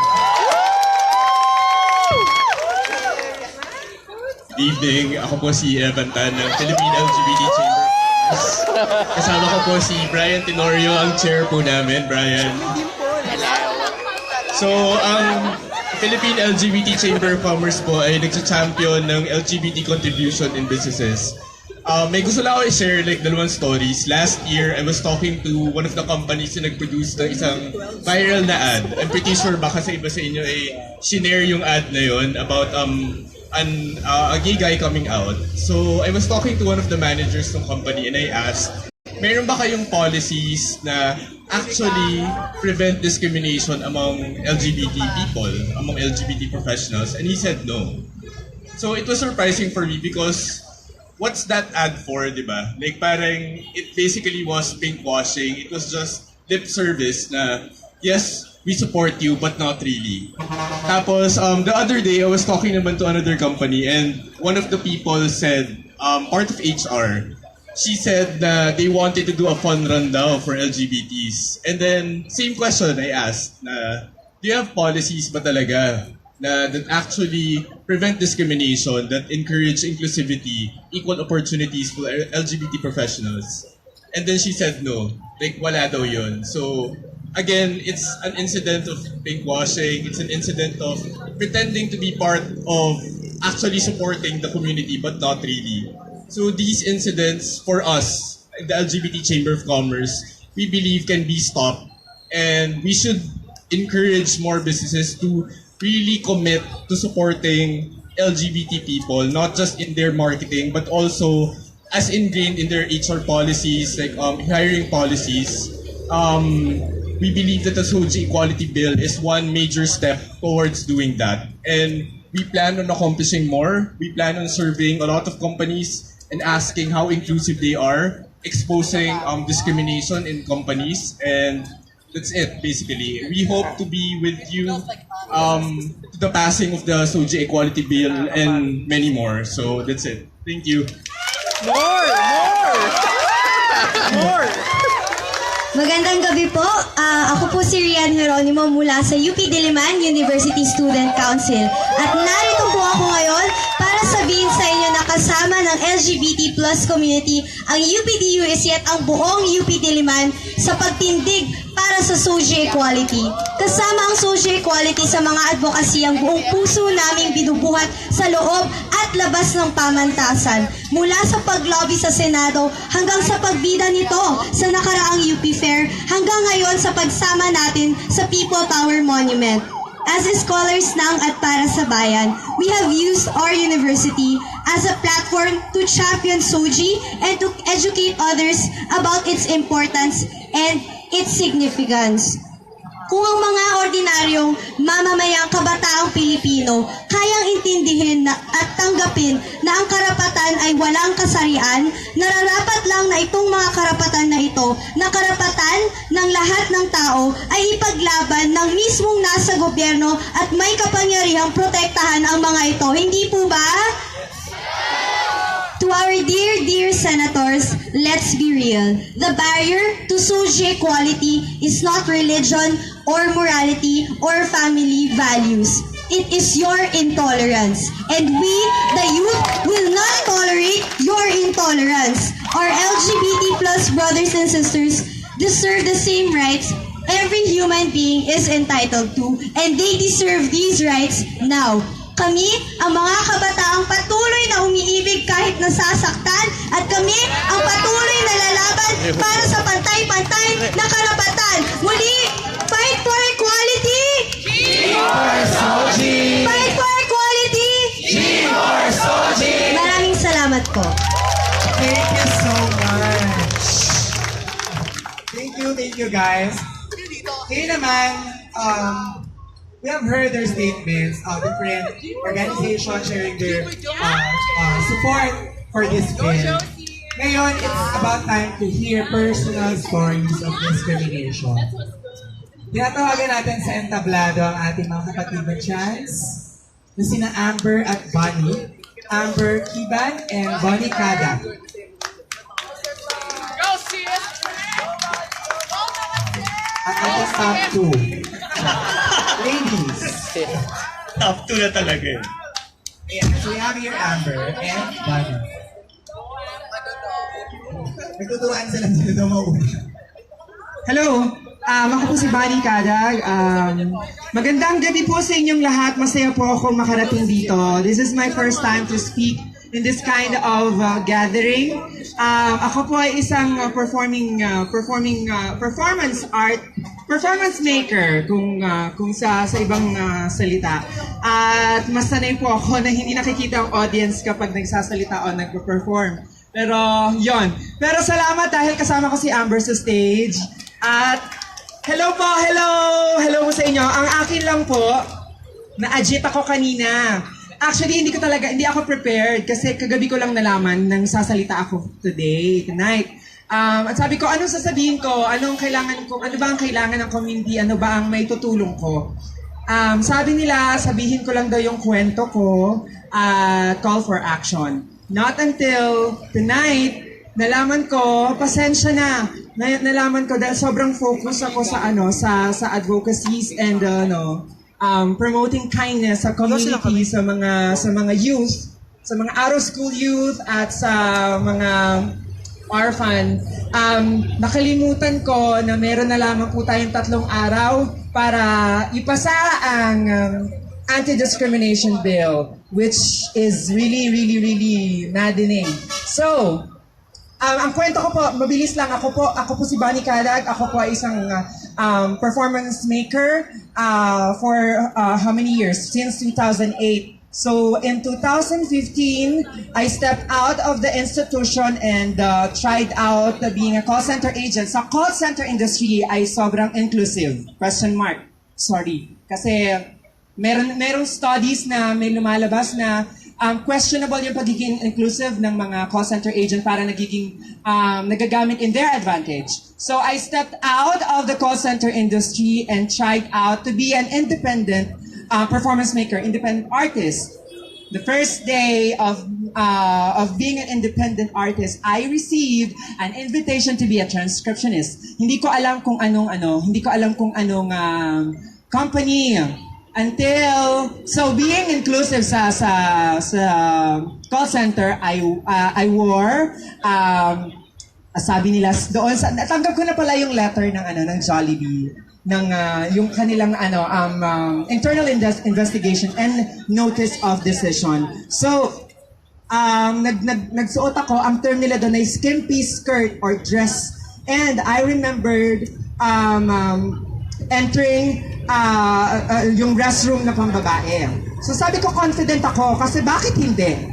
Good evening. Ako po si Evan Tan ng Philippine LGBT Chamber of Commerce. Kasama ko po si Brian Tenorio, ang chair po namin. Brian. So, ang Philippine LGBT Chamber of Commerce po ay nagsa-champion ng LGBT contribution in businesses. May gusto lang ako i-share dalawang stories. Last year, I was talking to one of the companies na nag-produce ng isang viral na ad. I'm pretty sure baka sa iba sa inyo ay shinare yung ad na yon about a gay guy coming out. So, I was talking to one of the managers ng company and I asked, meron ba kayong policies na actually prevent discrimination among LGBT people, among LGBT professionals? And he said no. So, it was surprising for me because what's that ad for, di ba? Like parang it basically was pinkwashing. It was just lip service na, yes, we support you but not really. Tapos, the other day, I was talking naman to another company and one of the people said, part of HR, she said that they wanted to do a fun run daw for LGBTs. And then, same question I asked, na, do you have policies ba talaga that actually prevent discrimination, that encourage inclusivity, equal opportunities for LGBT professionals? And then she said no. Like, wala daw yun. So, again, it's an incident of pinkwashing. It's an incident of pretending to be part of actually supporting the community, but not really. So these incidents, for us, the LGBT Chamber of Commerce, we believe can be stopped. And we should encourage more businesses to really commit to supporting LGBT people, not just in their marketing, but also as ingrained in their HR policies, like hiring policies. We believe that the SOGIE Equality Bill is one major step towards doing that. And we plan on accomplishing more. We plan on surveying a lot of companies and asking how inclusive they are, exposing discrimination in companies, and that's it, basically. We hope to be with you to the passing of the SOGIE Equality Bill and many more. So that's it. Thank you. More! Magandang gabi po. Ako po si Rian Geronimo mula sa UP Diliman University Student Council. At narito po ako ngayon para sabihin sa inyo na kasama ng LGBT plus community, ang UPDU is yet ang buong UP Diliman sa pagtindig para sa SOGIE Equality. Kasama ang SOGIE Equality sa mga advocacy ang buong puso naming binubuhat sa loob at labas ng pamantasan. Mula sa paglobby sa Senado hanggang sa pagbida nito sa nakaraang UP Fair hanggang ngayon sa pagsama natin sa People Power Monument. As scholars ng at para sa bayan, we have used our university as a platform to champion SOGIE and to educate others about its importance and its significance. Kung ang mga ordinaryong mamamayang kabataang Pilipino kayang intindihin at tanggapin na ang karapatan ay walang kasarian, nararapat lang na itong mga karapatan na ito, na karapatan ng lahat ng tao, ay ipaglaban ng mismong nasa gobyerno at may kapangyarihang protektahan ang mga ito. Hindi po ba? To our dear senators, let's be real. The barrier to SOGIE equality is not religion or morality or family values. It is your intolerance. And we, the youth, will not tolerate your intolerance. Our LGBT plus brothers and sisters deserve the same rights every human being is entitled to, and they deserve these rights now. Kami, ang mga kabataang patuloy na umiibig kahit nasasaktan, at kami ang patuloy na lalaban para sa pantay-pantay na karapatan. Muli, fight for equality! Fight for equality! Maraming salamat po. Thank you so much. Thank you guys. Ngayon naman, we have heard their statements of different organizations sharing their support for this bill. Ngayon, it's about time to hear personal stories of discrimination. Tinatawagan natin sa entablado ang ating mga kapatid na Chance, na sina Amber at Bonnie, Amber Kiban and Bonnie Kada. At ating top 2. Ladies. Top 2 na talaga eh. Ayan, so we have here Amber and Bonnie. Nagtuturuan sila daw mauna. Hello, ako po si Bonnie Kadag. Magandang gabi po sa inyong lahat. Masaya po ako makarating dito. This is my first time to speak in this kind of gathering. Ako po ay isang performance maker kung sa ibang salita. At mas sanay po ako na hindi nakikita ang audience kapag nagsasalita o nagpo-perform. Pero yon. Pero salamat dahil kasama ko si Amber sa stage. At hello po, hello po sa inyo. Ang akin lang po, na-agit ako kanina. Actually, hindi ako prepared kasi kagabi ko lang nalaman nang sasalita ako tonight. At sabi ko, anong sasabihin ko? Ano ba ang kailangan ng community? Ano ba ang may tutulong ko? Sabi nila, sabihin ko lang daw yung kwento ko, call for action. Not until tonight, nalaman ko, pasensya na. Nalaman ko dahil sobrang focus ako sa advocacies and promoting kindness sa community, sa mga youth, sa mga out of school youth at sa mga orphan. Nakalimutan ko na meron na lamang po tayong 3 araw para ipasa ang Anti-Discrimination Bill, which is really, really, really maddening. So, ang kwento ko po, mabilis lang. Ako po si Bonnie Calag. Ako po ay isang performance maker for how many years? Since 2008. So, in 2015, I stepped out of the institution and tried out being a call center agent. Sa call center industry ay sobrang inclusive. Question mark. Sorry. Kasi merong studies na may lumalabas na questionable yung pagiging inclusive ng mga call center agent para nagagamit in their advantage. So I stepped out of the call center industry and tried out to be an independent performance maker, independent artist. The first day of being an independent artist, I received an invitation to be a transcriptionist. Hindi ko alam kung anong company. So being inclusive sa call center, I wore sabi nila doon sa natanggap ko na pala yung letter ng Jollibee ng yung kanilang internal investigation and notice of decision. So nagsuot ako, ang term nila doon ay skimpy skirt or dress, and I remembered entering yung restroom na pambabae. So sabi ko, confident ako kasi bakit hindi?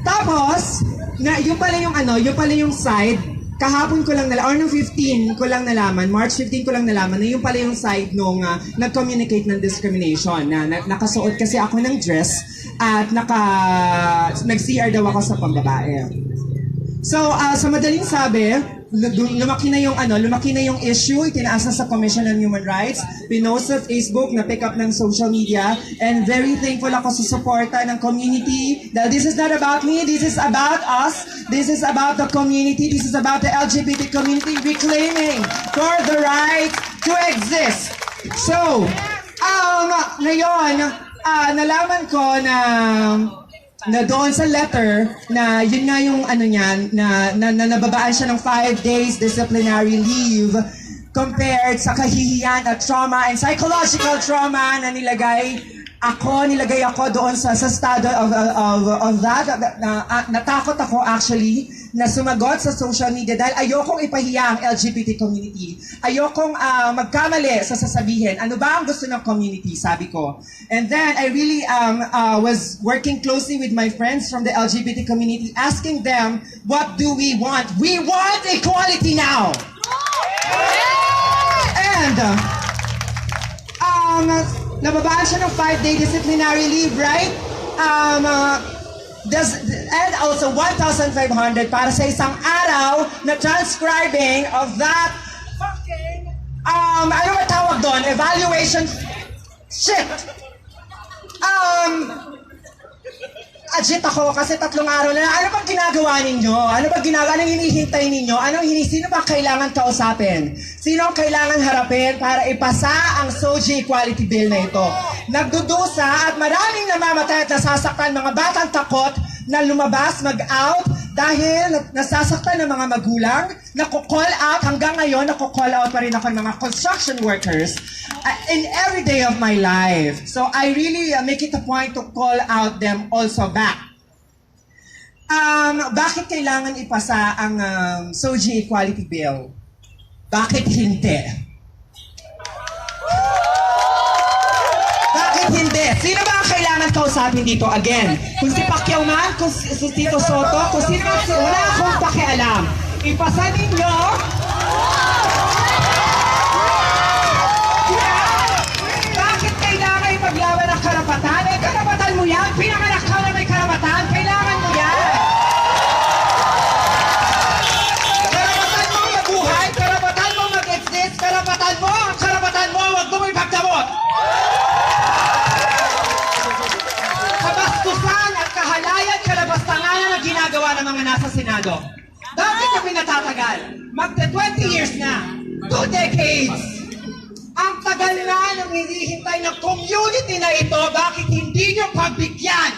Tapos yung pala yung side, kahapon ko lang nalaman, or nung 15 ko lang nalaman, March 15 ko lang nalaman na yung pala yung side nung nag-communicate ng discrimination, na nakasuot kasi ako ng dress at nag-CR daw ako sa pambabae. So, sa madaling sabi, lumaki na yung issue, itinaas na sa Commission on Human Rights, pinost sa Facebook, na-pick up ng social media, and very thankful ako sa suporta ng community, that this is not about me, this is about us, this is about the community, this is about the LGBT community reclaiming for the right to exist. So, ngayon, nalaman ko na doon sa letter, na yun nga yung niyan, na nababaan siya ng 5 days disciplinary leave compared sa kahihiyan at trauma and psychological trauma na nilagay ako doon sa estado of that. Natakot ako actually na sumagot sa social media dahil ayokong ipahiya ang LGBT community. Ayokong magkamali sa sasabihin. Ano ba ang gusto ng community, sabi ko. And then I really was working closely with my friends from the LGBT community, asking them, what do we want? We want equality now! And nababaan siya ng 5-day disciplinary leave, right? And also 1,500 para sa isang araw na transcribing of that fucking ano ba tawag doon? Evaluation shit. Agit ako kasi 3 araw na. Ano bang ginagawa ninyo? Anong hinihintay ninyo? Sino ba kailangan kausapin? Sino ang kailangan harapin para ipasa ang SOGIE Equality Bill na ito? Nagdudusa at maraming namamatay at nasasaktan, mga batang takot na lumabas, mag-out dahil nasasaktan ng mga magulang. Nako-call out, hanggang ngayon nako-call out pa rin ako ng mga construction workers in every day of my life. So I really make it a point to call out them also back. Bakit kailangan ipasa ang SOGIE Equality Bill? Bakit hindi? Bakit hindi? Sino ba ang kailangan kausapin dito? Again, kung si Pacquiao man, kung si Tito Soto, kung sino man, wala akong pakialam. Ipasa ninyo. Bakit kailangan ipaglaban ang karapatan? Eh, karapatan mo yan. Pinanganak ka na may karapatan. Kailangan mo yan. Karapatan mo decades! Ang tagal na nang hinihintay ng community na ito, bakit hindi nyo pagbigyan?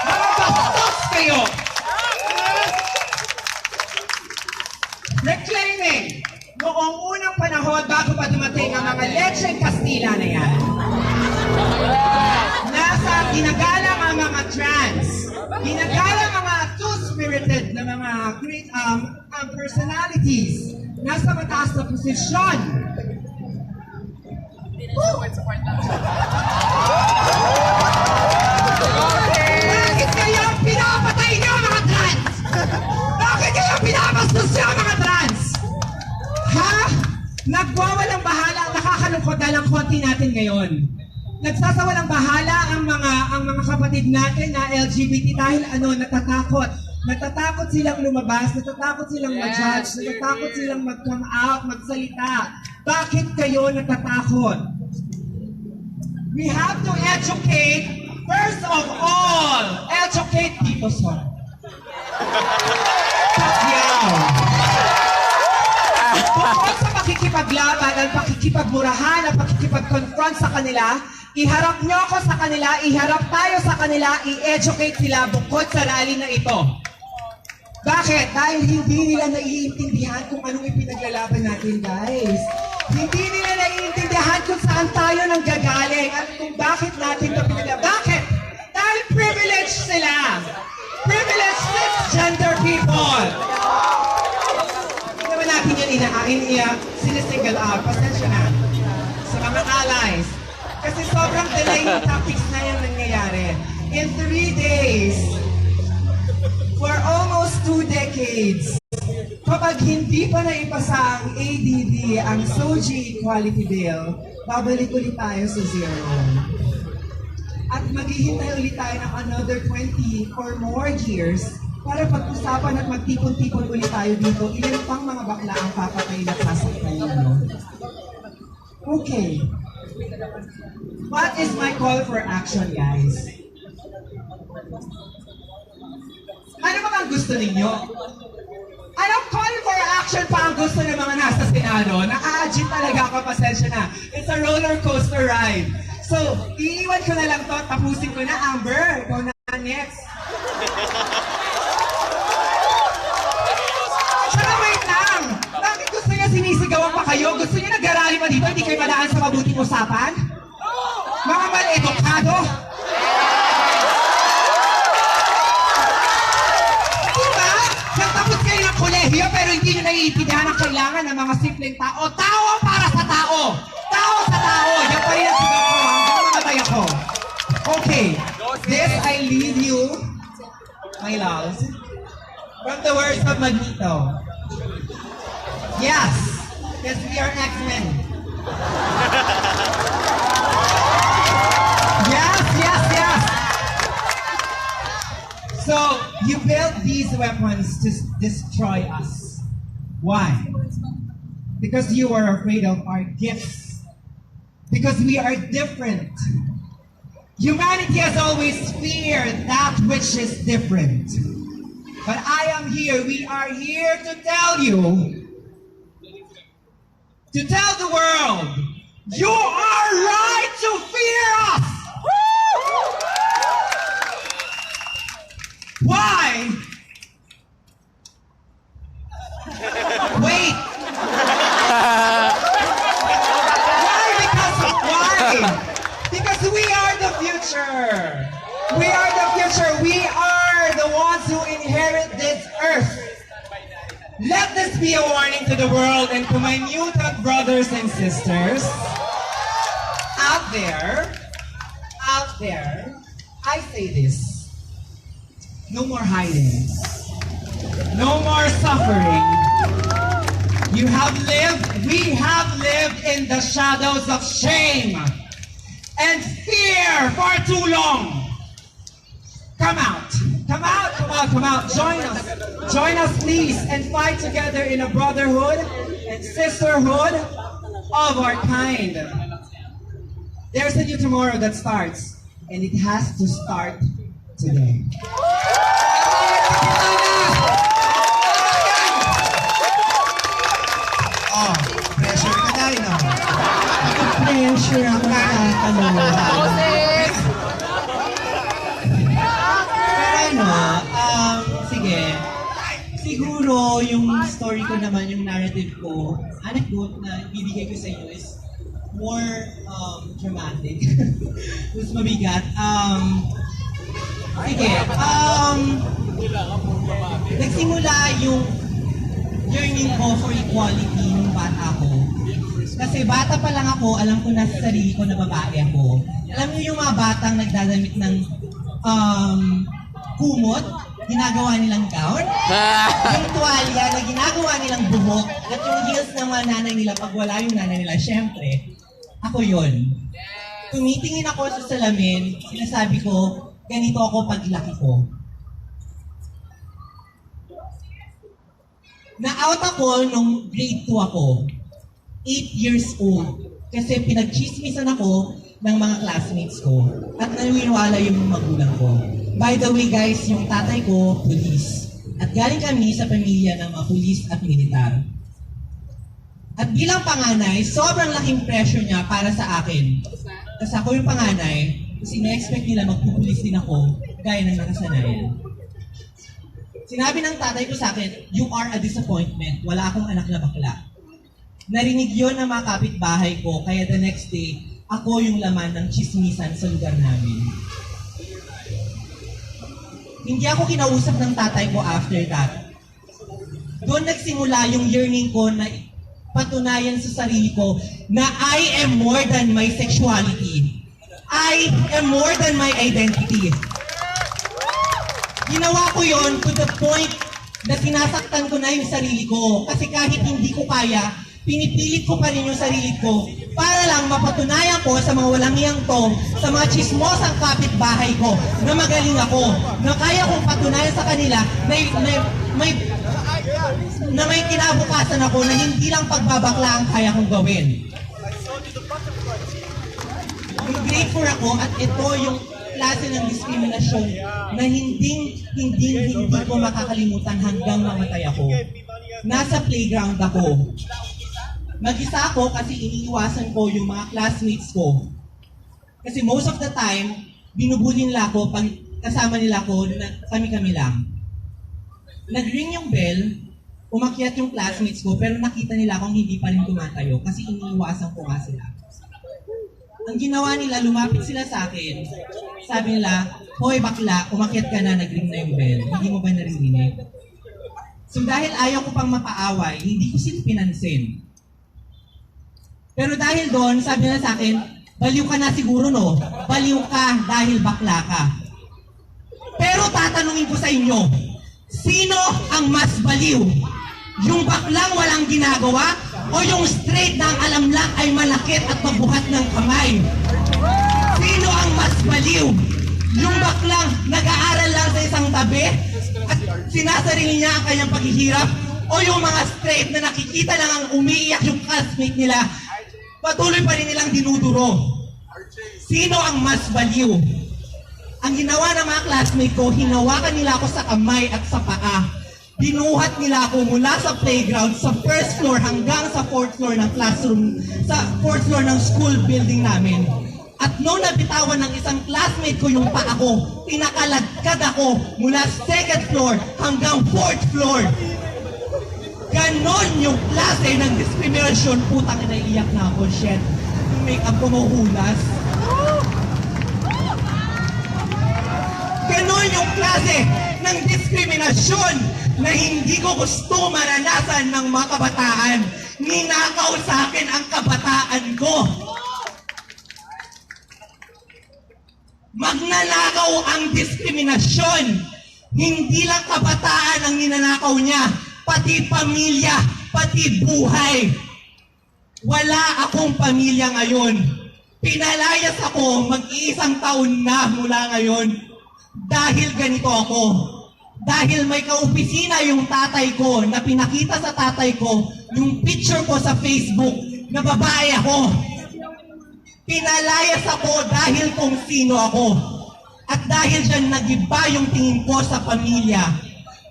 Mga bastos kayo! Reclaiming noong unang panahon bago pa dumating ang mga Leche Castilla na yan. Nasa ginagalang ang mga trans, ginagalang ang mga two-spirited na mga great personalities, nasa mataas na posisyon. Bakit kayo pinapatay niyo mga trans? Bakit kayo pinapastos niyo mga trans? Ha? Nagwawalang bahala, nakakalungkot dahil ang konti natin ngayon. Nagsasawalang bahala ang mga kapatid natin na LGBT dahil natatakot. Natatakot silang lumabas, natatakot silang ma-judge, natatakot silang mag-come out, magsalita. Bakit kayo natatakot? We have to educate, first of all, educate people, sir. Pacquiao. Bukod sa pakikipaglaban at pakikipagmurahan at pakikipag-confront sa kanila, iharap nyo ako sa kanila, iharap tayo sa kanila, i-educate sila bukod sa rally na ito. Bakit? Dahil hindi nila naiintindihan kung anong ipinaglalaban natin, guys. Hindi nila naiintindihan kung saan tayo nang gagaling at kung bakit natin ito pinaglalaban. Bakit? Dahil privileged sila. Privileged cisgender people. Hindi naman natin yan sinisingle out. Pasensya na. Sa mga allies. Kasi sobrang delaying tactics na yung nangyayari. In 3 days, for almost 2 decades, kapag hindi pa naipasa ang ADD, ang SOGIE Equality Bill, babalik ulit tayo sa zero. At maghihintay ulit tayo ng another 20 or more years para pag-usapan at magtipon-tipon ulit tayo dito. Ilan pang mga bakla ang papatay na sasakay nyo? Okay. What is my call for action, guys? Ano ba ang gusto ninyo? Anong call for action pa ang gusto ng mga nasa Senado? Naka-agit talaga ako, pasensya na. It's a roller coaster ride. So, iiwan ko na lang to, tapusin ko na. Amber, ikaw na next. Tsaka wait lang. Bakit gusto niya sinisigawan pa kayo? Gusto niya nag-arali pa dito? Hindi kayo madaan sa mabuting usapan? Mga mal-edukado? Diba? Nagtapos kayo ng kolehiyo pero hindi nyo naiintindihan ang kailangan ng mga simpleng tao. Tao para sa tao! Tao sa tao! Yan pa rin ang sigaw ko hanggang mamatay ako. Okay. This I leave you, my loves, from the words of Magneto. Yes! Yes, we are X-Men. Yes, yes, yes! So, you built these weapons to destroy us. Why? Because you are afraid of our gifts. Because we are different. Humanity has always feared that which is different. But I am here, we are here to tell you, to tell the world, you are right to fear us! Why? Wait! Because we are the future. We are the future. We are the ones who inherit this earth. Let this be a warning to the world and to my mutant brothers and sisters out there. I say this. No more hiding. No more suffering. You have lived, we have lived in the shadows of shame and fear for too long. Come out. Come out, come out, come out. Join us. Join us, please, and fight together in a brotherhood and sisterhood of our kind. There's a new tomorrow that starts, and it has to start today. Oh. Pero sige. Siguro yung story ko naman, yung narrative ko, anecdote na ibibigay ko sa inyo is more dramatic. Mas mabigat. Sige. Nagsimula yung yearning ko for equality nung bata ko. Kasi bata pa lang ako, alam ko na sa sarili ko na babae ako. Alam niyo yung mga batang nagdadamit ng kumot, ginagawa nilang gown, yung tuwalya na ginagawa nilang buhok, at yung heels ng mga nanay nila pag wala yung nanay nila, syempre, ako yun. Tumitingin ako sa salamin, sinasabi ko, ganito ako paglaki ko. Na-out ako nung grade 2 ako, 8 years old, kasi pinagchismisan ako ng mga classmates ko at naniniwala yung magulang ko. By the way guys, yung tatay ko, police. At galing kami sa pamilya ng mga police at militar. At bilang panganay, sobrang laking pressure niya para sa akin. Kasi ako yung panganay, kasi na-expect nila magpupulis din ako, gaya ng nakasanayan. Sinabi ng tatay ko sa akin, you are a disappointment. Wala akong anak na bakla. Narinig yun ng mga kapitbahay ko, kaya the next day, ako yung laman ng chismisan sa lugar namin. Hindi ako kinausap ng tatay ko after that. Doon nagsimula yung yearning ko na patunayan sa sarili ko na I am more than my sexuality. I am more than my identity. Ginawa ko yon to the point na sinasaktan ko na yung sarili ko. Kasi kahit hindi ko kaya, pinipilit ko pa rin yung sarili ko para lang mapatunayan ko sa mga walang iyang to, sa mga chismosang kapitbahay ko na magaling ako, na kaya kong patunayan sa kanila na may kinabukasan ako na hindi lang pagbabakla ang kaya kong gawin. Yung grade 4 ako at ito yung klase ng diskriminasyon na hindi ko makakalimutan hanggang mamatay ako. Nasa playground ako. Mag-isa ako kasi iniiwasan ko yung mga classmates ko. Kasi most of the time, binubuli nila ako pag kasama nila ako na kami-kami lang. Nag-ring yung bell, umakyat yung classmates ko, pero nakita nila akong hindi pa rin tumatayo kasi iniiwasan ko nga sila. Ang ginawa nila, lumapit sila sa akin. Sabi nila, hoy bakla, umakyat ka na, nag-ring na yung bell. Hindi mo ba narinig? So dahil ayaw ko pang mapaaway, hindi ko sila pinansin. Pero dahil doon, sabi nila sa akin, baliw ka na siguro no? Baliw ka dahil bakla ka. Pero tatanungin ko sa inyo, sino ang mas baliw? Yung baklang walang ginagawa o yung straight na ang alam lang ay malakit at mabuhat ng kamay? Sino ang mas baliw? Yung baklang nag-aaral lang sa isang tabi at sinasarili niya ang kanyang paghihirap? O yung mga straight na nakikita lang ang umiiyak yung classmate nila, patuloy pa rin nilang dinuduro? Sino ang mas baliw? Ang ginawa ng mga classmate ko, hinawakan nila ako sa kamay at sa paa. Binuhat nila ako mula sa playground, sa first floor hanggang sa fourth floor ng classroom, sa fourth floor ng school building namin. At noong nabitawan ng isang classmate ko yung paa ko, pinakalagkad ako mula second floor hanggang fourth floor. Ganon yung klase ng discrimination. Putang ina, iyak na ako, shit. Yung make-up ko mahuhulas. Ganon yung klase ng diskriminasyon na hindi ko gusto maranasan ng mga kabataan. Ninakaw sa akin ang kabataan ko. Magnanakaw ang diskriminasyon. Hindi lang kabataan ang ninanakaw niya, pati pamilya, pati buhay. Wala akong pamilya ngayon. Pinalayas ako mag-iisang taon na mula ngayon. Dahil ganito ako. Dahil may kaopisina yung tatay ko na pinakita sa tatay ko yung picture ko sa Facebook na babae ako. Pinalayas ako dahil kung sino ako. At dahil dyan nag-iba yung tingin ko sa pamilya.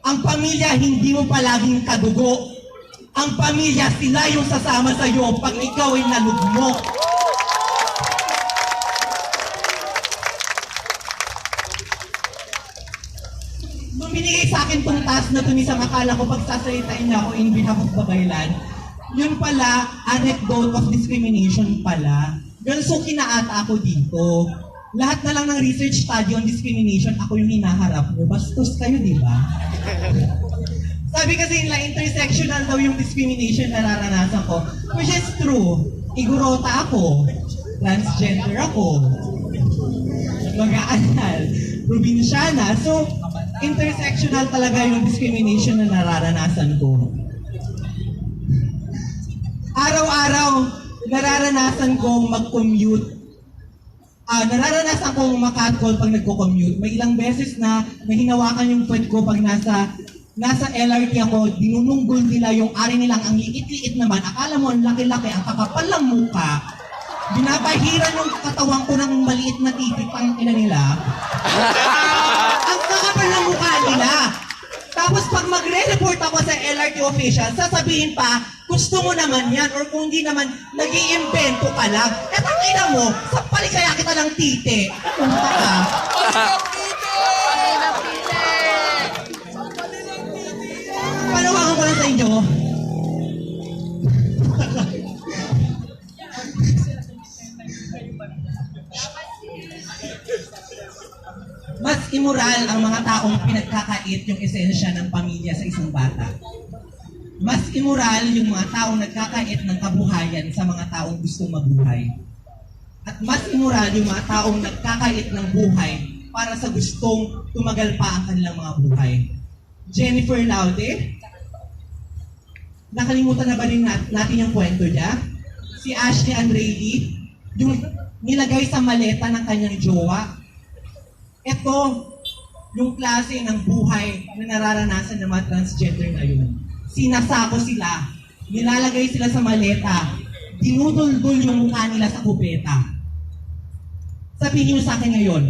Ang pamilya hindi mo palaging kadugo. Ang pamilya sila yung sasama sa'yo pag ikaw ay nalugmok. binigay sa akin tong task na to ni Sam, akala ko pagsasalitain niya ako in behalf of Babaylan. Yun pala, anecdote of discrimination pala. Ganun, so kinaata ako dito. Lahat na lang ng research study on discrimination, ako yung hinaharap mo. Bastos kayo, di ba? Sabi kasi nila, intersectional daw yung discrimination na naranasan ko. Which is true. Igorota ako. Transgender ako. Mag-aaral. Probinsyana. So, intersectional talaga yung discrimination na nararanasan ko. Araw-araw, nararanasan kong mag-commute. Nararanasan kong makatcall pag nagko-commute. May ilang beses na hinawakan yung puwet ko pag nasa LRT ako, dinununggol nila yung ari nilang ang liit-liit naman. Akala mo ang laki-laki, ang kakapal ng muka. Binabahiran yung katawan ko ng maliit na titik, ang ina nila. Ang kakapal ng mukha nila. Tapos pag magre-report ako sa LRT official, sasabihin pa, gusto mo naman yan, or kung hindi naman, nag-iimbento ka lang. Eh, tangina mo, sampali kaya kita ng titi. Punta ka. Panawagan ko lang sa inyo. Mas immoral ang mga taong pinagkakait yung esensya ng pamilya sa isang bata. Mas immoral yung mga taong nagkakait ng kabuhayan sa mga taong gustong mabuhay. At mas immoral yung mga taong nagkakait ng buhay para sa gustong tumagal pa ang kanilang mga buhay. Jennifer Laude, nakalimutan na ba rin natin yung kwento niya? Si Ashley Andrade, yung nilagay sa maleta ng kanyang jowa. Ito, yung klase ng buhay na nararanasan ng mga transgender ngayon. Sinasako sila, nilalagay sila sa maleta, dinuduldul yung mukha nila sa kubeta. Sabihin niyo sa akin ngayon,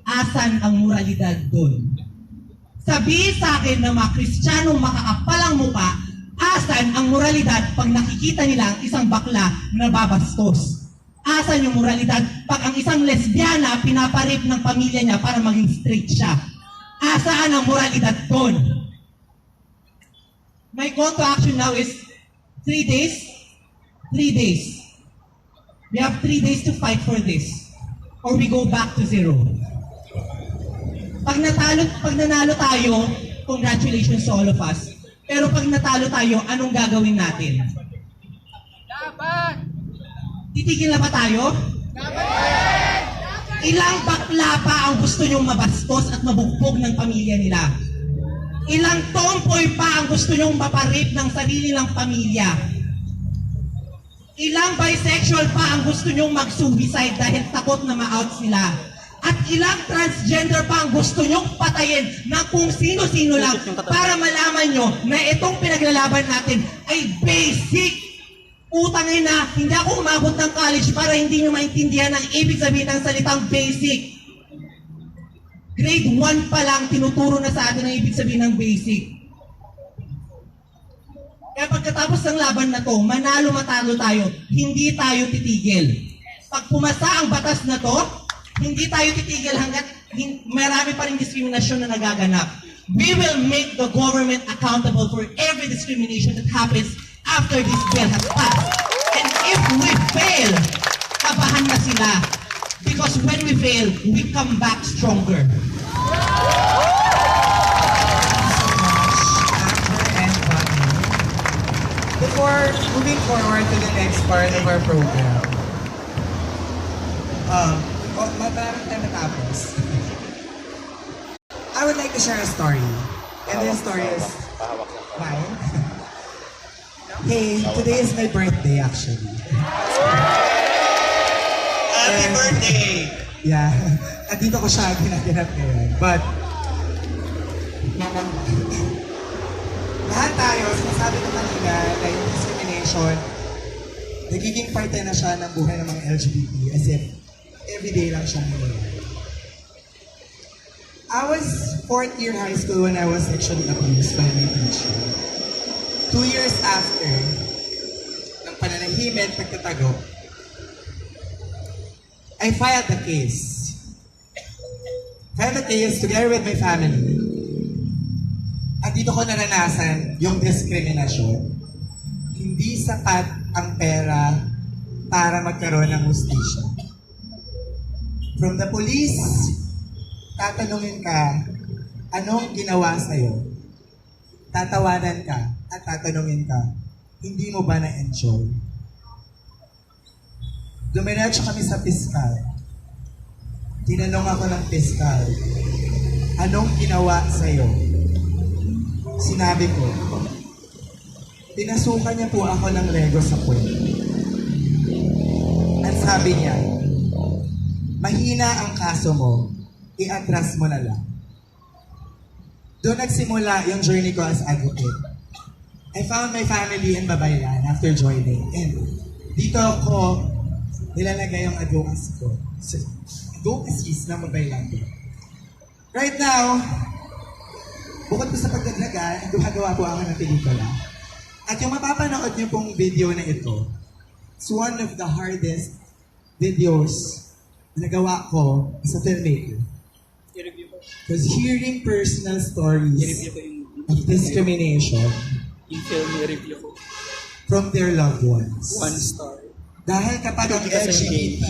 asan ang moralidad doon? Sabihin sa akin na mga Kristiyanong makakapalang mukha, asan ang moralidad pag nakikita nila ang isang bakla na babastos? Asan yung moralidad pag ang isang lesbiana pinaparip ng pamilya niya para maging straight siya? Asaan ang moralidad doon? My call to action now is 3 days. 3 days. We have 3 days to fight for this. Or we go back to zero. Pag nanalo tayo, congratulations to all of us. Pero pag natalo tayo, anong gagawin natin? Titigil na ba tayo? Ilang bakla pa ang gusto nyong mabastos at mabugbog ng pamilya nila? Ilang tomboy pa ang gusto nyong maparip ng sarili ng pamilya? Ilang bisexual pa ang gusto nyong mag-suicide dahil takot na ma-out sila? At ilang transgender pa ang gusto nyong patayin na kung sino-sino lang para malaman nyo na itong pinaglalaban natin ay basic. Utangin na, hindi ako umabot ng college para hindi nyo maintindihan ang ibig sabihin ng salitang basic. Grade 1 pa lang, tinuturo na sa atin ang ibig sabihin ng basic. Kaya pagkatapos ng laban na to, manalo matalo tayo, hindi tayo titigil. Pag pumasa ang batas na to, hindi tayo titigil hanggat marami pa rin diskriminasyon na nagaganap. We will make the government accountable for every discrimination that happens after this bill has passed. And if we fail, kabahan na sila. Because when we fail, we come back stronger. Before moving forward to the next part of our program, parang tayo natapos. I would like to share a story. And this story is mine. Hey, today is my birthday actually. Happy birthday! Yeah. At dito ko siya ginaganap ngayon. But, lahat tayo, sinasabi ko kanina na yung discrimination, nagiging parte na siya ng buhay ng mga LGBT as if everyday lang siya nangyayari. I was 4th year high school when I was sexually abused by my teacher. 2 years after, ng pananahimik, pagtatago, I filed the case. Filed the case together with my family. At dito ko naranasan yung diskriminasyon. Hindi sapat ang pera para magkaroon ng hustisya. From the police, tatanungin ka, anong ginawa sa'yo? Tatawanan ka at tatanungin ka, hindi mo ba na-enjoy? Dumiretso kami sa piskal. Tinanong ako ng piskal, anong ginawa sa'yo? Sinabi ko, pinasukan niya po ako ng Lego sa puwet. At sabi niya, mahina ang kaso mo, i-atras mo na lang. Doon nagsimula yung journey ko as advocate. I found my family in Babaylan after joining. And dito ako nilalagay yung advocacy ko. Advocacies ng Babaylan. Right now, bukod po sa pagdaglagan, gumagawa po ako ng pelikula. At yung mapapanood niyo pong video na ito, it's one of the hardest videos na nagawa ko as a filmmaker. Because hearing personal stories of discrimination from their loved ones. 1 star. Dahil kapag ang LGBT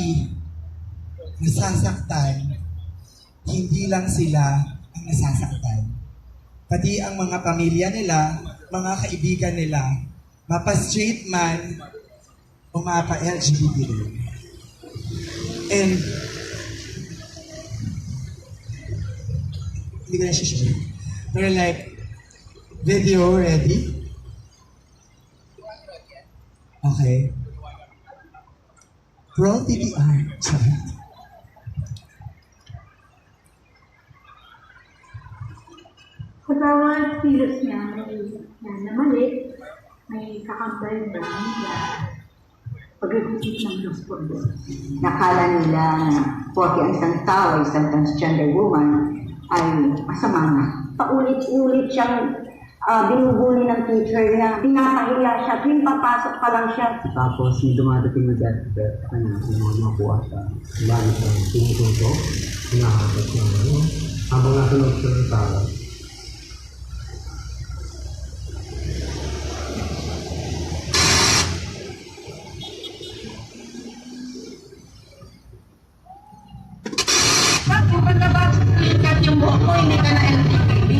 nasasaktan, hindi lang sila ang nasasaktan. Pati ang mga pamilya nila, mga kaibigan nila, mapa-straight man o mapa-LGBT din. And hindi ko na siya share. Pero like, video ready? Okay. Roll TDR. Sa bawat kilos niya, na mali, may kakambal na pag-ibig ng Diyos po. Nakala nila na porke ang isang tao, isang transgender woman, ay masama na. Paulit-ulit siyang binubuli ng teacher niya. Pinapahiya siya. Tuwing papasok pa lang siya. Tapos yung dumadating na deathbed ka na, yung mga makuha sa langit ng tumututok, hinahabot niya ano, habang nasa loob siya ng tao. Yung buhok ko, hindi ka na LGBT.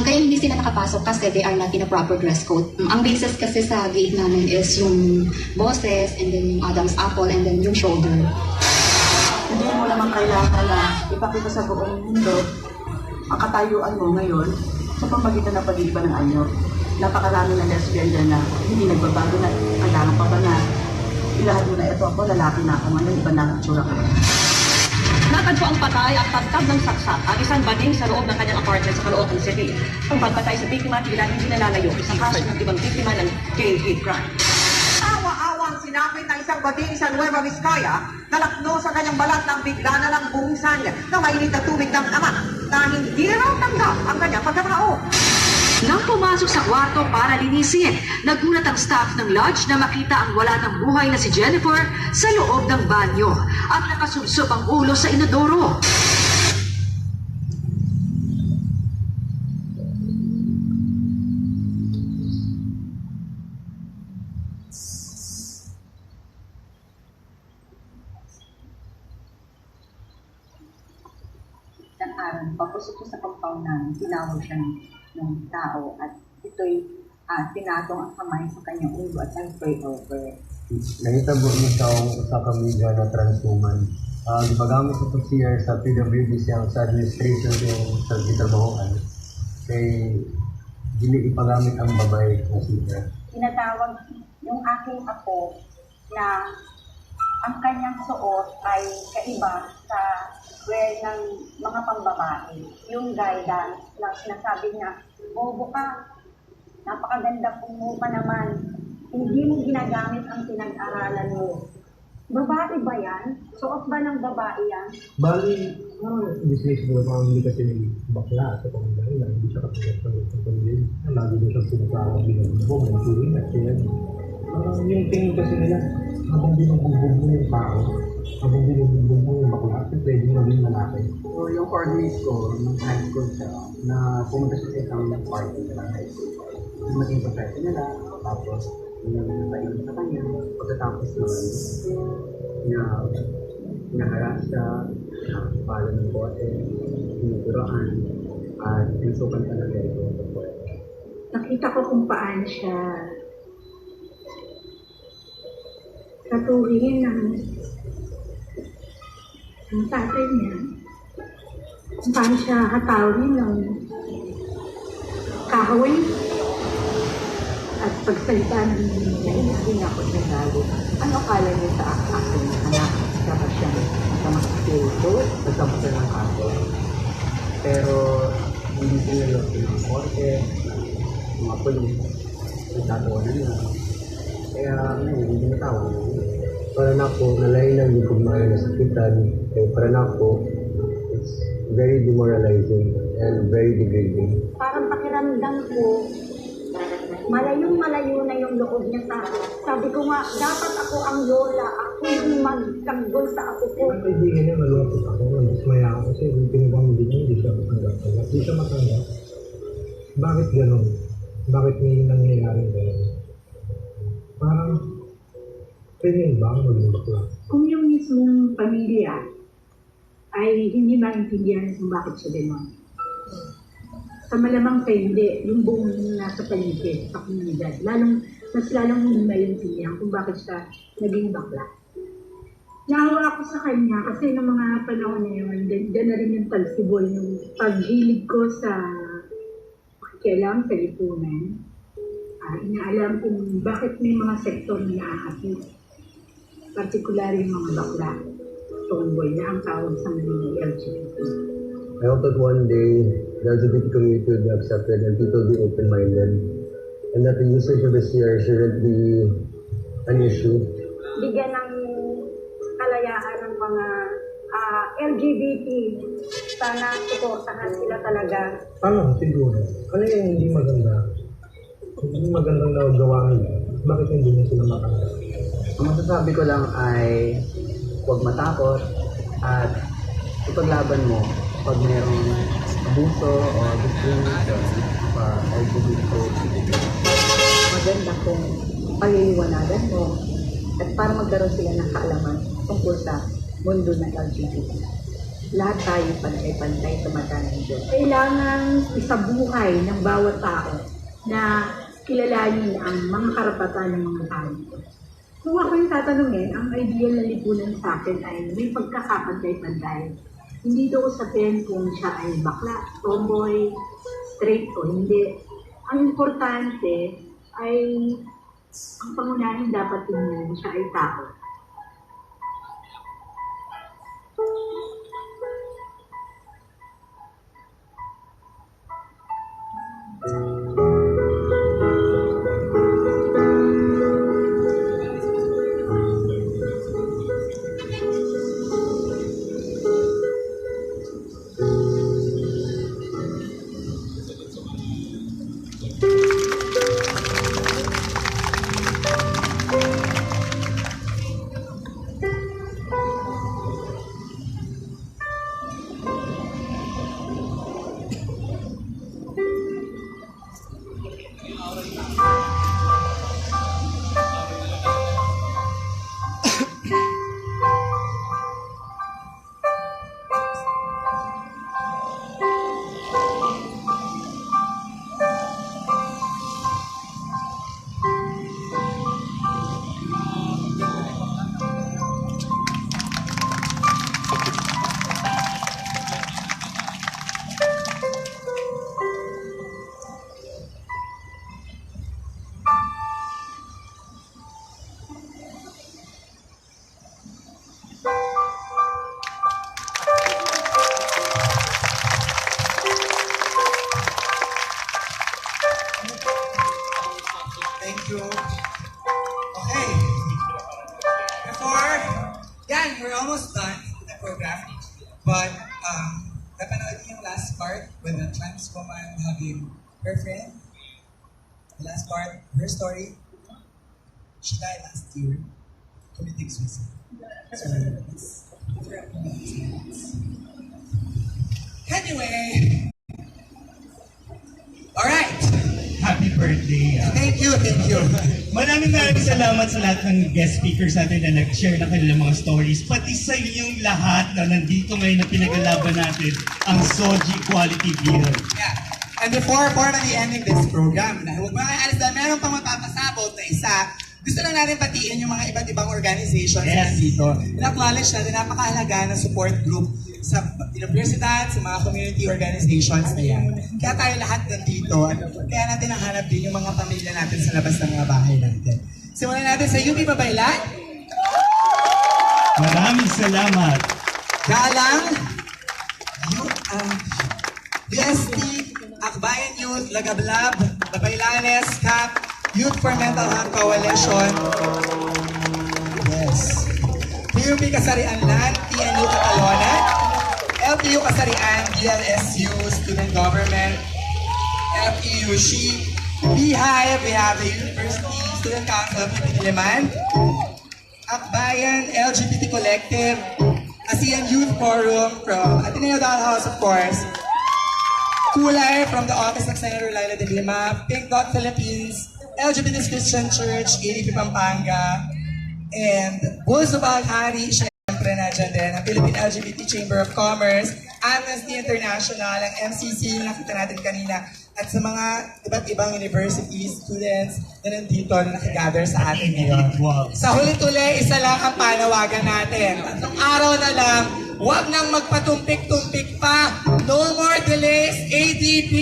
Kaya hindi sila nakapasok kasi they are not in a proper dress code. Ang basis kasi sa gate namin is yung boses, and then yung Adam's apple, and then yung shoulder. Hindi mo naman kailangan na ipakita sa buong mundo ang katayuan mo ngayon sa pamagitan ng pag-iba ng anyo. Napakarami ng lesbian dyan na hindi nagbabago na kailangan pa ba na ilahat mo na ito ako, lalaki na ako ngayon, iba na ang tsura ko. Natagpo ang patay at pagtab ng saksak ang isang bading sa loob ng kanyang apartment sa Caloocan City. Ang pagpatay sa biktima tila hindi nalalayo isang kaso ng ibang biktima ng gay hate crime. Awa-awang sinapit ng isang bading sa Nueva Vizcaya, nalakno sa kanyang balat ng bigla na lang buhusan ng mainit na tubig ng ama na hindi na raw tanggap ang kanyang pagkatao. Nang pumasok sa kwarto para linisin, nagulat ang staff ng lodge na makita ang wala ng buhay na si Jennifer sa loob ng banyo at nakasunsop ang ulo sa inodoro. Isang araw, papusok ko sa compound namin, tinawag siya ng tao at ito'y tinatong ang kamay sa kanyang ulo at nag-pray over. Nahitabo niya sa kamilya na transwoman. Gipagamit ito siya sa PWD siyang sa administration yung sa gitrabahoan. Kay dili ipagamit ang babae na siya. Tinatawag yung aking apo na ang kanyang suot ay kaiba sa wear ng mga pambabae. Yung guidance na sinasabi niya, bobo ka, napakaganda mo pa naman, hindi mo ginagamit ang pinag-aralan mo. Babae ba yan? Suot ba ng babae yan? Bali, business ko naman hindi kasi bakla sa pamilya na hindi siya katanggap ng pamilya. Lagi doon siyang sinasakang binugbog, ng tuwing at yan. Yung tingin kasi nila, habang binugbog mo yung tao, habang binugbog mo yung bakla, kasi pwede maging lalaki. So, yung coordinate ko, nung high school siya, na pumunta siya sa isang party sa high school. Maging professor nila, tapos yung nagpainom sa kanya, pagkatapos naharas siya, nakapala ng bote, tinuturoan, at pinusukan talaga ito sa puwet. Nakita ko kung paano siya katuhin ng tatay niya. Kung paano siya hatawin ng kahoy at pagsalita ng Hindi ako nagalo. Ano kala niyo sa akin? Anak, dapat siya masamang espiritu, Nagtapos siya ng kaso, pero hindi sinalo ng korte, mga polis, nagtatawanan na. Kaya ngayon, hindi natawag. Para na po, nalain ng yung pagmahal na sakitan, kaya para na po, it's very demoralizing and very degrading. parang pakiramdam ko, malayong-malayo na yung loob niya sa akin. Sabi ko nga, dapat ako ang lola, ako yung magtanggol sa apo ko. Ang kaibigan niya, malungkot ako, nandismaya ako kasi yung pinagkamali niya, hindi siya matanggap. Hindi siya matanggap. Bakit gano'n? Bakit may nangyayari gano'n? Parang, pwede ba ang maging bakla? Kung yung mismong pamilya ay hindi maintindihan kung bakit siya gano'n. Sa malamang sa hindi, yung buong nasa paligid, sa komunidad, mas lalong hindi maintindihan kung bakit siya naging bakla. Naawa ako sa kanya kasi noong mga panahon na yun, dyan na rin yung palsibol, yung paghilig ko sa pakikialam sa lipunan. Inaalam kung bakit may mga sektor na naakapit. Partikular yung mga bakla, tomboy na ang tawag sa mga LGBT. I hope that one day, the LGBT community will be accepted and people will be open-minded and that the usage of the CR shouldn't be an issue. Bigyan ng kalayaan ng mga LGBT. Sana suportahan sila talaga. Paano? Siguro. Ano yung hindi maganda? Hindi magandang nagawa nila. Bakit hindi niya sila matanggap? Ang masasabi ko lang ay huwag matakot at ipaglaban mo pag mayroong abuso o discrimination sa LGBT. maganda kung paliliwanagan mo at para magkaroon sila ng kaalaman tungkol sa mundo ng LGBT. Lahat tayo pantay-pantay sa mata ng Diyos. Kailangan isabuhay ng bawat tao na kilalanin ang mga karapatan ng mga tao. Kung ako yung tatanungin, ang ideal na lipunan sa akin ay may pagkakapantay-pantay. Hindi daw usapin kung siya ay bakla, tomboy, straight o hindi. Ang importante ay ang pangunahin dapat tingnan siya ay tao. we're almost done with the program. But, napanood niyo yung last part with the trans woman having her friend. The last part, her story. She died last year, committing suicide. So, it's anyway. Alright. Happy birthday. Thank you. Maraming salamat sa lahat ng guest speakers natin na nag-share ng kanilang mga stories. Pati sa inyong lahat na nandito ngayon na pinag-alaban natin ang SOGIE Quality Bill. Yeah. And before formally ending this program, huwag mo kayo alis dahil meron pang mapapasabot na isa. Gusto lang natin patiin yung mga iba't ibang organizations na nandito. In-acknowledge natin napakahalaga ng support group sa universidad, sa mga community organizations na yan. Kaya tayo lahat nandito, kaya natin nahanap din yung mga pamilya natin sa labas ng mga bahay natin. Simulan natin sa UP Babaylan. Maraming salamat. Galang, DST, Akbayan Youth, Lagablab, Babaylanes, CAP, Youth for Mental Health Coalition. Yes. PUP Kasarian Land, TNU Catalonia, LPU Kasarian, DLSU, Student Government, FEU SHE, Beehive, we have the University Student Council of Diliman, Akbayan, LGBT Collective, ASEAN Youth Forum from Ateneo Dollhouse, of course, Kulay from the Office of Senator Laila de Lima, Pink Dot Philippines, LGBT Christian Church, ADP Pampanga, and Bulls of Al-Hari, syempre na dyan din, ang Philippine LGBT Chamber of Commerce, Amnesty International, ang MCC na nakita natin kanina, at sa mga iba't ibang university students na nandito na nakagather sa atin ngayon. Sa huli-tuli, isa lang ang panawagan natin. Tatlong araw na lang, huwag nang magpatumpik-tumpik pa. No more delays, ADP,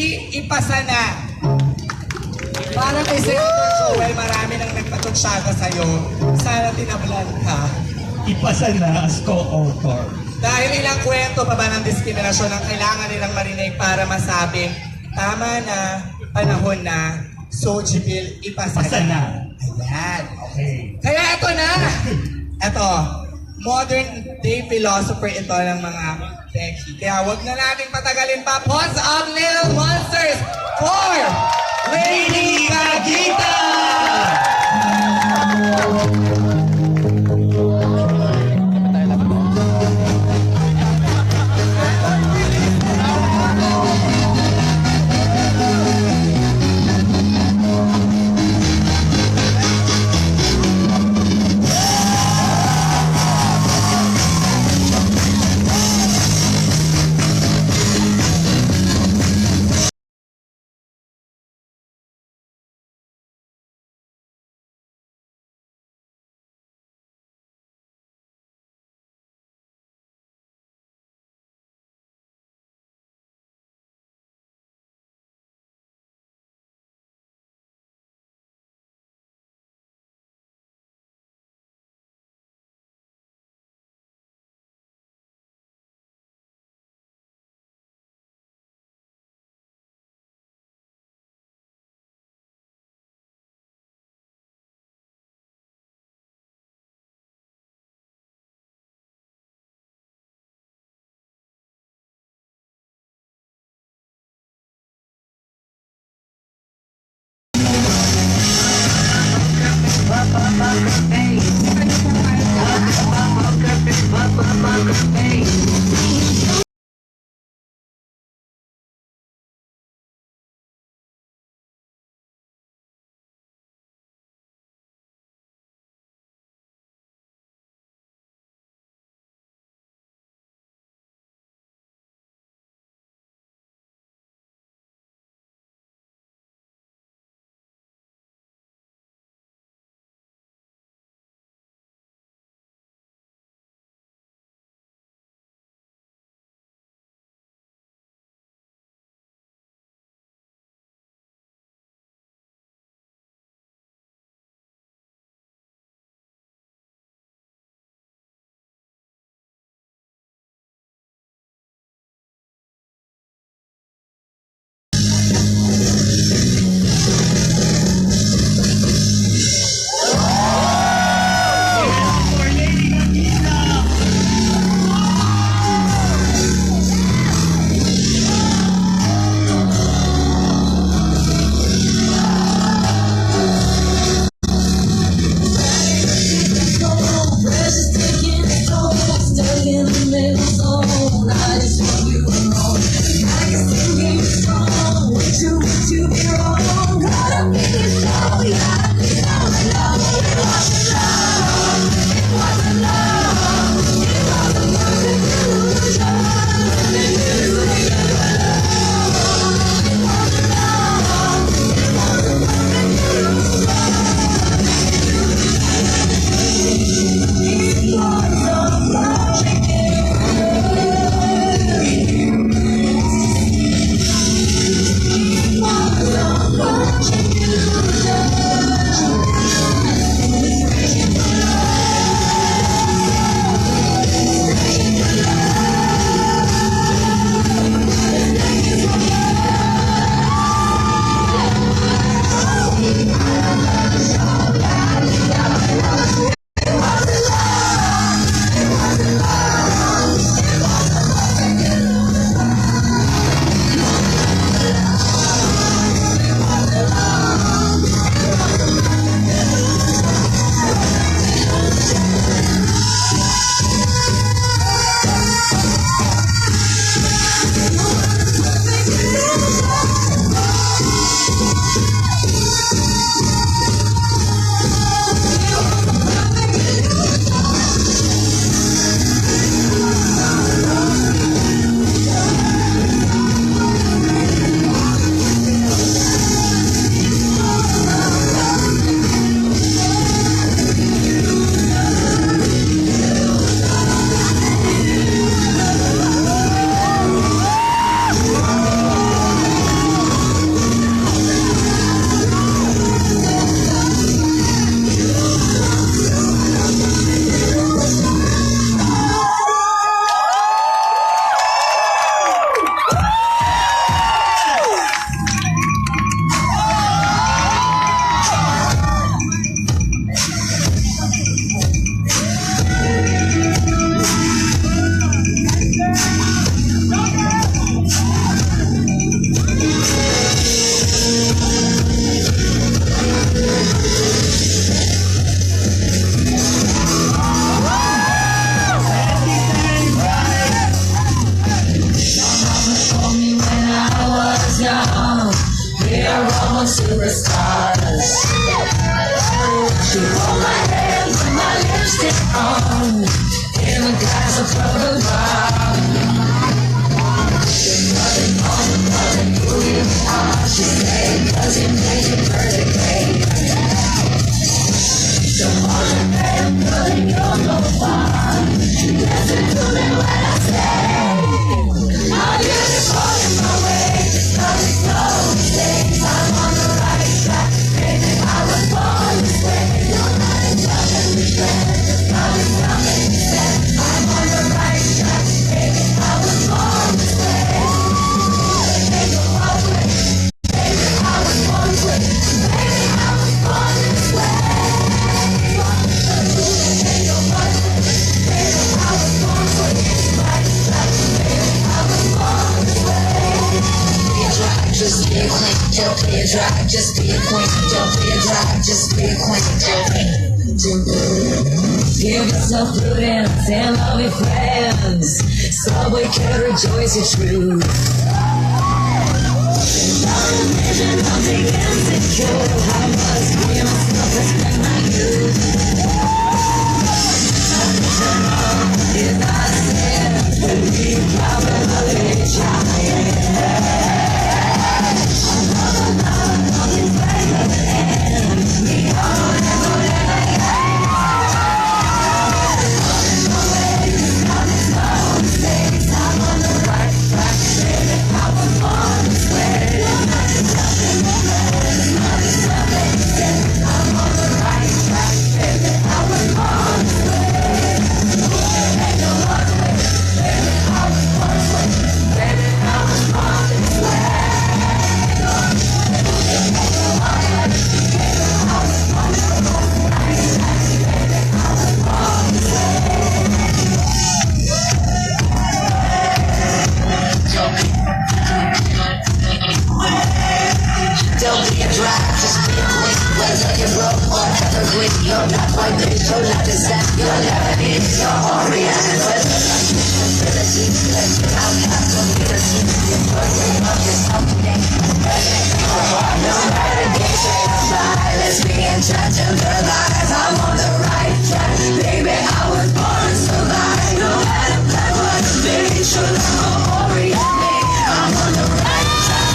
ipasa na. Para kay Senator Joel, marami nang nagpatutsyaga sa'yo. Sana tinablan ka. Ipasa na as co-author. Dahil ilang kwento pa ba ng diskriminasyon ang kailangan nilang marinig para masabing tama na, panahon na, SOGIE Bill, ipasa na. Ayan. Okay. Kaya ito na. Ito, modern day philosopher ito ng mga techie. Kaya wag na nating patagalin pa. Pause up, little monsters, for Lady Gagita! superstars. She hold my hand, put my lipstick on, in a glass of troubled bar. There's nothing on the nothing who you are. She said, does it make you perfect, babe? Don't wanna make nothing, you're no fun. Listen to me when I say, I'll get it falling my way. Nothing's no mistakes, I'm on the right track. Baby, I was born this way. You're not in touch and regret. Nothing's not making sense, I'm on the right track. Baby, I was born this way. Ain't no other way. Baby, I was born this way. Baby, I was born this way. Ain't no other way. Baby, I was born this way. Right track. Baby, I was born this way. Just be a queen, don't be a drag, just be a queen, don't be a drag, just be a queen, don't be. Give yourself prudence and love with friends, so we can rejoice your truth. Nothing insecure, I must be myself to spend my youth. Is not said, but we probably try. Don't be a drag, just be a queen. Whether you're broke or evergreen, you're not white, bitch, you're not descent, you're Lebanese, you're Orient. Whether ability, let you outcast community, you're worthy of yourself today. No navigation, fly, lesbian, transgender lives. I'm on the right track, baby, I was born to survive. No matter black or bitch, you're not Orient. I'm on the right track.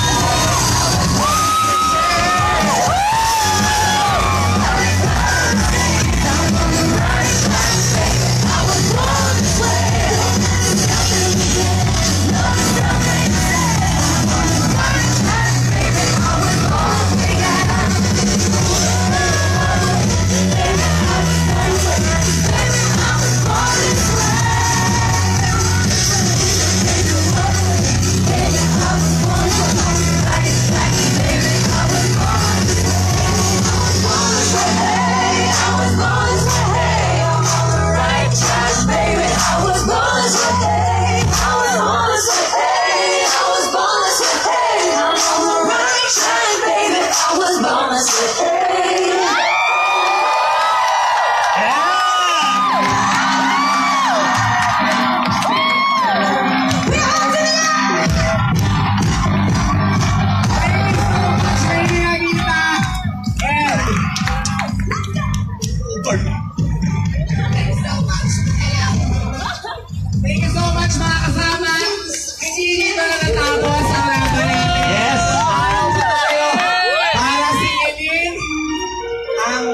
Thank you so much mga kasama. Hindi dito na natapos ang laban natin. Yes! Para singilin ang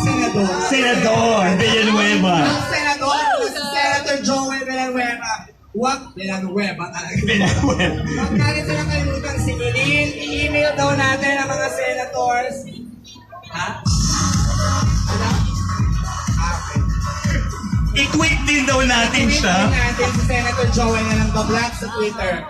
senador. Senador Villanueva. Ang senador si Senator Joel Villanueva. Huwag Villanueva talaga. Villanueva. Huwag natin silang kalimutan singilin. I-email daw natin ang mga senators. Ha? I-tweet din daw natin siya. I-tweet natin si Senator Joel na lang ba-black sa Twitter.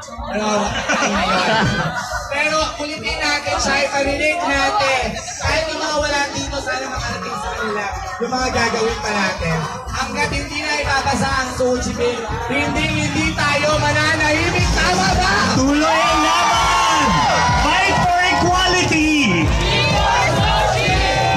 Pero ulitin natin siya, iparilate natin. Kahit yung mga wala dito, sana makarating sa kanila yung mga gagawin pa natin. Hanggat hindi na ibabasa ang SOGIE bill, hindi tayo mananahimik. Tama ba? Tuloy ang laban! Fight for equality!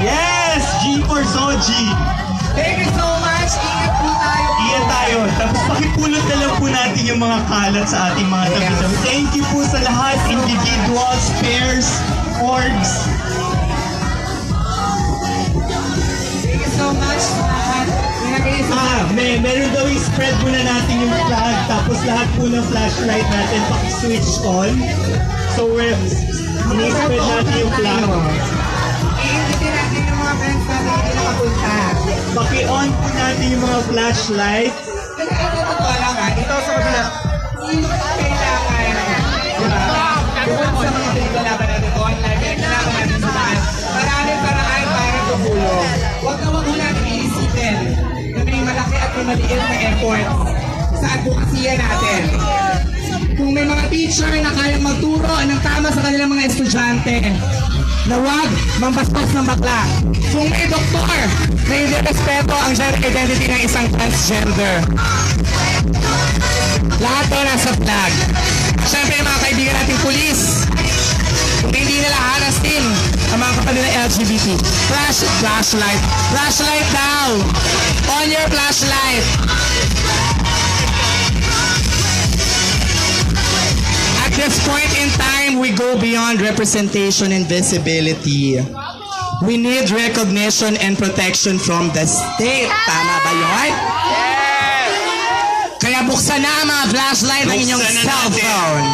Yes! G for SOGIE! Thank you so much. Ingat po tayo. Ingat tayo. Tapos pakipulot na lang po natin yung mga kalat sa ating mga tabi. Thank you po sa lahat. Individuals, pairs, orgs, much sa lahat. Meron daw i-spread muna natin yung flag, tapos lahat po ng flashlight natin paki-switch on. So we're i-spread natin yung flag. I-invitin natin yung mga friends natin hindi nakapunta. Paki-on po natin yung mga flashlight. Totoo lang ha, ito sa kabila. Kailangan, bukod sa mga pinaglalaban natin online, pinaglalaban natin sa maan, maraming paraan para tumulong. Huwag mo natin iisipin na may malaki at may maliit na effort sa advokasya natin. Kung may mga teacher na kayang magturo ng tama sa kanilang mga estudyante, na huwag mambastos ng bakla. Kung may doktor na hindi respeto ang gender identity ng isang transgender, lahat to nasa flag. Siyempre yung mga kaibigan nating pulis, kung hindi nila harasin ang mga kapatid ng LGBT. Flashlight. Flashlight daw. On your flashlight. At this point in time, we go beyond representation and visibility. We need recognition and protection from the state. Tama ba yun? Kaya buksan na ang mga flashlight ng inyong cellphone.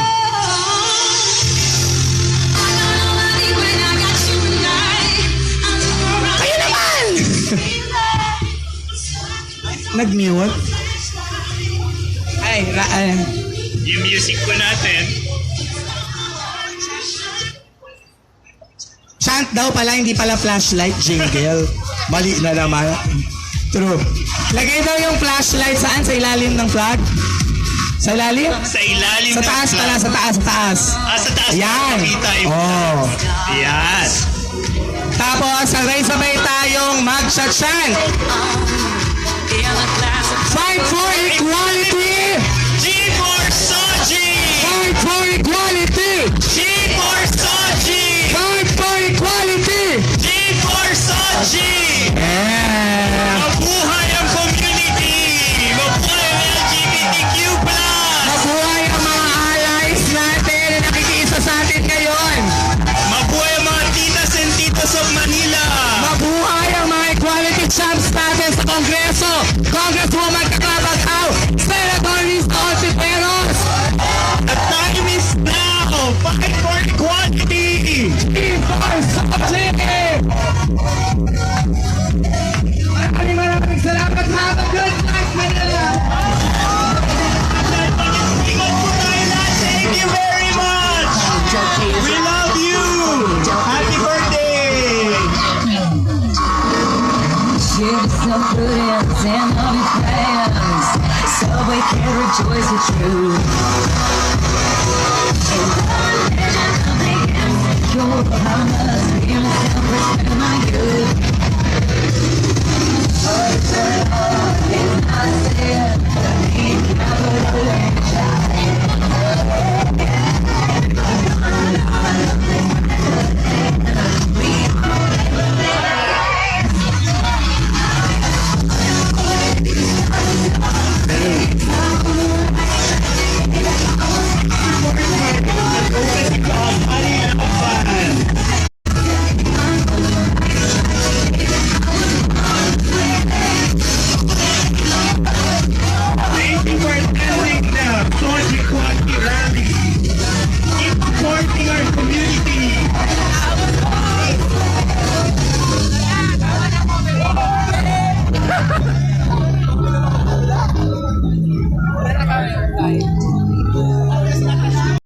Kayo naman! Nag-mute? Yung music po natin. Chant daw pala, hindi pala flashlight jingle. Mali na naman. True. Lagay daw yung flashlight saan? Sa ilalim ng flag? Sa ilalim? Sa ilalim sa taas pala, sa taas, sa taas. Sa taas. Ayan. Oh. Ayan. Tapos, sabay-sabay tayong mag-chant. Fight for equality! G for SOGIE! Fight for equality! G for SOGIE! Fight for equality! G for SOGIE! Mabuhay ang community! Mabuhay ang LGBTQ+! Mabuhay ang mga allies natin na nakikiisa sa atin ngayon! Mabuhay ang mga titas and titos of Manila! Mabuhay ang mga equality champs natin sa Kongreso! Congresswoman Kaklabaghaw! Senator Liz Ontiveros! The time is now! Fight for equality! G for SOGIE! Maraming salamat! Have a good night, Manila! Thank you very much! We love you! Happy birthday! Share some prudence and all your plans, so we can rejoice with you. And all the legends of the insecure, I must be myself, respect my youth.